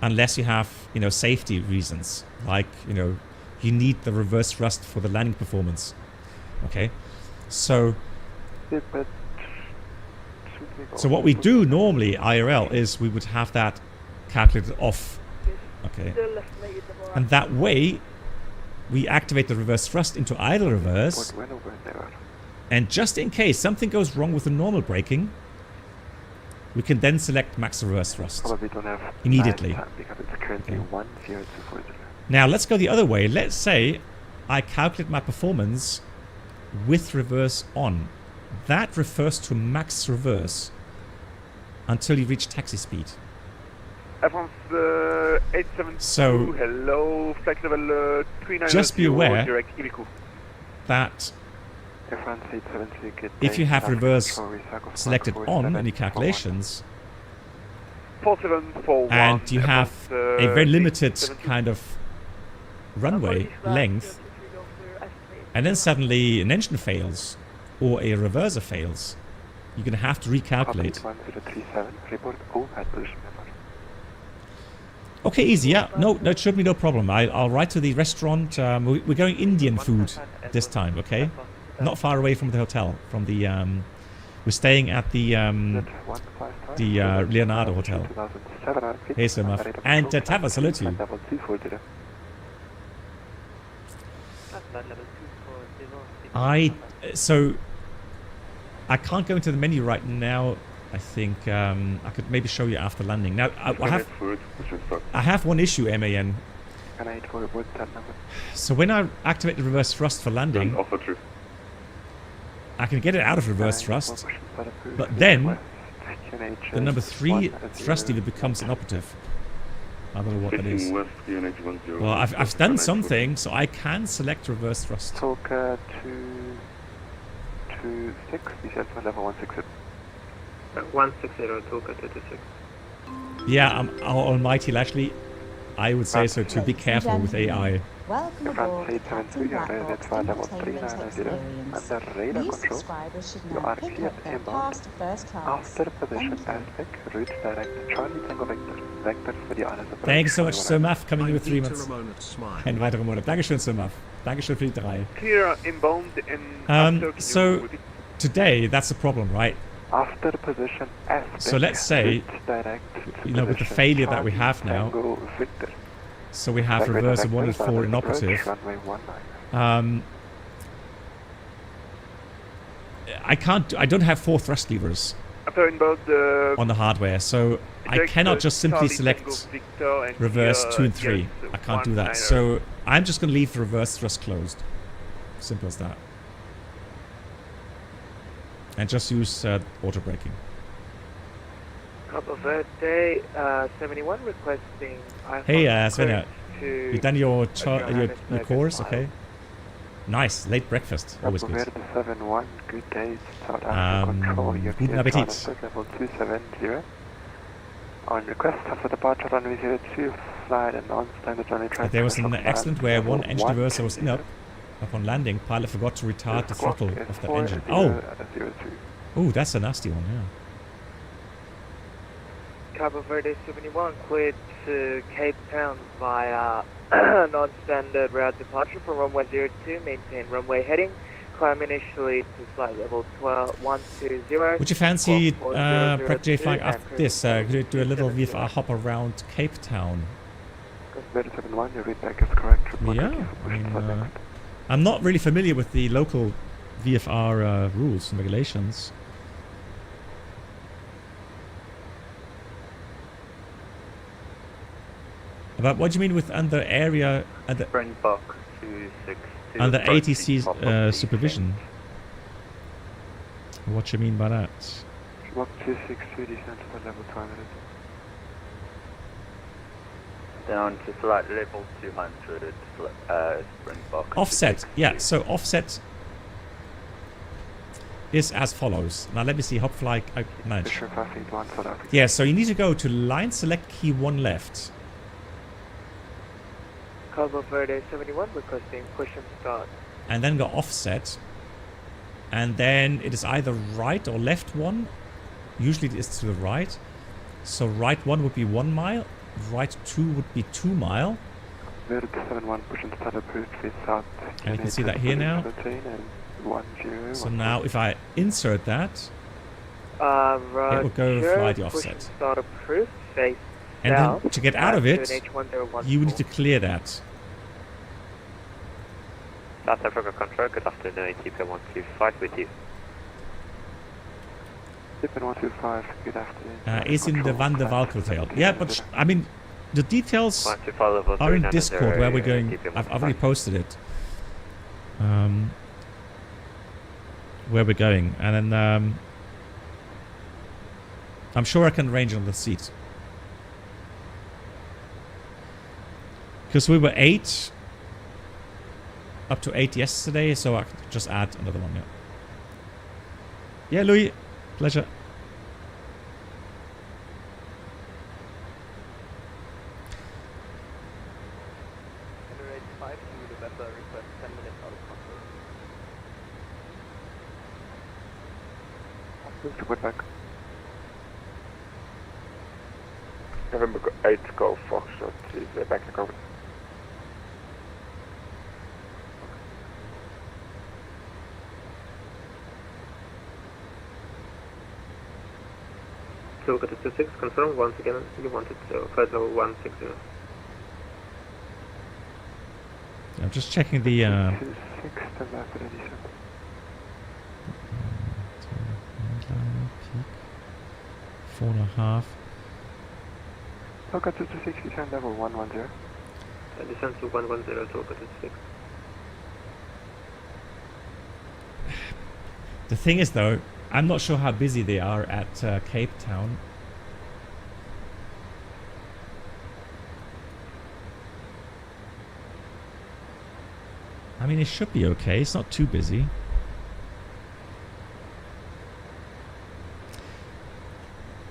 unless you have, you know, safety reasons, like, you know, you need the reverse thrust for the landing performance. Okay, so what we do normally IRL is we would have that calculated off. Okay, and that way we activate the reverse thrust into idle reverse, and just in case something goes wrong with the normal braking, we can then select max reverse thrust immediately. Okay. Now let's go the other way. Let's say I calculate my performance with reverse on. That refers to max reverse until you reach taxi speed. So hello, flight level 390, just be aware direct EVQ. that if you have reverse selected on in your calculations and you have a very limited kind of runway length, and then suddenly an engine fails or a reverser fails, you're going to have to recalculate. Okay, easy. Yeah, no, that should be no problem. I'll write to the restaurant. We're going Indian food this time, okay? Not far away from the hotel. From the we're staying at the Leonardo Hotel. Hey, Sir Muff. And Tava, salute to you. So I can't go into the menu right now. I think I could maybe show you after landing. Now I have one issue, MAN. So when I activate the reverse thrust for landing, I can get it out of reverse thrust, but then the number 3 thrust lever becomes inoperative. I don't know what that is. Well, I've done something, so I can select reverse thrust. Talker 226, descent for level 160. 160, Talker 226. Yeah, almighty Lashley, I would say so, to be careful with AI. Welcome aboard the Captain Blackbox Entertainment Experience. New subscribers should now pick up their pass to first class. Thanks so much, Sir Muff, coming in with 3 months. Ein weiterer Monat. Dankeschön, Sir Muff. Dankeschön für die 3. Clear inbound in so today, that's the problem, right? After position so let's say, you know, with the failure that we have now, so we have reverse 1 and 4 inoperative. I don't have 4 thrust levers on the hardware, so I cannot just simply select reverse 2 and 3. I can't do that. So I'm just going to leave the reverse thrust closed. Simple as that. And just use auto braking. Couple of day 71 requesting. Hey, Svenja, you done your course? Okay. Nice, late breakfast. Always good. Good day. South Africa Control. Guten Appetit. Level 270. On request after departure runway 02, flight and on-standard runway track. There was an accident where one engine reverser was in up. Upon landing, pilot forgot to retard the throttle of the engine. Oh, that's a nasty one, yeah. Cabo Verde 71, cleared to Cape Town via non-standard route departure from runway 02, maintain runway heading, climb initially to flight level 120. Would you fancy Pratt J flying after this? Could you do a little VFR hop around Cape Town? Verde 71, your readback is correct. Yeah, I mean, I'm not really familiar with the local VFR rules and regulations. But what do you mean with under area under ATC supervision? What do you mean by that? Walk 262, descend to the level 200. Down to flight level 200, Springbok. Offset, yeah, so offset is as follows. Now let me see, hop flight, manage. Yeah, so you need to go to line select key 1 left. Cabo Verde 71 requesting push and start. And then go offset. And then it is either right or left 1. Usually it is to the right. So right 1 would be 1 mile. Right 2 would be 2 mile. Verde 71 push and start approved with south. And you can see that here now. So now if I insert that, it will go fly the offset. Start approved, face and south, then to get out of it, you need to clear that. South Africa Control, good afternoon, ATP 125 with you. ATP 125, good afternoon. Is in the Van der Valk hotel. Yeah, but I mean, the details are in Discord where we're going. I've already posted it. Where we're going, and then I'm sure I can arrange on the seat. Because we were 8, up to 8 yesterday, so I could just add another one, yeah. Yeah, Louis, pleasure. To Pushback. November 8 Golf Foxtrot is back to cover. So look at the 26, confirm once again, you wanted flight level 160. I'm just checking the 4.5. Look at 260, descend level 110. Descend to 110, look at 26. The thing is though, I'm not sure how busy they are at Capetown. I mean, it should be okay. It's not too busy.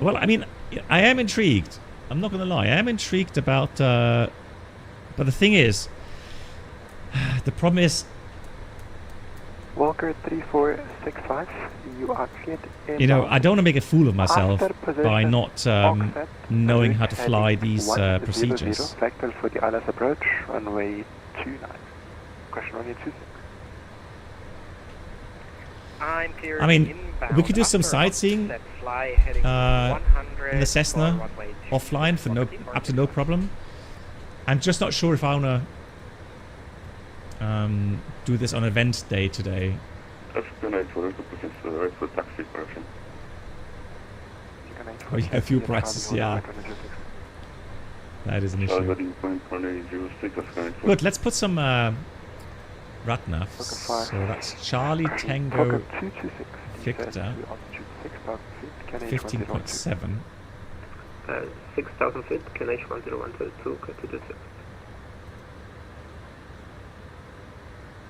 Well, I mean, I am intrigued. I'm not going to lie. I am intrigued about... but the thing is... The problem is... Walker 3465, you are cleared in. You know, I don't want to make a fool of myself by not knowing how to fly these procedures. Vector for the ILS approach, runway 29. Question runway 26. I'm clear. I mean, we could do some sightseeing in the Cessna offline for absolutely no problem. I'm just not sure if I want to do this on event day today. Oh yeah, fuel prices, yeah. That is an issue. Good, let's put some RATNAVs. So that's Charlie Tango Victor 15.7. 6,000 feet, KNH 10122, Capetown.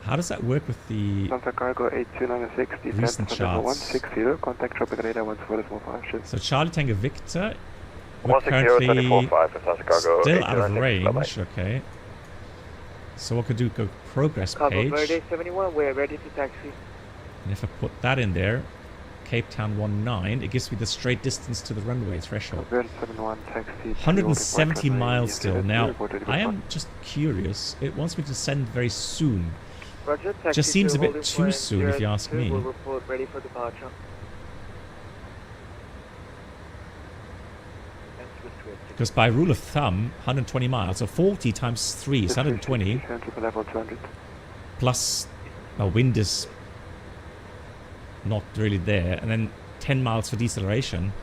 How does that work with the Santa Cargo 8296, recent charts? 160, contact tropic radar 145. So Charlie Tango Victor, we're currently still out of range, okay. So what could do, go progress page. Cabo Verde 71, we're ready to taxi. And if I put that in there, Capetown 19, it gives me the straight distance to the runway threshold. 170 miles still. Now, I am just curious. It wants me to send very soon. Roger, just seems a bit too soon if you ask me. We'll report ready for departure. Because by rule of thumb, 120 miles, so 40 times 3 is 120. Plus, wind is not really there. And then 10 miles for deceleration.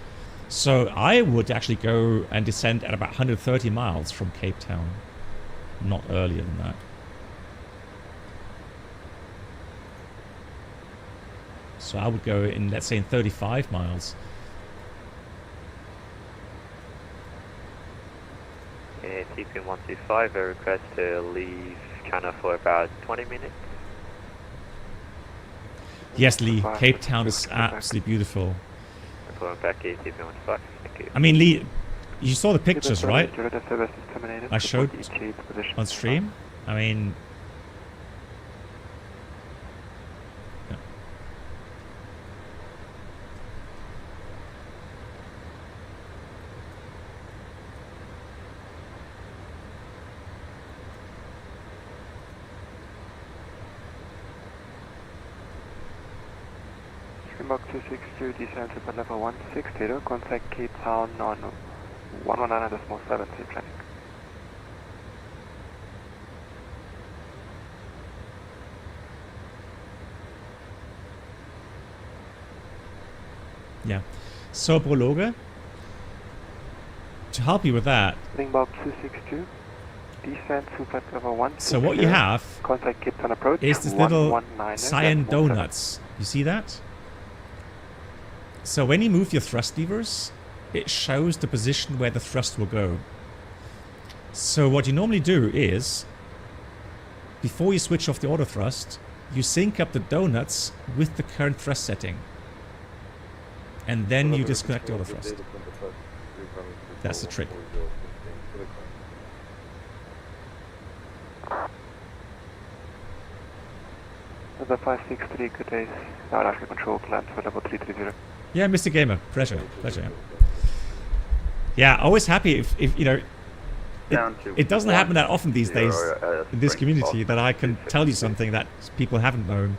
So I would actually go and descend at about 130 miles from Capetown. Not earlier than that. So I would go in, let's say, in 35 miles. ATP125, I request to leave China for about 20 minutes. Yes, Lee, Cape Town is absolutely beautiful. Back ATP125, thank you. I mean, Lee, you saw the pictures, right? I showed on stream. I mean... Yeah. Springbok 262, descend to level 160, contact Cape Town on 119.7, safe landing. Yeah. So, Prologe, to help you with that, Springbok 262, descend to flight level 160. So what you have contact Cape Town approach is this little cyan donuts. You see that? So when you move your thrust levers, it shows the position where the thrust will go. So what you normally do is, before you switch off the auto thrust, you sync up the donuts with the current thrust setting. And then you disconnect the auto thrust. That's the trick. The 563, good day. South Africa control, climb to level 330. Yeah, Mr. Gamer, pleasure. Yeah, always happy if you know, it doesn't happen that often these days in this community that I can tell you something that people haven't known.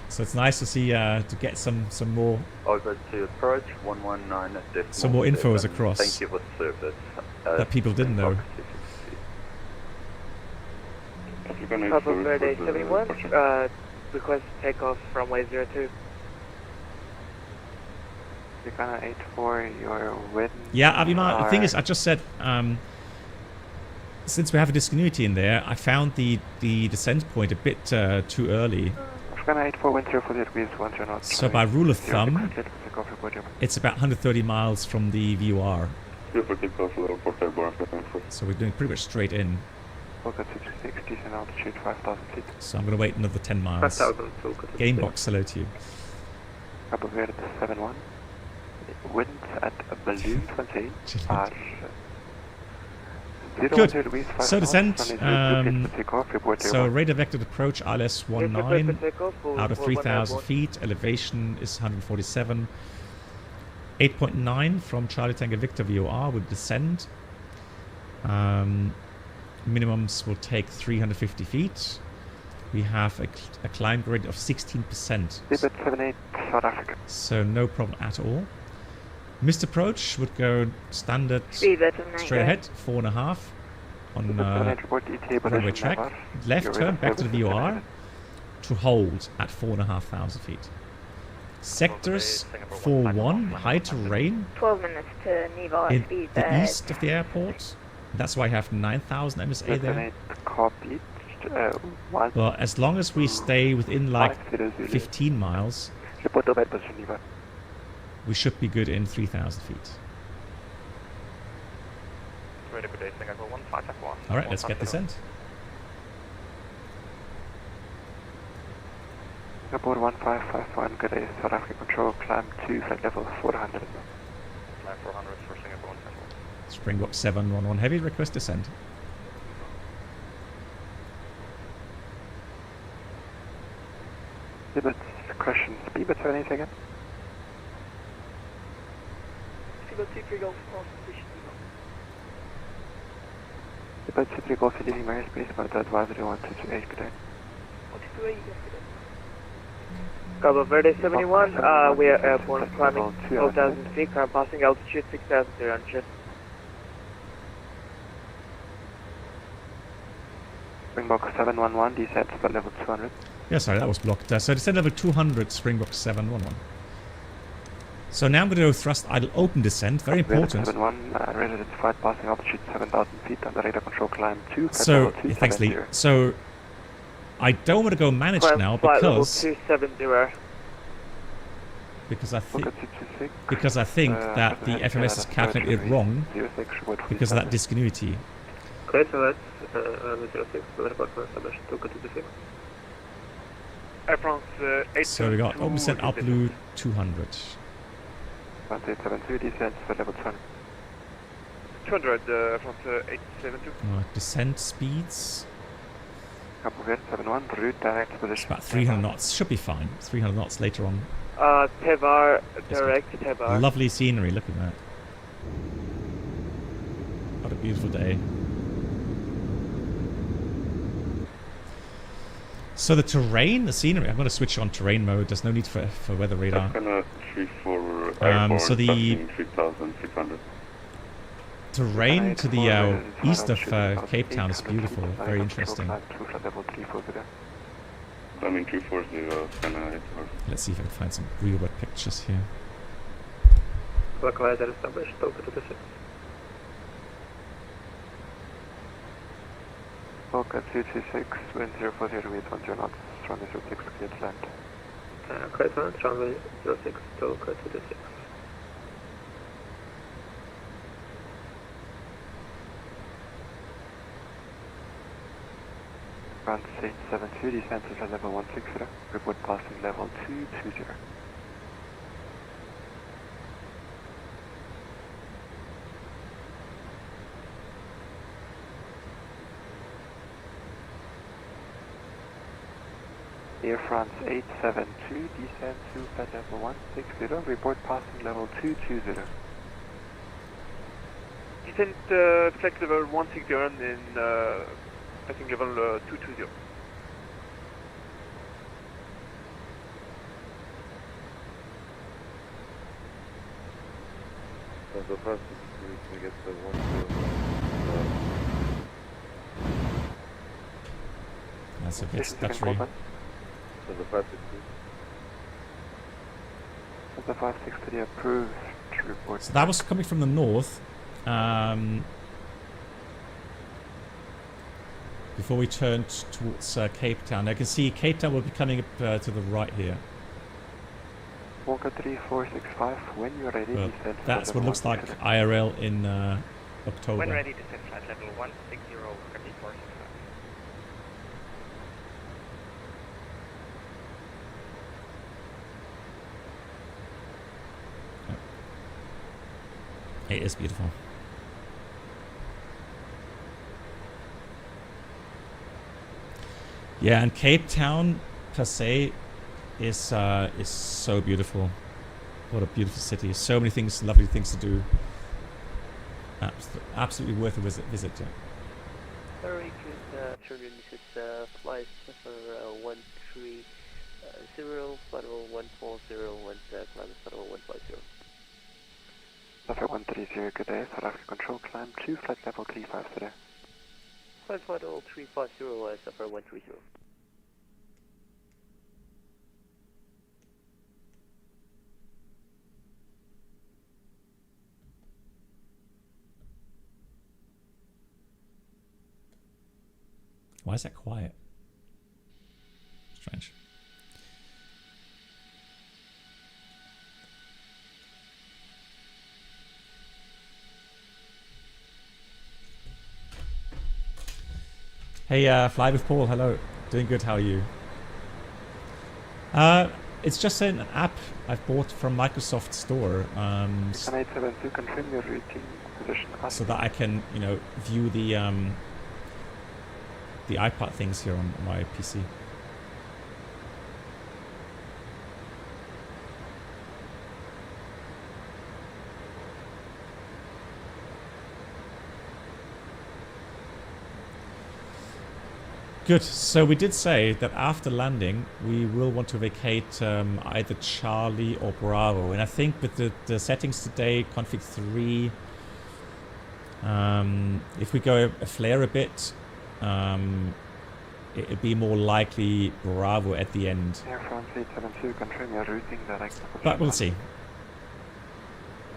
So it's nice to see to get some more Over to approach 119. Some more infos across. Thank you for service. That people didn't know. Papa Verde 71, request takeoff runway 02. Ghana 84, your wind. Yeah, Abima, the thing is, I just said, since we have a discontinuity in there, I found the descent point a bit too early. Ghana 84, wind 040 degrees, 10 knots. So by rule of thumb, it's about 130 miles from the VOR. So we're doing pretty much straight in. Decent altitude, 5,000 feet. So I'm going to wait another 10 miles. 5,000, Gamebox, hello to you. Cabo Verde 71. Wind at a balloon 28 are Good. So descent. So radar vectored approach ILS 19 out of 3,000 feet. Elevation is 147. 8.9 from Charlie Tango Victor VOR will descend. Minimums will take 350 feet. We have a climb grade of 16%. So no problem at all. Missed approach would go standard straight ahead, 4.5 on runway track. Left turn back to the VOR to hold at 4,500 feet. Sectors 4-1, high terrain 12 minutes to Neva in speed the east of the airport. That's why I have 9,000 MSA there. Well, as long as we stay within like 15 miles, we should be good in 3,000 feet. Alright, let's get descent. Aboard 1551, good day, South Africa control, climb to flight level 400. Climb 400 for Singapore Central. Springbok 711 heavy, request descent. Speedbird question, Speedbird 78 again? Speedbird 23 Golf, cross position. Speedbird 23 Golf, leaving my airspace, but advisory 1228, good day. 128, Cabo Verde 71, we are airborne climbing 12,000 feet, current passing altitude 6,000 check. Springbok 711, descent to level 200. Yeah, sorry, that was blocked. So descent level 200, Springbok 711. So now I'm going to go thrust idle open descent, very important. 71, radar identified passing altitude 7,000 feet and the radar control climb 2. So, yeah, thanks Lee. So, I don't want to go managed now because because I think that the FMS is calculated wrong because of that discontinuity. Okay, so that's 06, we'll report for established to continue 6. Air France So we got 0% up blue 200. 872, descent for level 20. 200, France 872. Descent speeds. Capetown 71, route direct position. It's about 300 knots. Should be fine. 300 knots later on. TEVAR, direct TEVAR. Lovely scenery, look at that. What a beautiful day. So the terrain, the scenery, I'm going to switch on terrain mode. There's no need for weather radar. So the terrain to the east of Cape Town is beautiful, very interesting. Let's see if I can find some real wet pictures here. Localizer established, Toka to the 6. Toka 226, wind 040, weight 10 knots, runway 06, clear to land. Correct land, runway 06, Toka to the 6. France 872, descent is at level 160, report passing level 220. Air France 872, descent to flight level 160, report passing level 220. Descent flight level 160 in I think level 220. So first we get the 1 That's a bit stuttery. So the 560. So the 560 approved report. So that was coming from the north. Before we turned towards Cape Town. I can see Cape Town will be coming up to the right here. Walker 3465, when you're ready, descend. That's what looks like IRL in October. When ready, descend flight level 160, repeat 465. It is beautiful. Yeah, and Cape Town per se is so beautiful. What a beautiful city! So many things, lovely things to do. Absolutely worth a visit. Yeah. Very good. Children, this is flight for 130, flight level 140, and climb flight level 150. Suffer 130, good day. South Africa control, climb 2, flight level 35 today. Flight level 350, Suffer 130. Why is that quiet? Strange. Hey, Fly with Paul, hello. Doing good, how are you? It's just an app I've bought from Microsoft Store. Confirm your routing position. So that I can, you know, view the iPad things here on my PC. Good. So we did say that after landing, we will want to vacate either Charlie or Bravo. And I think with the settings today, config 3, if we go a flare a bit, it'd be more likely Bravo at the end. Air France 872, confirm your routing direct. But we'll see.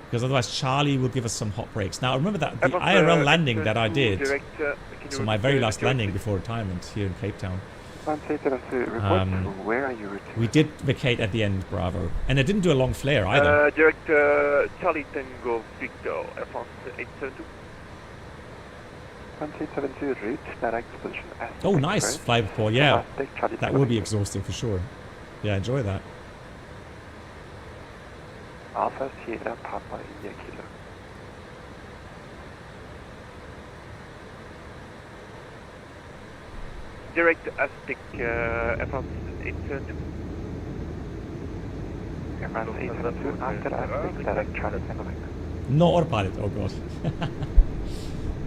Because otherwise Charlie will give us some hot breaks. Now remember that the IRL landing that I did, so my very last landing before retirement here in Cape Town, 1372, report to where are you routing? We did vacate at the end, Bravo. And it didn't do a long flare either. Direct Charlie Tango Victor, Air France 872. 1372, route, direct position S. Oh, nice. Fly with Paul, yeah. That will be exhausting for sure. Yeah, enjoy that. Alpha Sierra Papa India Kilo. Direct Aztec Air France 872. Air France 872, after Aztec, direct Charlie Tango Victor. No autopilot, oh god.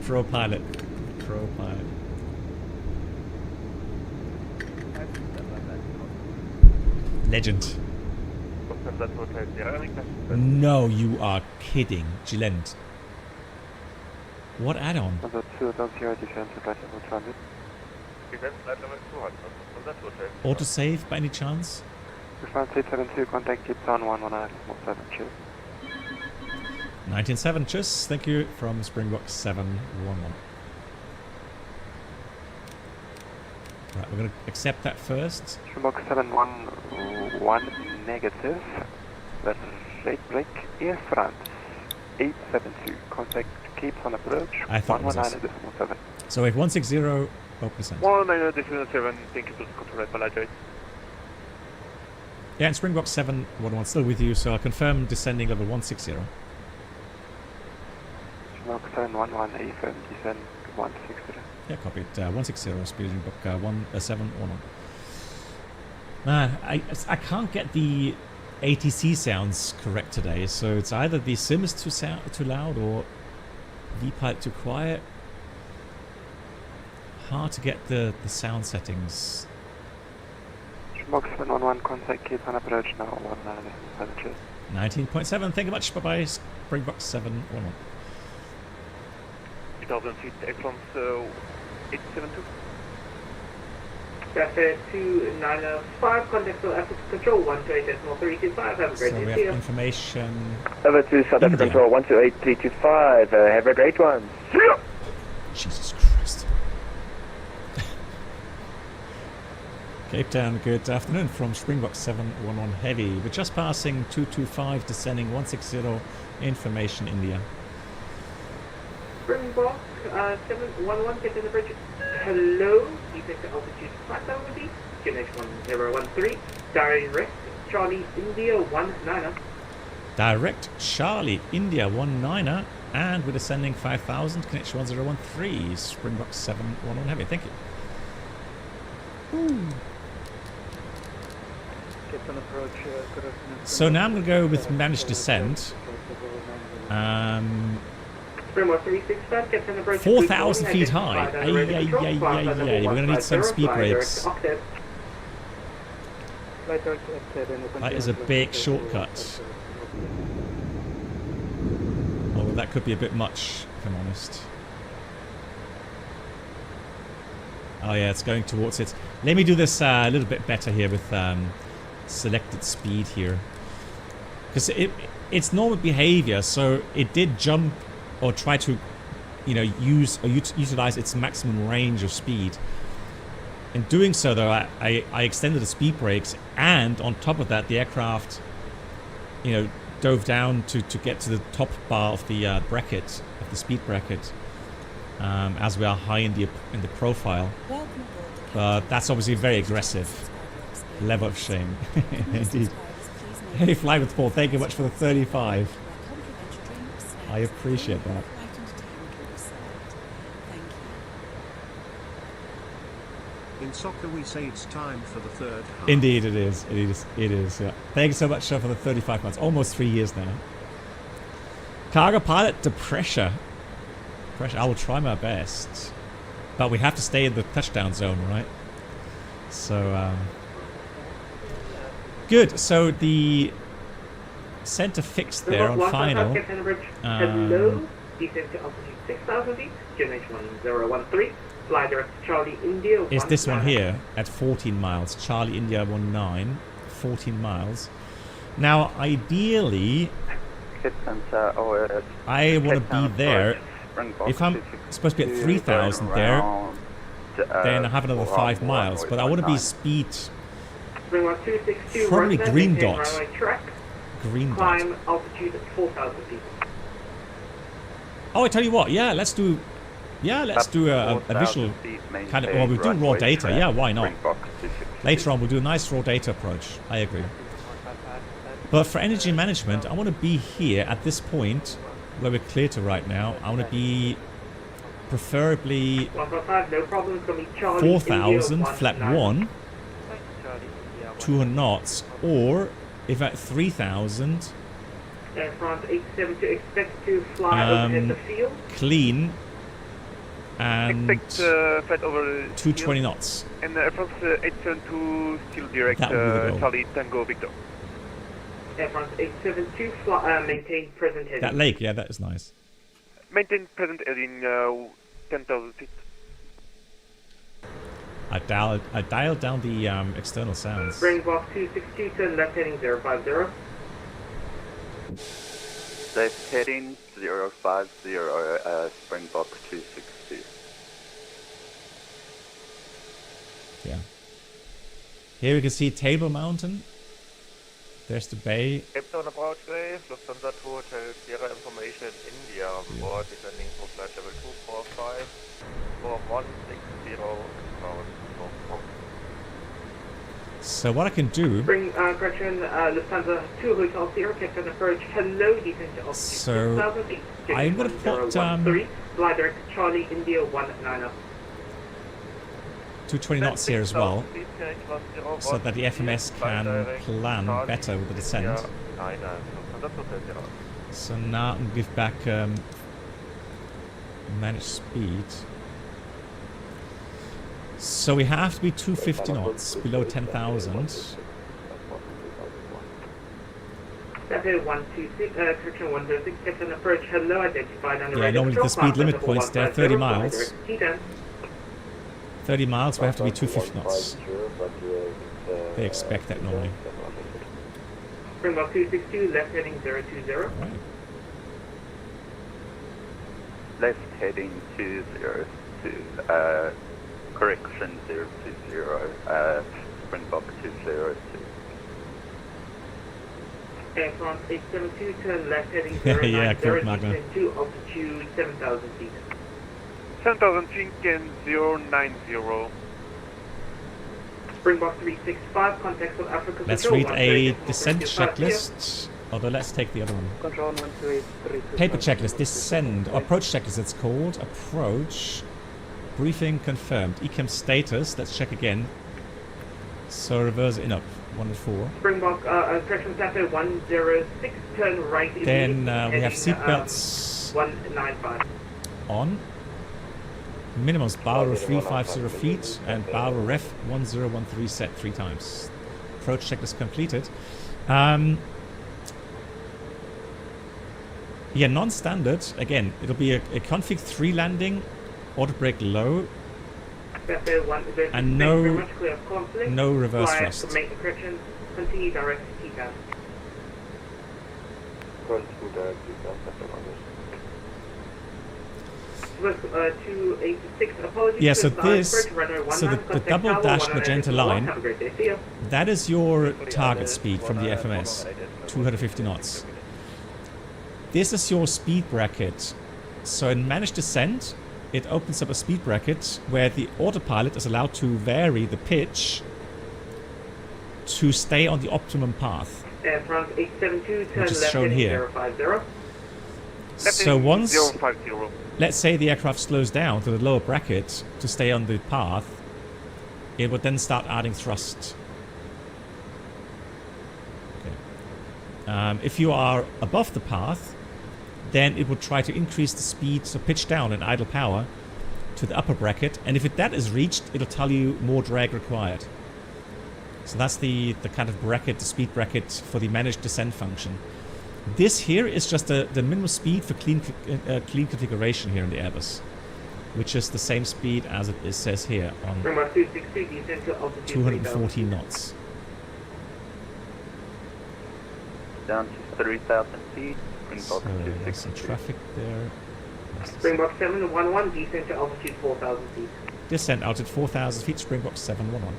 Pro pilot. Pro pilot. Legend. No, you are kidding. Gilent. What add-on? Autosave by any chance? France 872, contact Capetown 119, 17, 197, cheers. Thank you from Springbok 711. Right, we're going to accept that first. Springbok 711 negative. That's rate break. Air France 872, contact Capetown approach. I thought 119.7. So we have 160, 0%. 119.7, thank you for the control, I apologize. Yeah, and Springbok 711 still with you, so I'll confirm descending level 160. Springbok 711, A320, descend 160. Yeah, copied. 160, Springbok 711. Man, I can't get the ATC sounds correct today, so it's either the sim is too loud or VPilot too quiet. Hard to get the sound settings. Springbok 711, contact Capetown approach now, 119.7. 19.7, thank you much, bye bye, Springbok 711. 2000 feet, Air France 872. Traffic 2905, contact Africa Control 128.325, have a great So day. we have information. Over to South Africa Control 128.325, have a great one. Jesus Christ. Capetown, good afternoon from Springbok 711 Heavy. We're just passing 225, descending 160, information India. Springbok 711, get to the bridge. Hello, descend to altitude 5,000 feet, QNH 1013, direct Charlie India 19er. Direct Charlie India 19er, and we're descending 5,000, connection 1013, Springbok 711 Heavy. Thank you. Ooh. So now I'm going to go with managed descent. 4,000 feet high. We're going to need some speed brakes. That is a big shortcut. Although that could be a bit much, if I'm honest. Oh yeah, it's going towards it. Let me do this a little bit better here with selected speed here. Because it's normal behavior, so it did jump or try to, use or utilize its maximum range of speed. In doing so, though, I extended the speed brakes, and on top of that, the aircraft, dove down to get to the top bar of the bracket, of the speed bracket, as we are high in the profile. But that's obviously very aggressive. Level of shame. Indeed. Hey, Fly with Paul, thank you much for the 35. I appreciate that. In soccer we say it's time for the third half. Indeed it is. It is, yeah. Thank you so much for the 35 months. Almost 3 years now. Cargo pilot to pressure. I will try my best. But we have to stay in the touchdown zone, right? So, good. So the center fixed there on final. Hello, descend to altitude 6,000 feet, QNH 1013, fly direct to Charlie India. Is this one here at 14 miles? Charlie India 19, 14 miles. Now, ideally, I want to be there. If I'm supposed to be at 3,000 there, then I have another 5 miles. But I want to be speed. Springboard 262. Probably Run green maintain dot. runway track. Green dot. Climb altitude at 4,000 feet. Oh, I tell you what. Yeah, let's do. Yeah, let's do a visual kind of. Well, we're doing raw data. Yeah, why not? Later on, we'll do a nice raw data approach. I agree. But for energy management, I want to be here at this point where we're clear to right now. I want to be preferably 4,000 flap 1, 200 knots, or if at 3,000, Air France 872 expect to fly overhead the field. clean and Flight over 220 knots. And Air France 872 still direct That would be the goal. Charlie Tango Victor. Air France 872 maintain present heading. That lake, yeah, that is nice. Maintain present heading 10,000 feet. I dialed down the external sounds. Springbok 262 turn left heading 050. Left heading 050, Springbok 262. Yeah. Here we can see Table Mountain. There's the bay. Capetown approach bay, Lufthansa 2 Hotel Sierra information India, board descending for flight level 245, 4160 pound. So what I can do. Correction, Lufthansa 2 Hotel Sierra, Capetown approach, hello, descent to altitude So 6,000 feet. I'm going to put fly direct Charlie India 19. 220 knots here as well, so that the FMS can plan better with the descent. So now I'm going to give back manage speed. So we have to be 250 knots, below 10,000. Captain 126, correction 106, Captain approach, hello, identified on the Yeah, normally the speed limit points there, 30 miles. 30 miles, we have to be 250 knots. They expect that normally. Springbok 262, left heading 020. Right. Left heading 202, correction 020, Springbok 202. Air France 872, turn left heading 090, Yeah, Kurt Magna. descent to altitude 7,000 feet. 7,000 feet and 090. Springbok 365, contact South Africa. Let's Control read 1 a trade, descent 455 checklist. Although let's take the other one. Control 128, Paper checklist, descend, or approach checklist it's called. Approach. Briefing confirmed. ECAM status, let's check again. So reverse in up, 104. Springbok, correction Saturday 106, turn right. Then we have seatbelts 195. on. Minimums bow 350 feet and bow ref 1013 set 3 times. Approach checklist completed. Yeah, non-standard. Again, it'll be a config 3 landing, auto brake low, and no reverse thrust. Continue direct to Takeoff. With 286, apologies. Yeah, so to this, runway so the 19, double contact dash Tower magenta 191. line, Have a great day. See ya. that is your target speed from the FMS, 250 knots. This is your speed bracket. So in managed descent, it opens up a speed bracket where the autopilot is allowed to vary the pitch to stay on the optimum path. Air France 872, turn Which is left shown heading here. 050. So once, 050. let's say the aircraft slows down to the lower bracket to stay on the path, it would then start adding thrust. Okay. If you are above the path, then it would try to increase the speed, so pitch down and idle power to the upper bracket, and if that is reached, it'll tell you more drag required. So that's the kind of bracket, the speed bracket for the managed descent function. This here is just the minimum speed for clean configuration here in the Airbus, which is the same speed as it says here on 214 knots. Down to 3,000 feet. So there's some traffic there. Springbok 711, descent to altitude 4,000 feet. Descent altitude 4,000 feet, Springbok 711.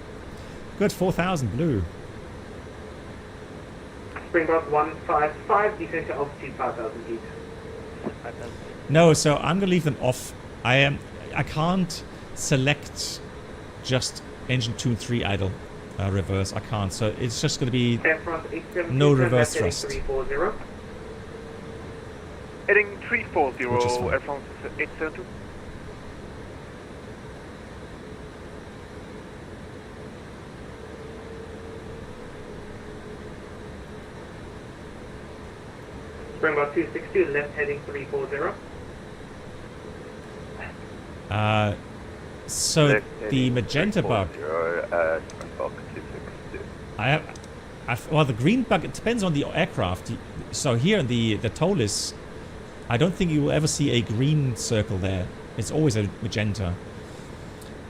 Good, 4,000 blue. Springbok 155, descent to altitude 5,000 feet. No, so I'm gonna leave them off. I can't select just engine 2 and 3 idle reverse. I can't. So it's just gonna be no reverse thrust. Heading 340, Air France 872. Springbok 262, left heading 340. So Left the magenta bug. Springbok 262. Well, the green bug, it depends on the aircraft. So here in the Toliss, I don't think you will ever see a green circle there. It's always a magenta.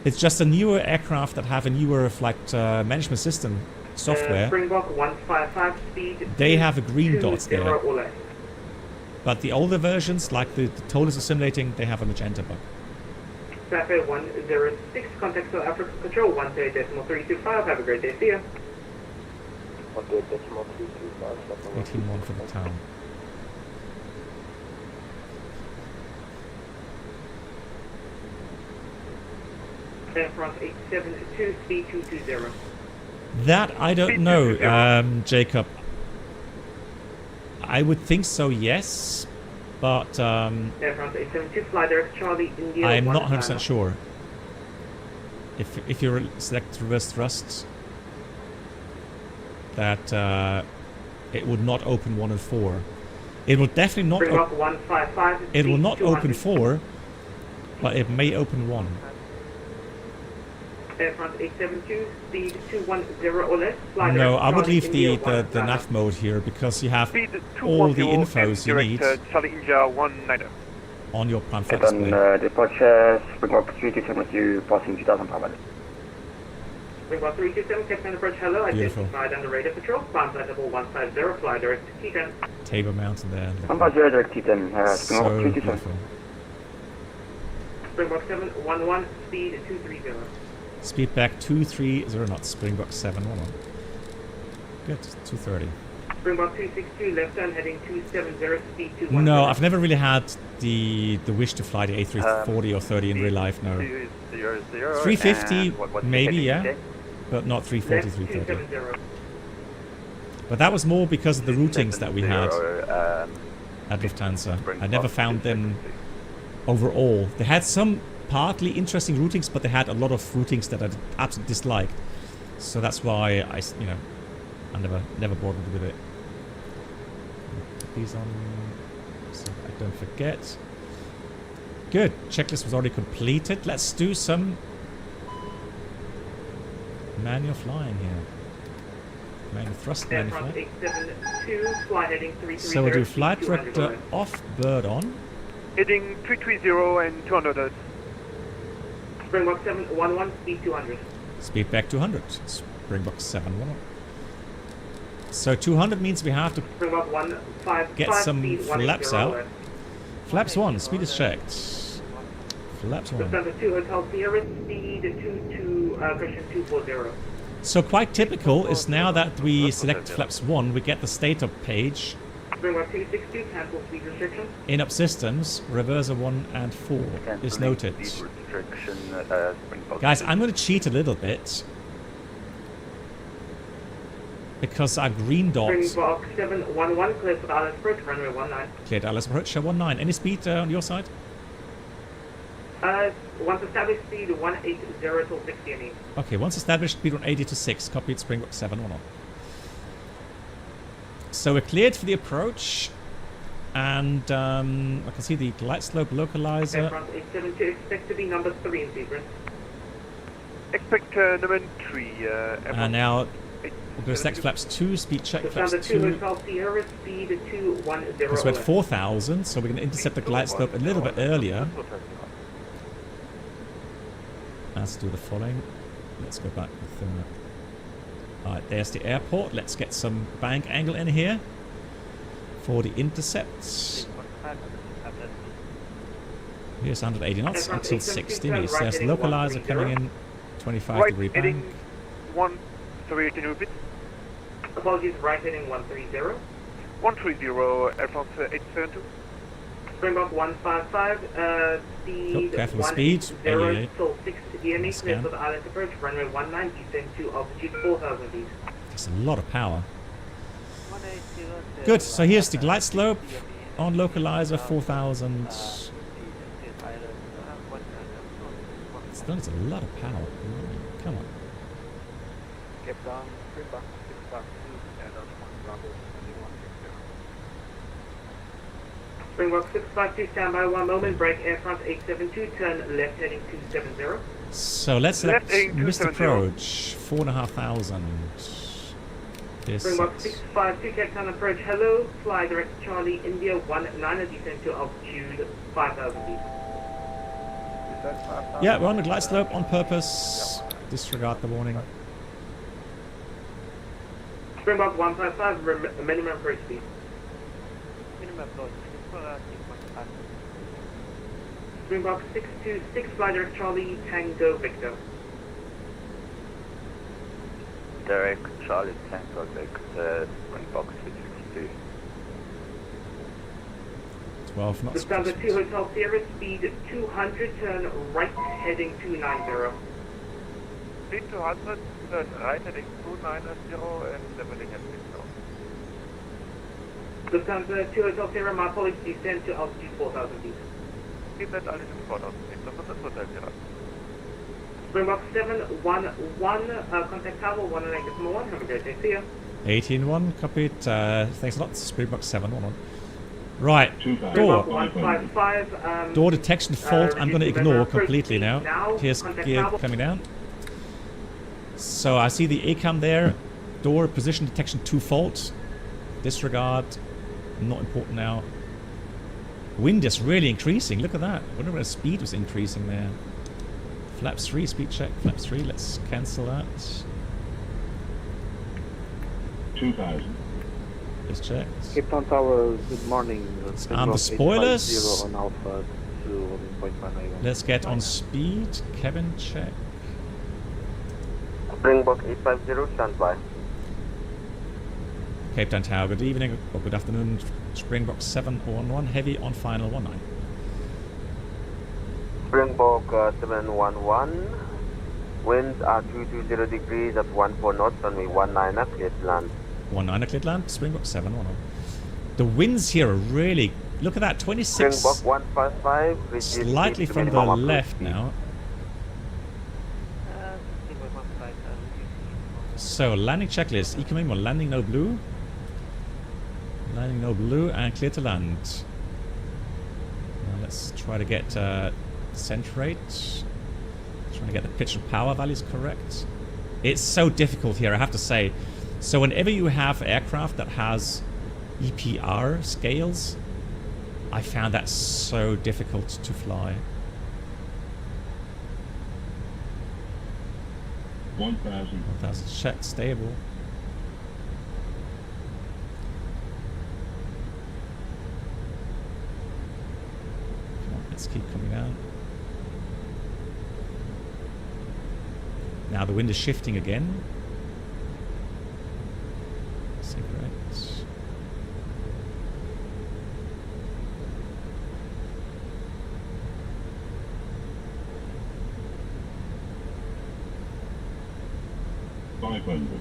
It's just a newer aircraft that have a newer flight management system software. Springbok 155, speed. They have a green dot there. Or less. But the older versions, like the Toliss is simulating, they have a magenta bug. Traffic 106, contact South Africa Control 130.325. Have a great day. See ya. 18-1 for the town. Air France 872, speed 220. That I don't know, Jacob. I would think so, yes, but Air France 872, fly direct Charlie India. I'm not 100% sure. If you select reverse thrust, that it would not open 1 and 4. It will definitely not. It will not open 4, but it may open 1. Air France 872, speed 210 or less. No, I would leave the nav mode here because you have all the infos you need Charlie India 19. on your prime flight display. Departure, Springbok 327 with you, passing 2,500. Springbok 327, Captain approach, hello, identified under radar patrol, climb flight level 150, fly direct to T10. Table Mountain there. 150 direct T10, Springbok So 327. beautiful. Springbok 711, speed 230. Speed back 230 knots, Springbok 711. Good, 230. Springbok 262, left turn heading 270, speed 210. No, I've never really had the wish to fly the A340 or 30 in real life, no. 350, maybe, yeah, but not 340, 330. But that was more because of the routings that we had at Lufthansa. I never found them overall. They had some partly interesting routings, but they had a lot of routings that I absolutely disliked. So that's why I never bothered with it. Put these on so I don't forget. Good. Checklist was already completed. Let's do some manual flying here. Manual thrust, manual flight. 872, fly heading 330. So we'll do flight director off, bird on. Heading 330 and 200. Springbok 711, speed 200. Speed back 200. Springbok 711. So 200 means we have to get some flaps out. Flaps 1, speed is checked. Flaps 1. So quite typical is now that we select flaps 1, we get the status page. In up systems, reverser 1 and 4 is noted. Guys, I'm going to cheat a little bit. Because our green dot. Springbok 711, clear for Dallas approach, runway 19. Clear Dallas approach, 19. Any speed on your side? Once established, speed 180 till 60 and 8. Okay, once established, speed 180 to 6. Copied, Springbok 711. So we're cleared for the approach. And I can see the glide slope localizer. Air France 872, expect to be number 3 in sequence. Expect number 3. And now we're going to select flaps 2, speed check flaps 2. Speed 210. Because we're at 4,000, so we're going to intercept the glide slope a little bit earlier. Let's do the following. Let's go back with alright, there's the airport. Let's get some bank angle in here for the intercepts. Here's 180 knots Aircraft until 872, 60. turn Yes, right there's heading localizer 130. coming in. 25 Right degree heading bank. 1, sorry, can you repeat? Apologies, right heading 130. 130, Air France 872. Springbok 155, speed careful with speed. 180 till 6 DME, Scan. clear for the island approach, runway 19, descend to altitude 4,000 feet. That's a lot of power. Good, so here's the glide slope on localizer 4,000. Still, it's a lot of power. Come on. Capetown, Springbok 652, and on Bravo 2160. Springbok 652, stand by 1 moment, break Air France 872, turn left heading 270. So let's select Left heading missed 270. approach, 4,500. Yes. Springbok 652, Cape Town approach, hello, fly direct Charlie, India 19, descend to altitude 5,000 feet. Yeah, we're on the glide slope on purpose. Disregard the warning. Springbok 155, minimum approach speed. Minimum approach, Springbok 626, fly direct Charlie, Tango Victor. Direct Charlie Tango Victor, Springbok 662. 12 knots. Lufthansa 2 Hotel Sierra, speed 200, turn right heading 290. Speed 200, turn right heading 290, and leveling at Victor. Lufthansa 2 Hotel Sierra, my apologies, descend to altitude 4,000 feet. Speed at altitude 4,000 feet, Lufthansa Hotel Sierra. Springbok 711, contact Tower 109 Decimal 1, have a great day, see ya. 18-1, copied. Thanks a lot, Springbok 711. Right, Springbok door. 155, Door detection fault, I'm going to reduce ignore approach completely speed now. Here's contact gear Tower. coming down. So I see the ACAM there. Door position detection 2 fault. Disregard. Not important now. Wind is really increasing. Look at that. I wonder where the speed was increasing there. Flaps 3, speed check. Flaps 3. Let's cancel that. 2000. Just check. Cape Town Tower, good morning. And the spoilers. 850 on Alpha to 1.191. Let's get on speed. Cabin check. Springbok 850, stand by. Cape Town Tower, good evening or good afternoon. Springbok 711, heavy on final 19. Springbok 711, winds are 220 degrees at 14 knots, runway 19 at clear to land. 19 clear to land, Springbok 711. The winds here are really, look at that, 26. Springbok 155, Slightly from the left now. So, landing checklist. Economy, landing no blue. Landing no blue and clear to land. Now let's try to get descent rate. Trying to get the pitch and power values correct. It's so difficult here, I have to say. So whenever you have aircraft that has EPR scales, I found that so difficult to fly. 1000. 1000 check, stable. Come on, let's keep coming down. Now the wind is shifting again. Cigarettes. $500.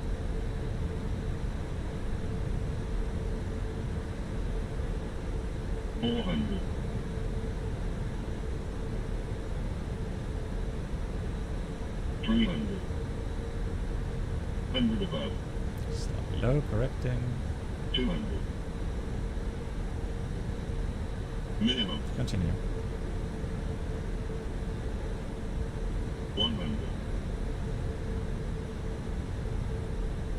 400. 300. 100 above. Slightly low, correcting. 200. Minimum. Continue. 100.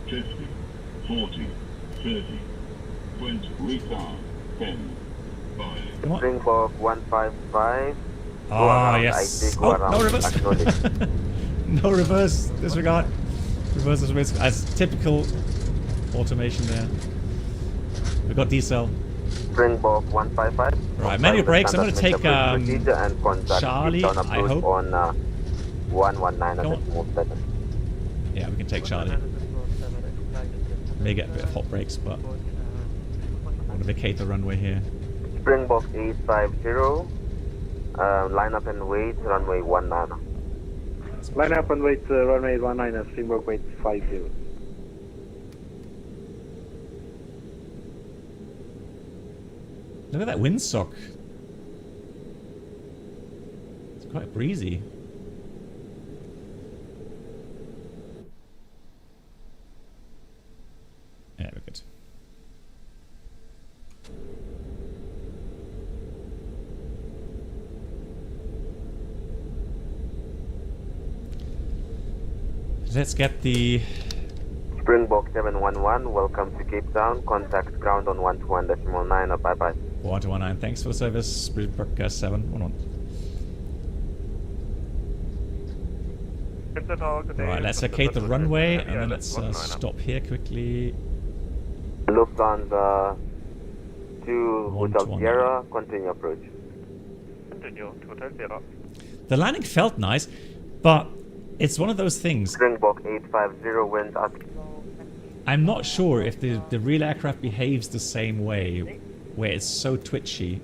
50. 40. 30. 20. Retard. 10. 5. Come on. Springbok 155. Ah, yes. Oh, no reverse. No reverse. Disregard. Reverse is risk. As typical automation there. We got decel. Springbok 155. Right, manual brakes. I'm going to take and contact Charlie, Capetown I approach hope. on 119 at small seven. Yeah, we can take Charlie. May get a bit of hot brakes, but I want to vacate the runway here. Springbok 850. Line up and wait, runway 19. Line up and wait, runway 19, Springbok wait 50. Look at that windsock. It's quite breezy. Yeah, we're good. Let's get the Springbok 711, welcome to Cape Town. Contact ground on 121.9. Bye bye. 119, thanks for the service. Springbok 711. Right, let's vacate the runway and then let's stop here quickly. Lufthansa 2 Hotel Sierra, continue approach. Continue to Hotel Sierra. The landing felt nice, but it's one of those things. Springbok 850, wind up. I'm not sure if the real aircraft behaves the same way, where it's so twitchy.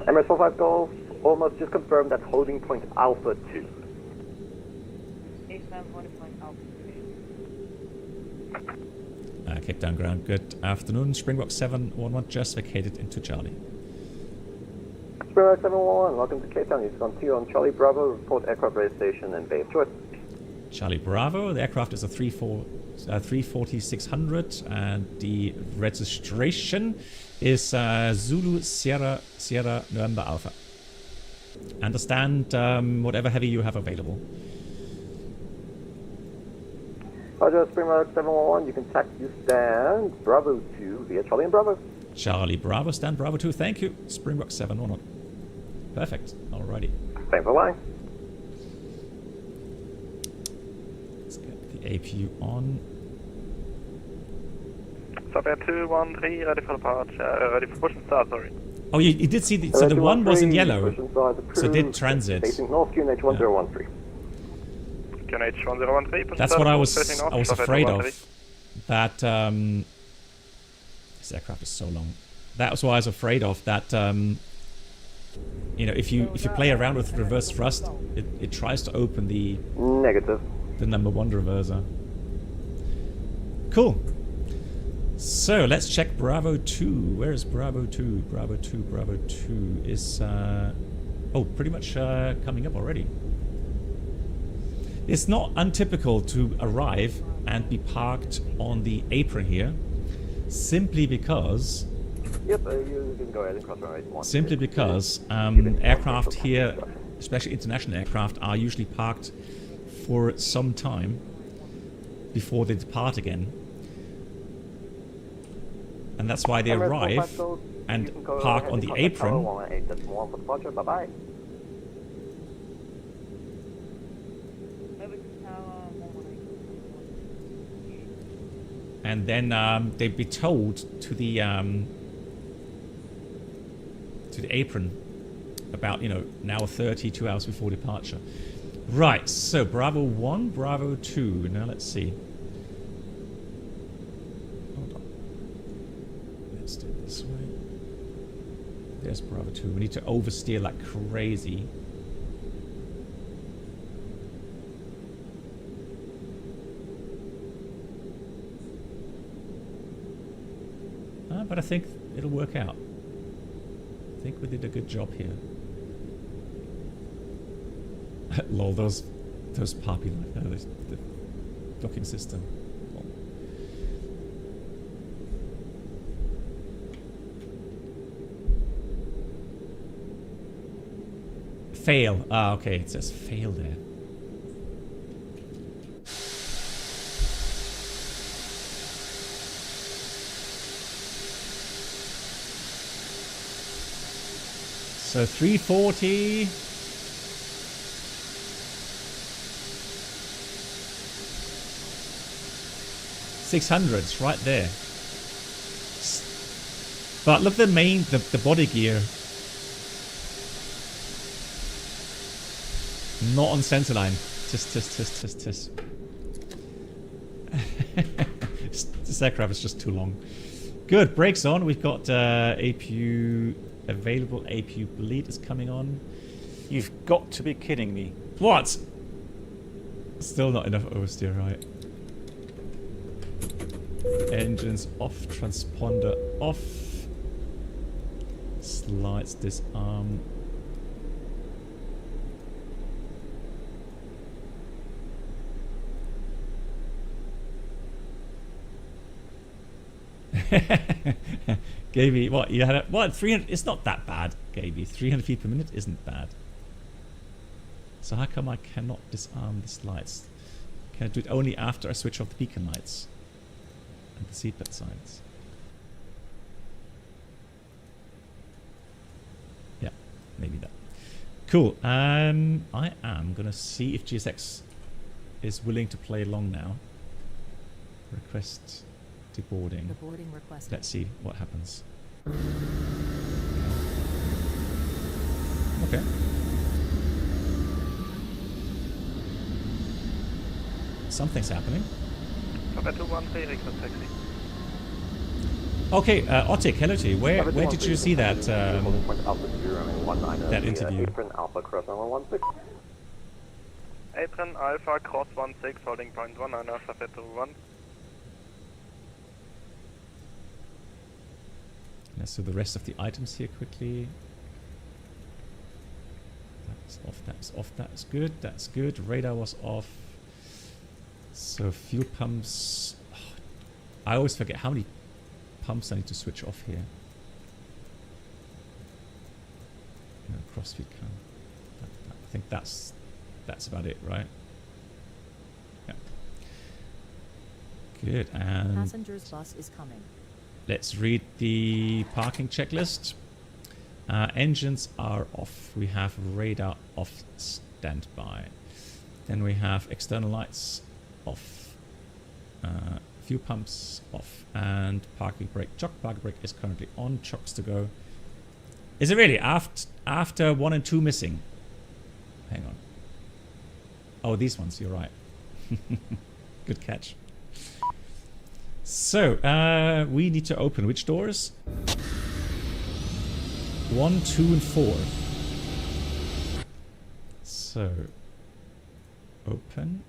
MSFS Golf, almost just confirmed that holding point Alpha 2. Cape Town ground, good afternoon. Springbok 711 just vacated into Charlie. Springbok 711, welcome to Cape Town. It's on 2 on Charlie Bravo, report aircraft registration and bay of choice. Charlie Bravo, the aircraft is a 34600 and the registration is Zulu Sierra November Alpha. Understand whatever heavy you have available. Roger, Springbok 711, you can taxi stand Bravo 2 via Charlie and Bravo. Charlie Bravo, stand Bravo 2, thank you. Springbok 711. Perfect, alrighty. Thanks for line. Let's get the APU on. Southern 213, ready for departure, ready for push and start, sorry. Oh, you did see the, so the one was in yellow, so did transit. Facing north, QNH 1013. QNH 1013, that's what I was afraid of. That this aircraft is so long. That was what I was afraid of. That you know, if you play around with reverse thrust, it tries to open the number 1 reverser. Cool. So let's check Bravo 2. Where is Bravo 2? Bravo 2, Bravo 2 is oh, pretty much coming up already. It's not untypical to arrive and be parked on the apron here, simply because you can go ahead and cross runway 1. Simply because aircraft here, especially international aircraft, are usually parked for some time before they depart again. And that's why they arrive and park on the apron. Bye-bye. And then they'd be told to the apron about, you know, an hour 30, 2 hours before departure. Right, so Bravo 1, Bravo 2. Now let's see. Hold on. Let's do it this way. There's Bravo 2. We need to oversteer like crazy. But I think it'll work out. I think we did a good job here. Lol, those poppy the docking system. Fail. Ah, okay, it says fail there. So 340. 600s right there. But look at the body gear. Not on centerline. Tisk. This aircraft is just too long. Good, brakes on. We've got APU available. APU bleed is coming on. You've got to be kidding me. What? Still not enough oversteer, right? Engines off, transponder off. Slides disarm. Gaby, what? You had what? 300? It's not that bad, Gaby. 300 feet per minute isn't bad. So how come I cannot disarm the slides? Can I do it only after I switch off the beacon lights and the seatbelt signs? Yeah, maybe that. Cool. I am gonna see if GSX is willing to play along now. Request deboarding. Deboarding requested. Let's see what happens. Okay. Something's happening. Okay, Otik, hello to you. Where did you see that that interview? Apron Alpha cross 16 holding point 19 Safety 1. Let's do the rest of the items here quickly. That's off, that's off, that's good, that's good. Radar was off. So fuel pumps. I always forget how many pumps I need to switch off here. No, crossfeed count. I think that's about it, right? Yeah. Good, and passenger's bus is coming. let's read the parking checklist. Engines are off. We have radar off standby. Then we have external lights off. Fuel pumps off. And parking brake. Chock parking brake is currently on. Chocks to go. Is it really? After 1 and 2 missing? Hang on. Oh, these ones. You're right. Good catch. So, we need to open which doors? 1, 2, and 4. So, open,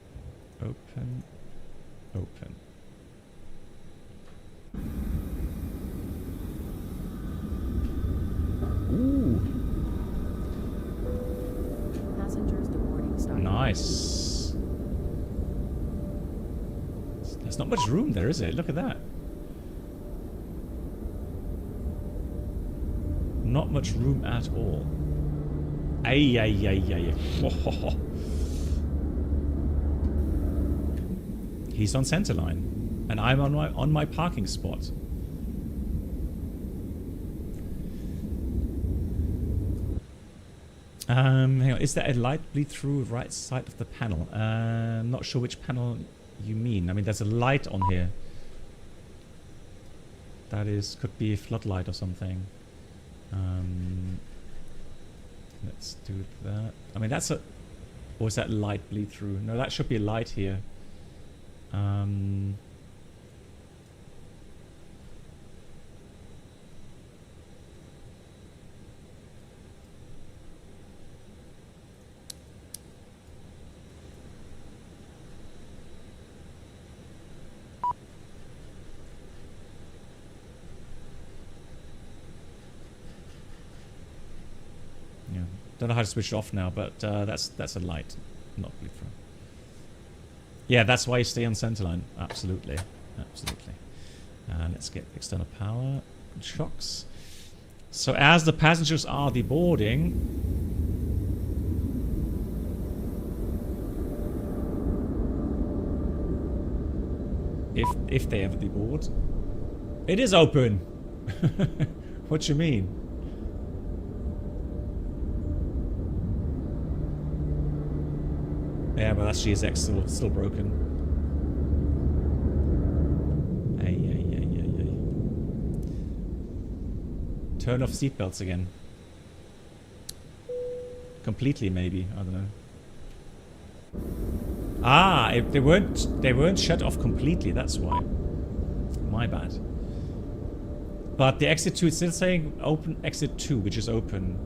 open, open. Ooh. Passengers deboarding starting. Nice. There's not much room there, is it? Look at that. Not much room at all. Ay, ay, ay, ay. Oh. He's on center line, and I'm on my parking spot. Hang on. Is there a light bleed through right side of the panel? Not sure which panel you mean. I mean, there's a light on here. That is, could be a floodlight or something. Let's do that. I mean, that's a... Or is that light bleed through? No, that should be a light here. Don't know how to switch it off now, but that's a light, not bleed through. Yeah, that's why you stay on centerline. Absolutely, absolutely. Let's get external power and shocks. So as the passengers are deboarding, if they ever deboard, it is open. What you mean? Yeah, but that's GSX still broken. Turn off seatbelts again. Completely, maybe. I don't know. Ah, they weren't shut off completely. That's why. My bad. But the exit 2, it's still saying open exit 2, which is open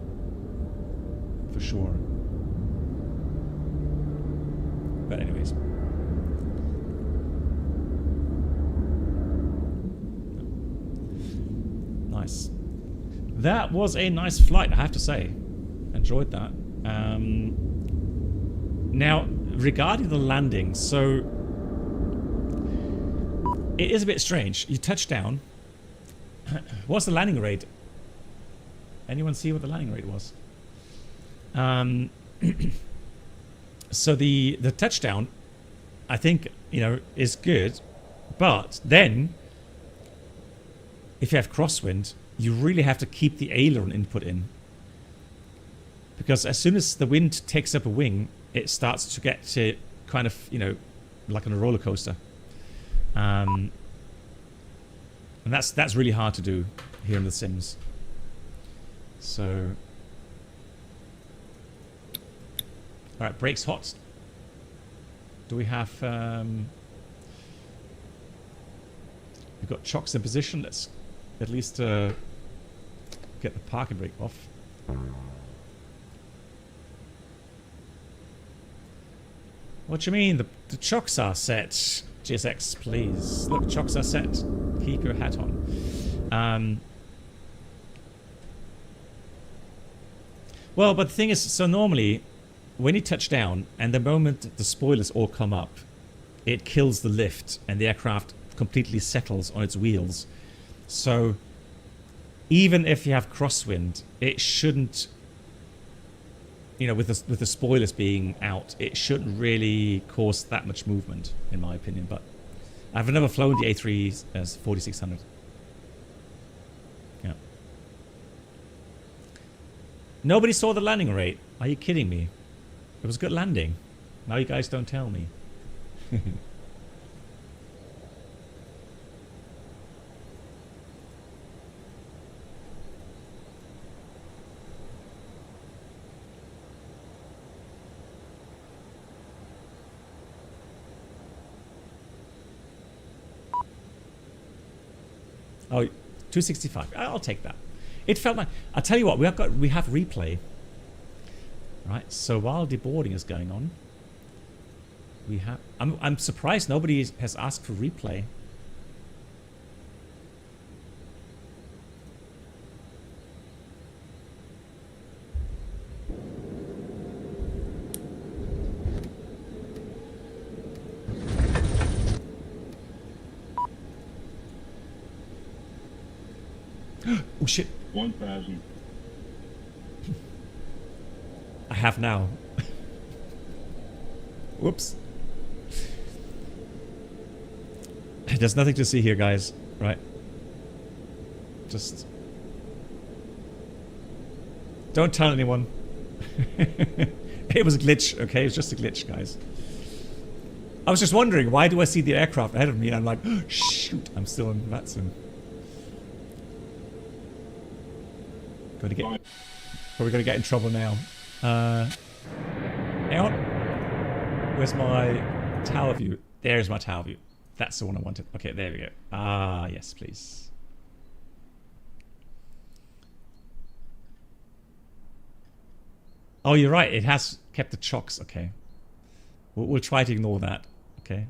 for sure. But anyways. Nice. That was a nice flight, I have to say. Enjoyed that. Now, regarding the landing, so it is a bit strange. You touch down. What's the landing rate? Anyone see what the landing rate was? So the touchdown, I think, you know, is good, but then if you have crosswind, you really have to keep the aileron input in, because as soon as the wind takes up a wing, it starts to get to kind of, you know, like on a roller coaster. And that's really hard to do here in the sims. So, all right, brakes hot. Do we have? We've got chocks in position. Let's at least get the parking brake off. What do you mean? The chocks are set. GSX, please. Look, chocks are set. Keep your hat on. Well, but the thing is, so normally, when you touch down, and the moment the spoilers all come up, it kills the lift, and the aircraft completely settles on its wheels. So, even if you have crosswind, it shouldn't, you know, with the spoilers being out, it shouldn't really cause that much movement, in my opinion. But I've never flown the A346. Yeah. Nobody saw the landing rate. Are you kidding me? It was a good landing. Now you guys don't tell me. Oh, 265. I'll take that. It felt like, I'll tell you what, we have replay. Right, so while deboarding is going on, we have, I'm surprised nobody has asked for replay. Oh shit. 1,000. I have now. Whoops. There's nothing to see here, guys. Right. Just... don't tell anyone. It was a glitch, okay? It was just a glitch, guys. I was just wondering, why do I see the aircraft ahead of me? And I'm like, oh, shoot, I'm still in VATSIM. Probably gonna get in trouble now. Hang on. Where's my tower view? There's my tower view. That's the one I wanted. Okay, there we go. Ah, yes, please. Oh, you're right. It has kept the chocks. Okay. We'll try to ignore that. Okay.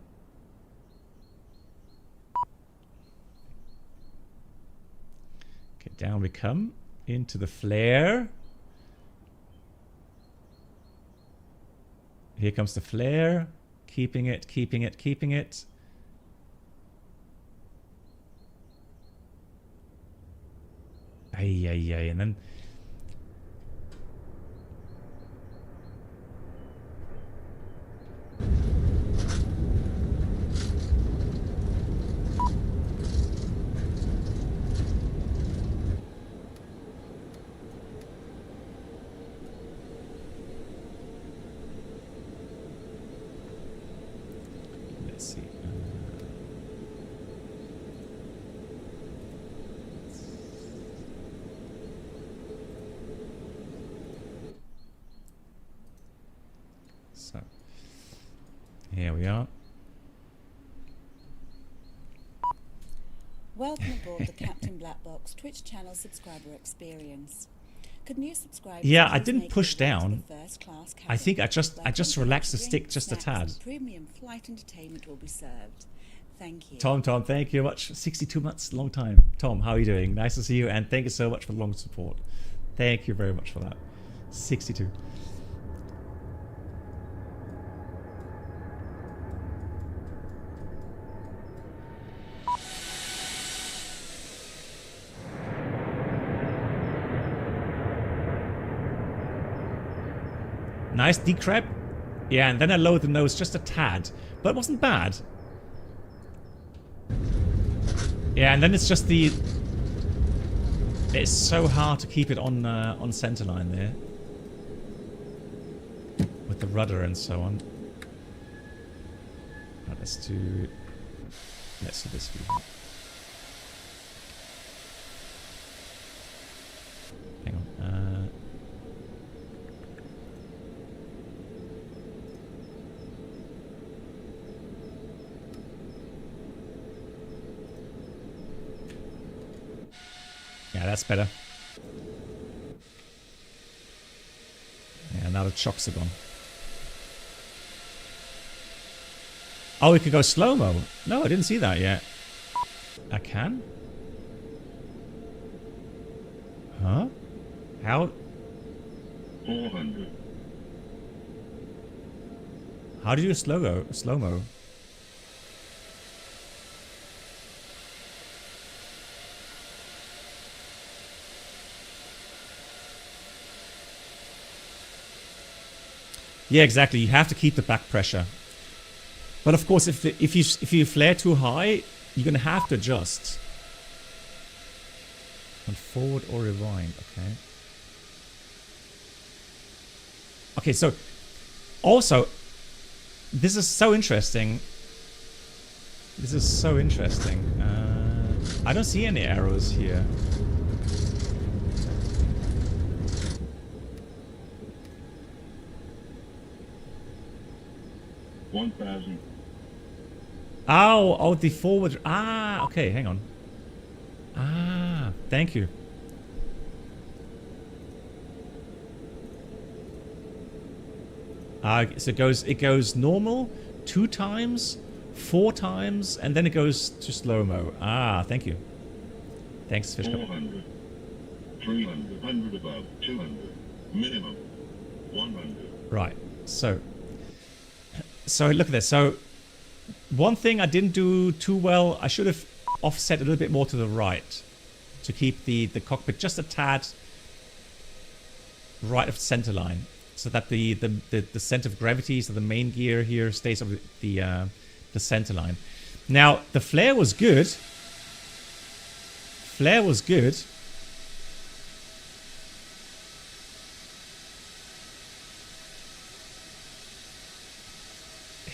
Okay, down we come. Into the flare. Here comes the flare. Keeping it, keeping it, keeping it. Ay, ay, ay. And then... we are. Welcome aboard the Captain Black Box Twitch channel subscriber experience. Could new subscribers Yeah, I please didn't make push their way to down. the first class I think I cabin, just where relaxed the complimentary stick drinks, just a snacks, tad. and premium flight entertainment will be served. Thank you. Tom, thank you much. 62 months, long time. Tom, how are you doing? Nice to see you, and thank you so much for the long support. Thank you very much for that. 62. Nice decrep. Yeah, and then I lowered the nose just a tad, but it wasn't bad. Yeah, and then it's just the... It's so hard to keep it on centerline there. With the rudder and so on. Right, let's do this view. Hang on. Yeah, that's better. Yeah, now the chocks are gone. Oh, we could go slow-mo. No, I didn't see that yet. I can? Huh? How? 400. How do you do slow-mo? Yeah, exactly. You have to keep the back pressure. But of course, if you flare too high, you're gonna have to adjust. On forward or rewind, okay. Okay, so also, this is so interesting. This is so interesting. I don't see any arrows here. $1,000. Oh, the forward. Ah, okay, hang on. Ah, thank you. So it goes normal 2 times, 4 times, and then it goes to slow-mo. Ah, thank you. Thanks, Fish. 400. 300. 100 above. 200. Minimum. 100. Right. So look at this. So one thing I didn't do too well, I should have offset a little bit more to the right to keep the cockpit just a tad right of center line, so that the center of gravity, so the main gear here stays over the center line. Now the flare was good. Flare was good.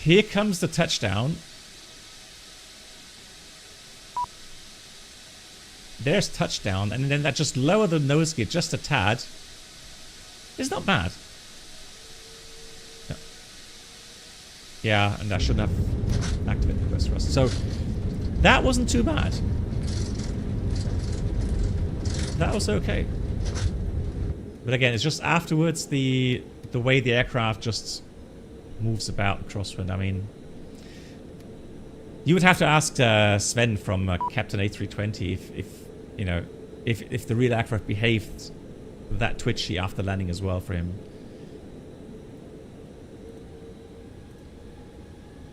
Here comes the touchdown. There's touchdown, and then that just lower the nose gear just a tad. It's not bad. Yeah, and I shouldn't have activated the burst thrust. So that wasn't too bad. That was okay. But again, it's just afterwards the way the aircraft just moves about the crosswind. I mean, you would have to ask Sven from Captain A320 if the real aircraft behaved that twitchy after landing as well for him.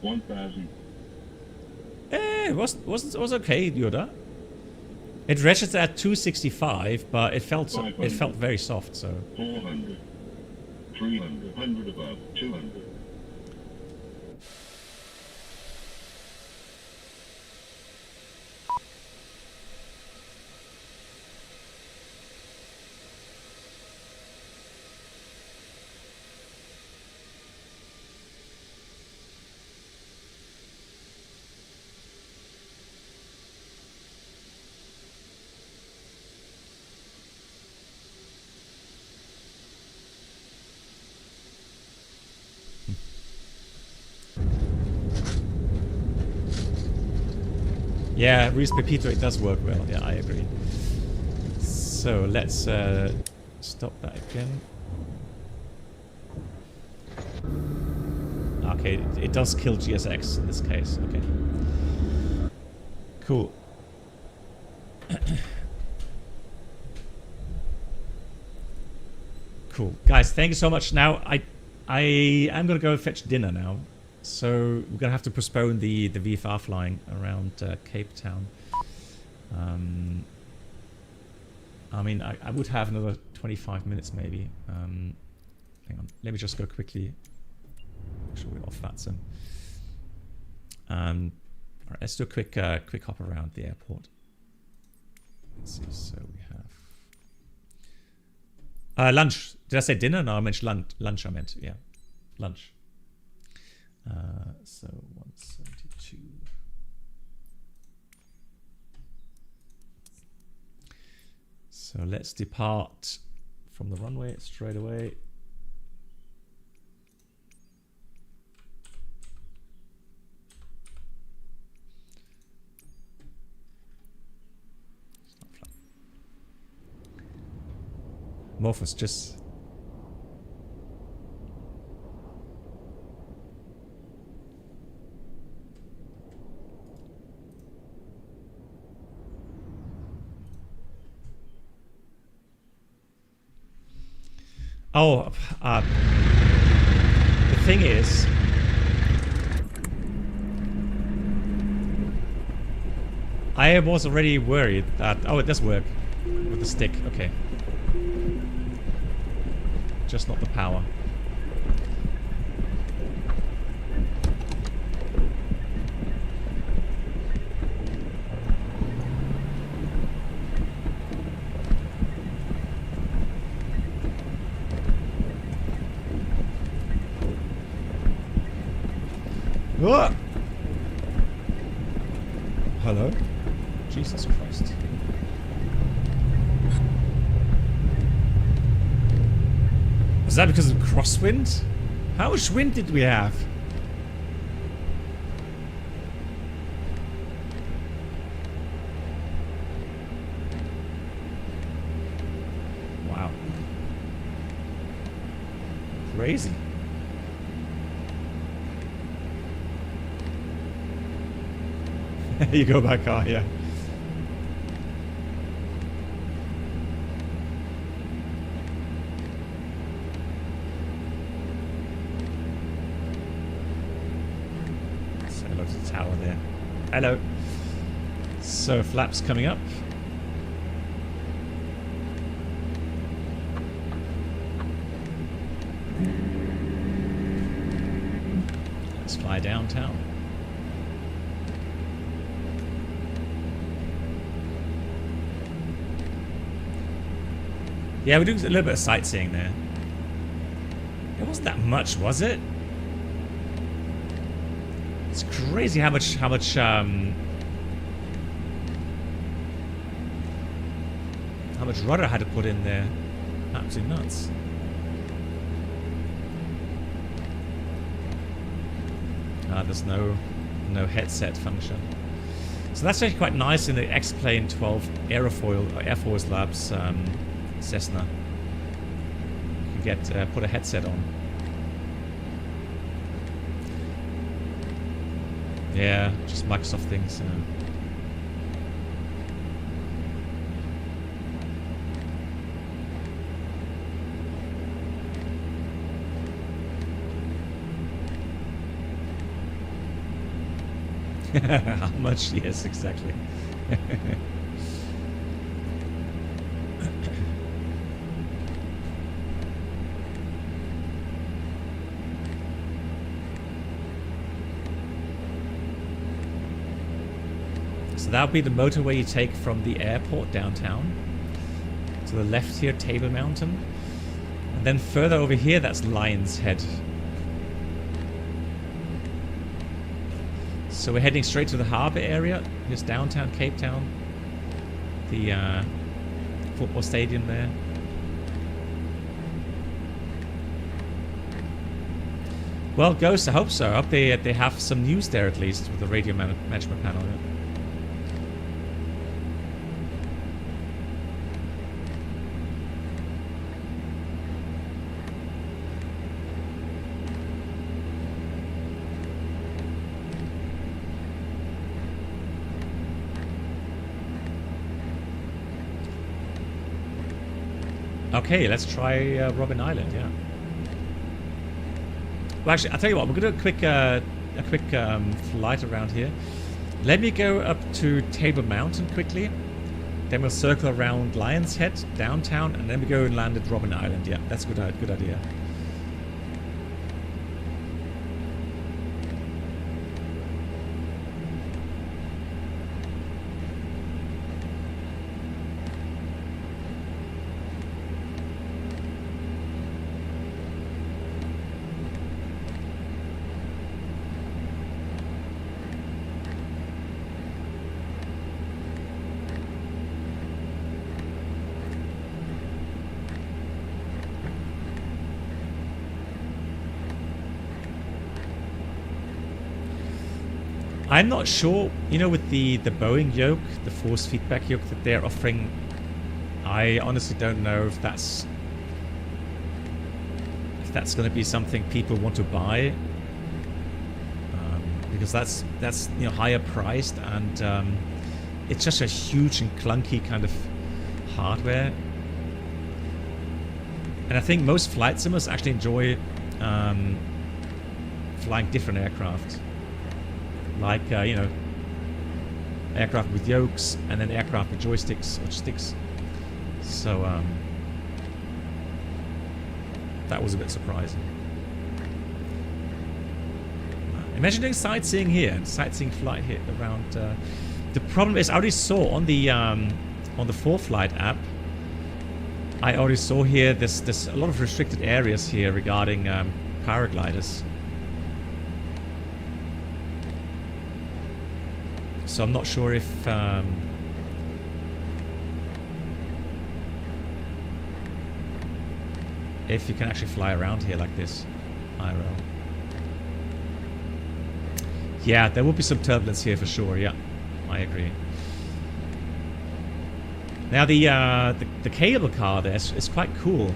1,000. It was okay, Yoda. It registered at 265, but it felt very soft. So 400. 300. 100 above. 200. Yeah, Ruiz Pepito, it does work well. Yeah, I agree. So let's stop that again. Okay, it does kill GSX in this case. Okay. Cool. Cool. Guys, thank you so much. Now, I am going to go fetch dinner now. So we're going to have to postpone the VFR flying around Cape Town. I mean, I would have another 25 minutes maybe. Hang on. Let me just go quickly. Make sure we're off VATSIM. All right, let's do a quick hop around the airport. Let's see. So we have lunch. Did I say dinner? No, I mentioned lunch. I meant, yeah, lunch. So 172. So let's depart from the runway straight away. Morphos, just... Oh, the thing is... I was already worried that... Oh, it does work with the stick. Okay. Just not the power. Whoa! Hello? Jesus Christ. Is that because of crosswind? How much wind did we have? Wow. Crazy. You go by car, yeah. Tower there. Hello. So flaps coming up. Let's fly downtown. Yeah, we're doing a little bit of sightseeing there. It wasn't that much, was it? It's crazy how much rudder I had to put in there. Absolutely nuts. There's no headset function. So that's actually quite nice in the X-Plane 12 aerofoil or FSLabs Cessna. You can get put a headset on. Yeah, just Microsoft things. How much? Yes, exactly. So that'll be the motorway you take from the airport downtown. To the left here, Table Mountain. And then further over here, that's Lion's Head. So we're heading straight to the harbour area. Here's downtown Cape Town. The football stadium there. Well, Ghost, I hope so. I hope they have some news there at least with the radio management panel. Okay, let's try Robben Island, yeah. Well, actually, I'll tell you what, we're going to do a quick flight around here. Let me go up to Table Mountain quickly. Then we'll circle around Lion's Head, downtown, and then we go and land at Robben Island. Yeah, that's a good idea. I'm not sure, you know, with the Boeing yoke, the force feedback yoke that they're offering, I honestly don't know if that's going to be something people want to buy, because that's you know, higher priced, and it's just a huge and clunky kind of hardware. And I think most flight simmers actually enjoy flying different aircraft. Like, you know, aircraft with yokes, and then aircraft with joysticks or sticks. So, that was a bit surprising. Imagine doing sightseeing here, sightseeing flight here around. The problem is, I already saw on the 4Flight app, I already saw here there's a lot of restricted areas here regarding paragliders. So I'm not sure if you can actually fly around here like this, IRL. Yeah, there will be some turbulence here for sure. Yeah, I agree. Now the cable car there is quite cool.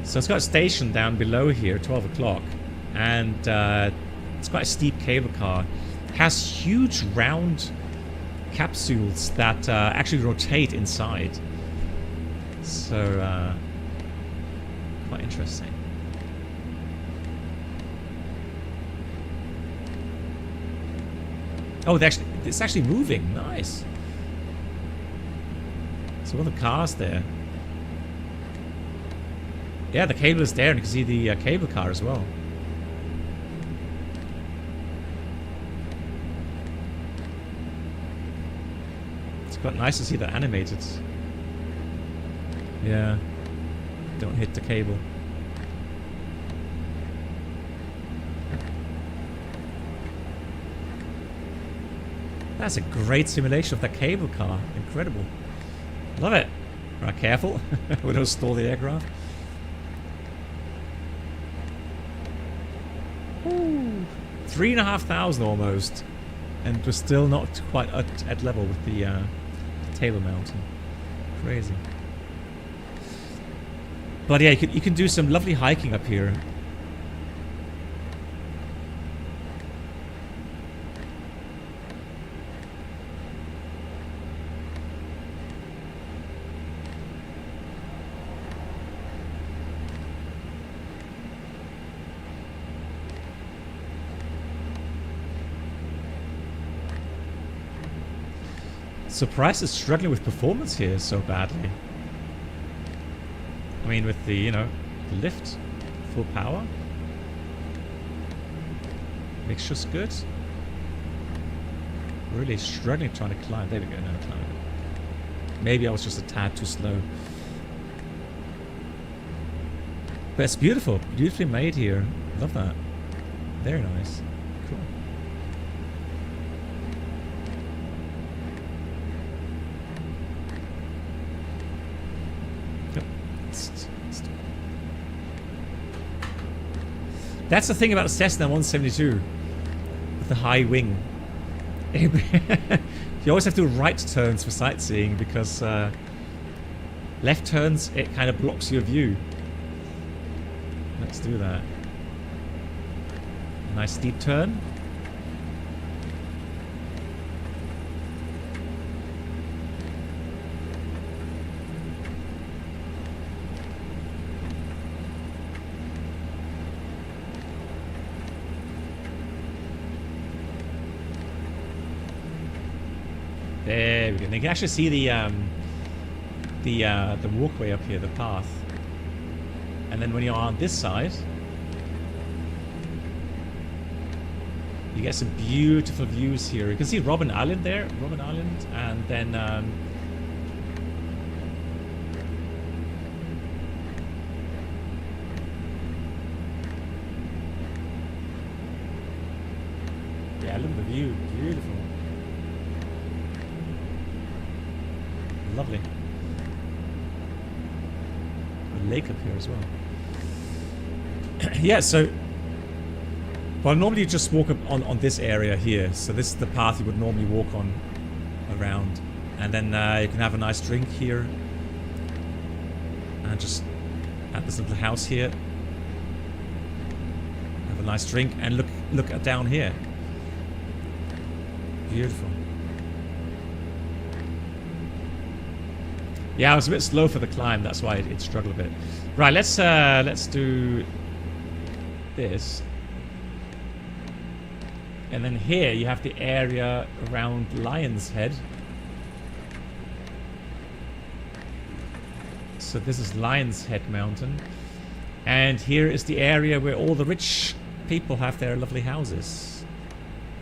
So it's got a station down below here, 12 o'clock, and it's quite a steep cable car. Has huge round capsules that actually rotate inside. So quite interesting. Oh, it's actually moving. Nice. So one of the cars there. Yeah, the cable is there, and you can see the cable car as well. It's quite nice to see that animated. Yeah. Don't hit the cable. That's a great simulation of that cable car. Incredible. Love it. Right, careful. We don't stall the aircraft. Ooh. 3,500 almost. And we're still not quite at level with the Table Mountain. Crazy. But yeah, you can do some lovely hiking up here. Surprised it's struggling with performance here so badly. I mean, with the, you know, the lift, full power. Mixture's good. Really struggling trying to climb. There we go, now climbing. Maybe I was just a tad too slow. But it's beautiful. Beautifully made here. Love that. Very nice. Cool. That's the thing about Cessna 172 with the high wing. You always have to do right turns for sightseeing because left turns, it kind of blocks your view. Let's do that. Nice steep turn. There we go. And you can actually see the walkway up here, the path. And then when you're on this side, you get some beautiful views here. You can see Robben Island there, Robben Island, and then yeah, look at the view, beautiful, lovely. A lake up here as well. Yeah, so well, normally you just walk up on this area here. So this is the path you would normally walk on around. And then you can have a nice drink here. And just at this little house here. Have a nice drink and look at down here. Beautiful. Yeah, I was a bit slow for the climb, that's why it struggled a bit. Right, let's do this. And then here you have the area around Lion's Head. So this is Lion's Head Mountain. And here is the area where all the rich people have their lovely houses.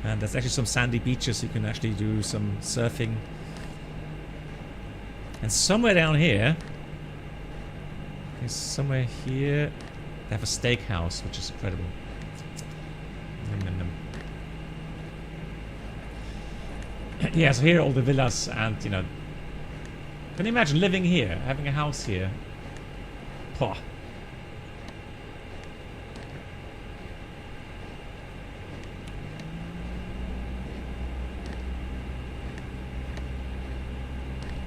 And there's actually some sandy beaches, you can actually do some surfing. And somewhere down here, somewhere here, they have a steakhouse, which is incredible. Yeah, so here are all the villas, and you know, can you imagine living here, having a house here? Pah.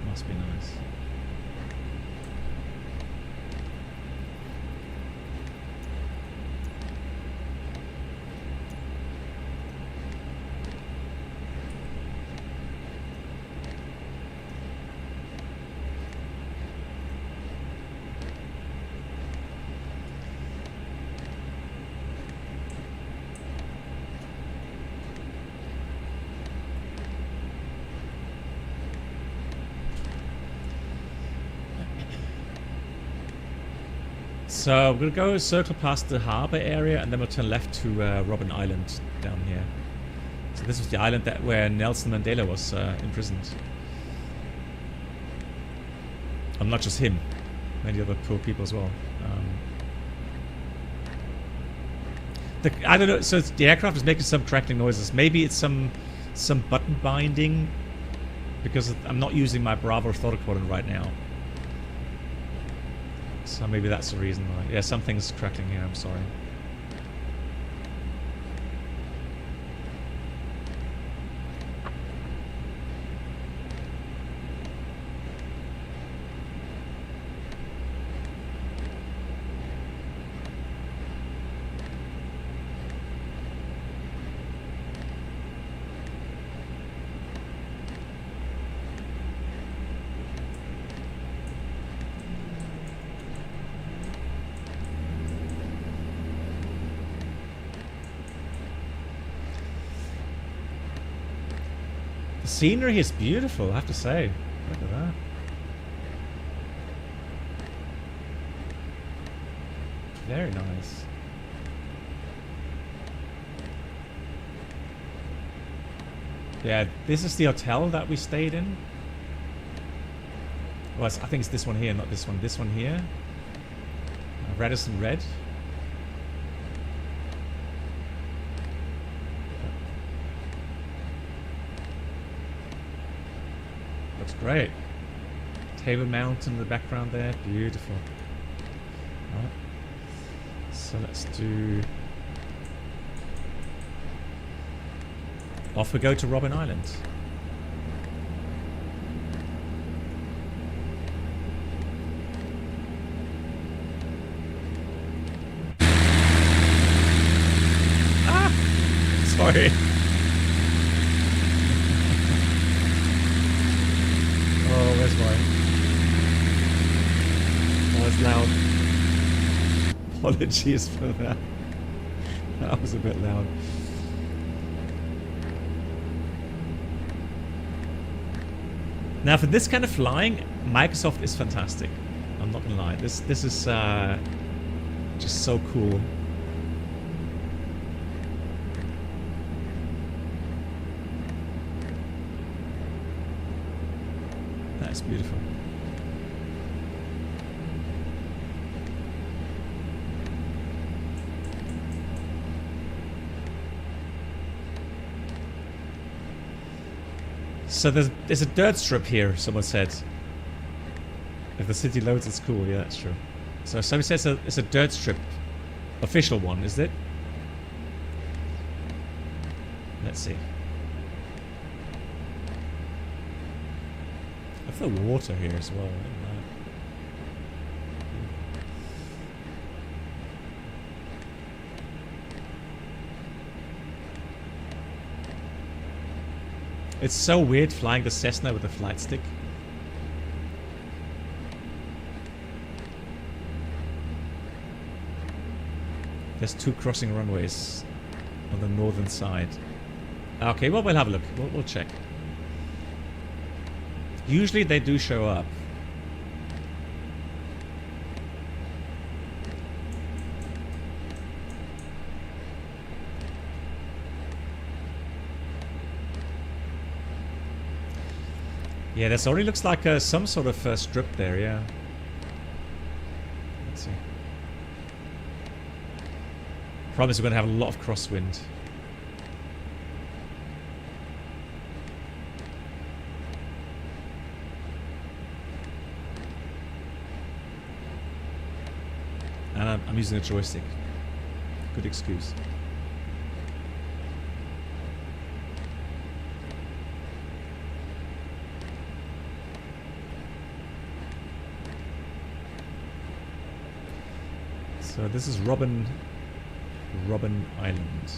Must be nice. So we're going to go circle past the harbour area and then we'll turn left to Robben Island down here. So this was the island where Nelson Mandela was imprisoned. And not just him, many other poor people as well. I don't know, so the aircraft is making some crackling noises. Maybe it's some button binding because I'm not using my Bravo throttle quadrant right now. So maybe that's the reason why. Yeah, something's crackling here, I'm sorry. The scenery is beautiful, I have to say. Look at that. Very nice. Yeah, this is the hotel that we stayed in. Well, I think it's this one here, not this one. This one here. Radisson Red. Looks great. Table Mountain in the background there. Beautiful. Alright. So let's do... Off we go to Robben Island. Ah! Sorry. Oh, where's mine? Oh, it's loud. Apologies for that. That was a bit loud. Now for this kind of flying, Microsoft is fantastic. I'm not gonna lie. This is just so cool. That's beautiful. So there's a dirt strip here, someone said. If the city loads, it's cool. Yeah, that's true. So somebody says it's a dirt strip. Official one, is it? Let's see. I feel water here as well. It's so weird flying the Cessna with a flight stick. There's 2 crossing runways on the northern side. Okay, well, we'll have a look. We'll check. Usually they do show up. Yeah, this already looks like some sort of strip there, yeah. Let's see. Problem is we're going to have a lot of crosswind. And I'm using a joystick. Good excuse. So this is Robin Island.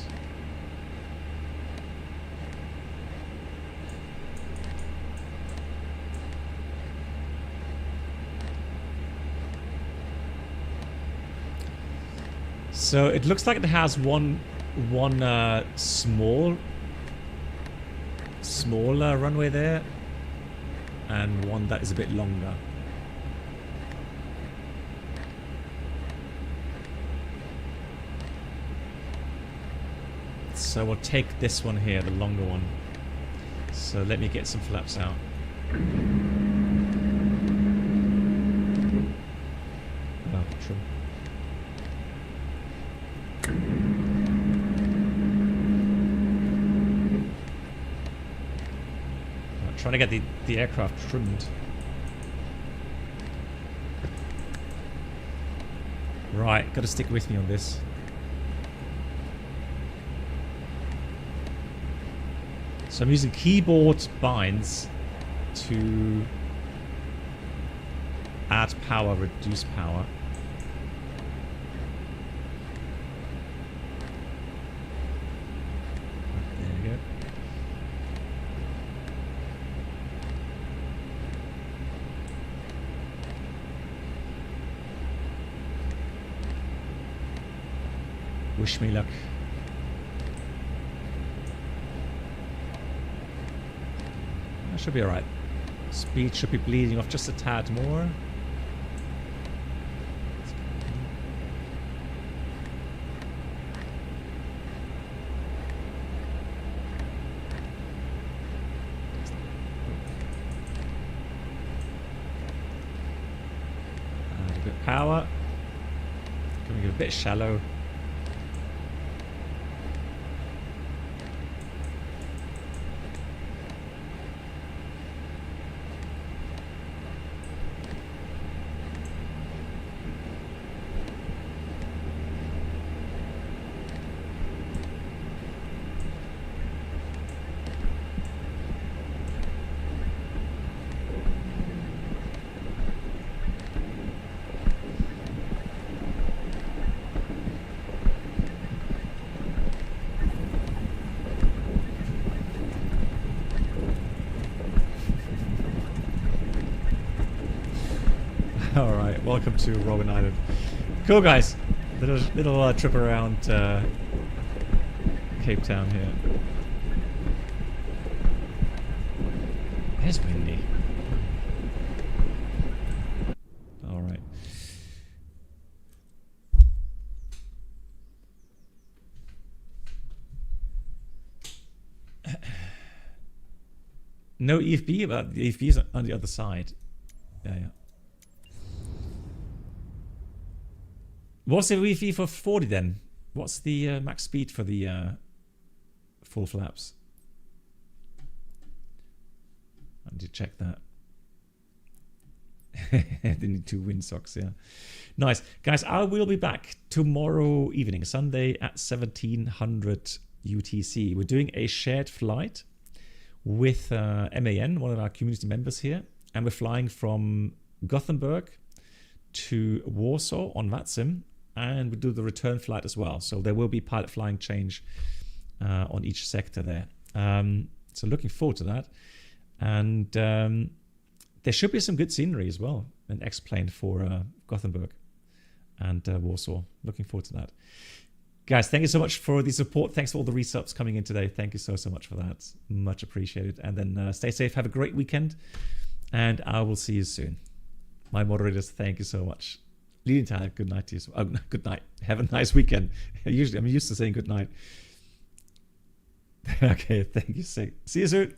So it looks like it has one small runway there, and one that is a bit longer. So we'll take this one here, the longer one. So let me get some flaps out. Oh, true. I'm trying to get the aircraft trimmed. Right, gotta stick with me on this. So I'm using keyboard binds to add power, reduce power. There you go. Wish me luck. Should be alright. Speed should be bleeding off just a tad more. Add a bit of power. Going to get a bit shallow. Alright, welcome to Robin Island. Cool, guys. Little trip around Cape Town here. It's windy. No EFB, but the EFB is on the other side. Yeah. What's the EFB for 40 then? What's the max speed for the full flaps? I need to check that. They need 2 windsocks, yeah. Nice. Guys, I will be back tomorrow evening, Sunday at 1700 UTC. We're doing a shared flight with MAN, one of our community members here. And we're flying from Gothenburg to Warsaw on VATSIM. And we do the return flight as well. So there will be pilot flying change on each sector there. So looking forward to that. And there should be some good scenery as well. An X-plane for Gothenburg and Warsaw. Looking forward to that. Guys, thank you so much for the support. Thanks for all the resubs coming in today. Thank you so much for that. Much appreciated. And then stay safe. Have a great weekend. And I will see you soon. My moderators, thank you so much. Lilienthal, good night to you. Oh, good night. Have a nice weekend. Usually, I'm used to saying good night. Okay, thank you. See you soon.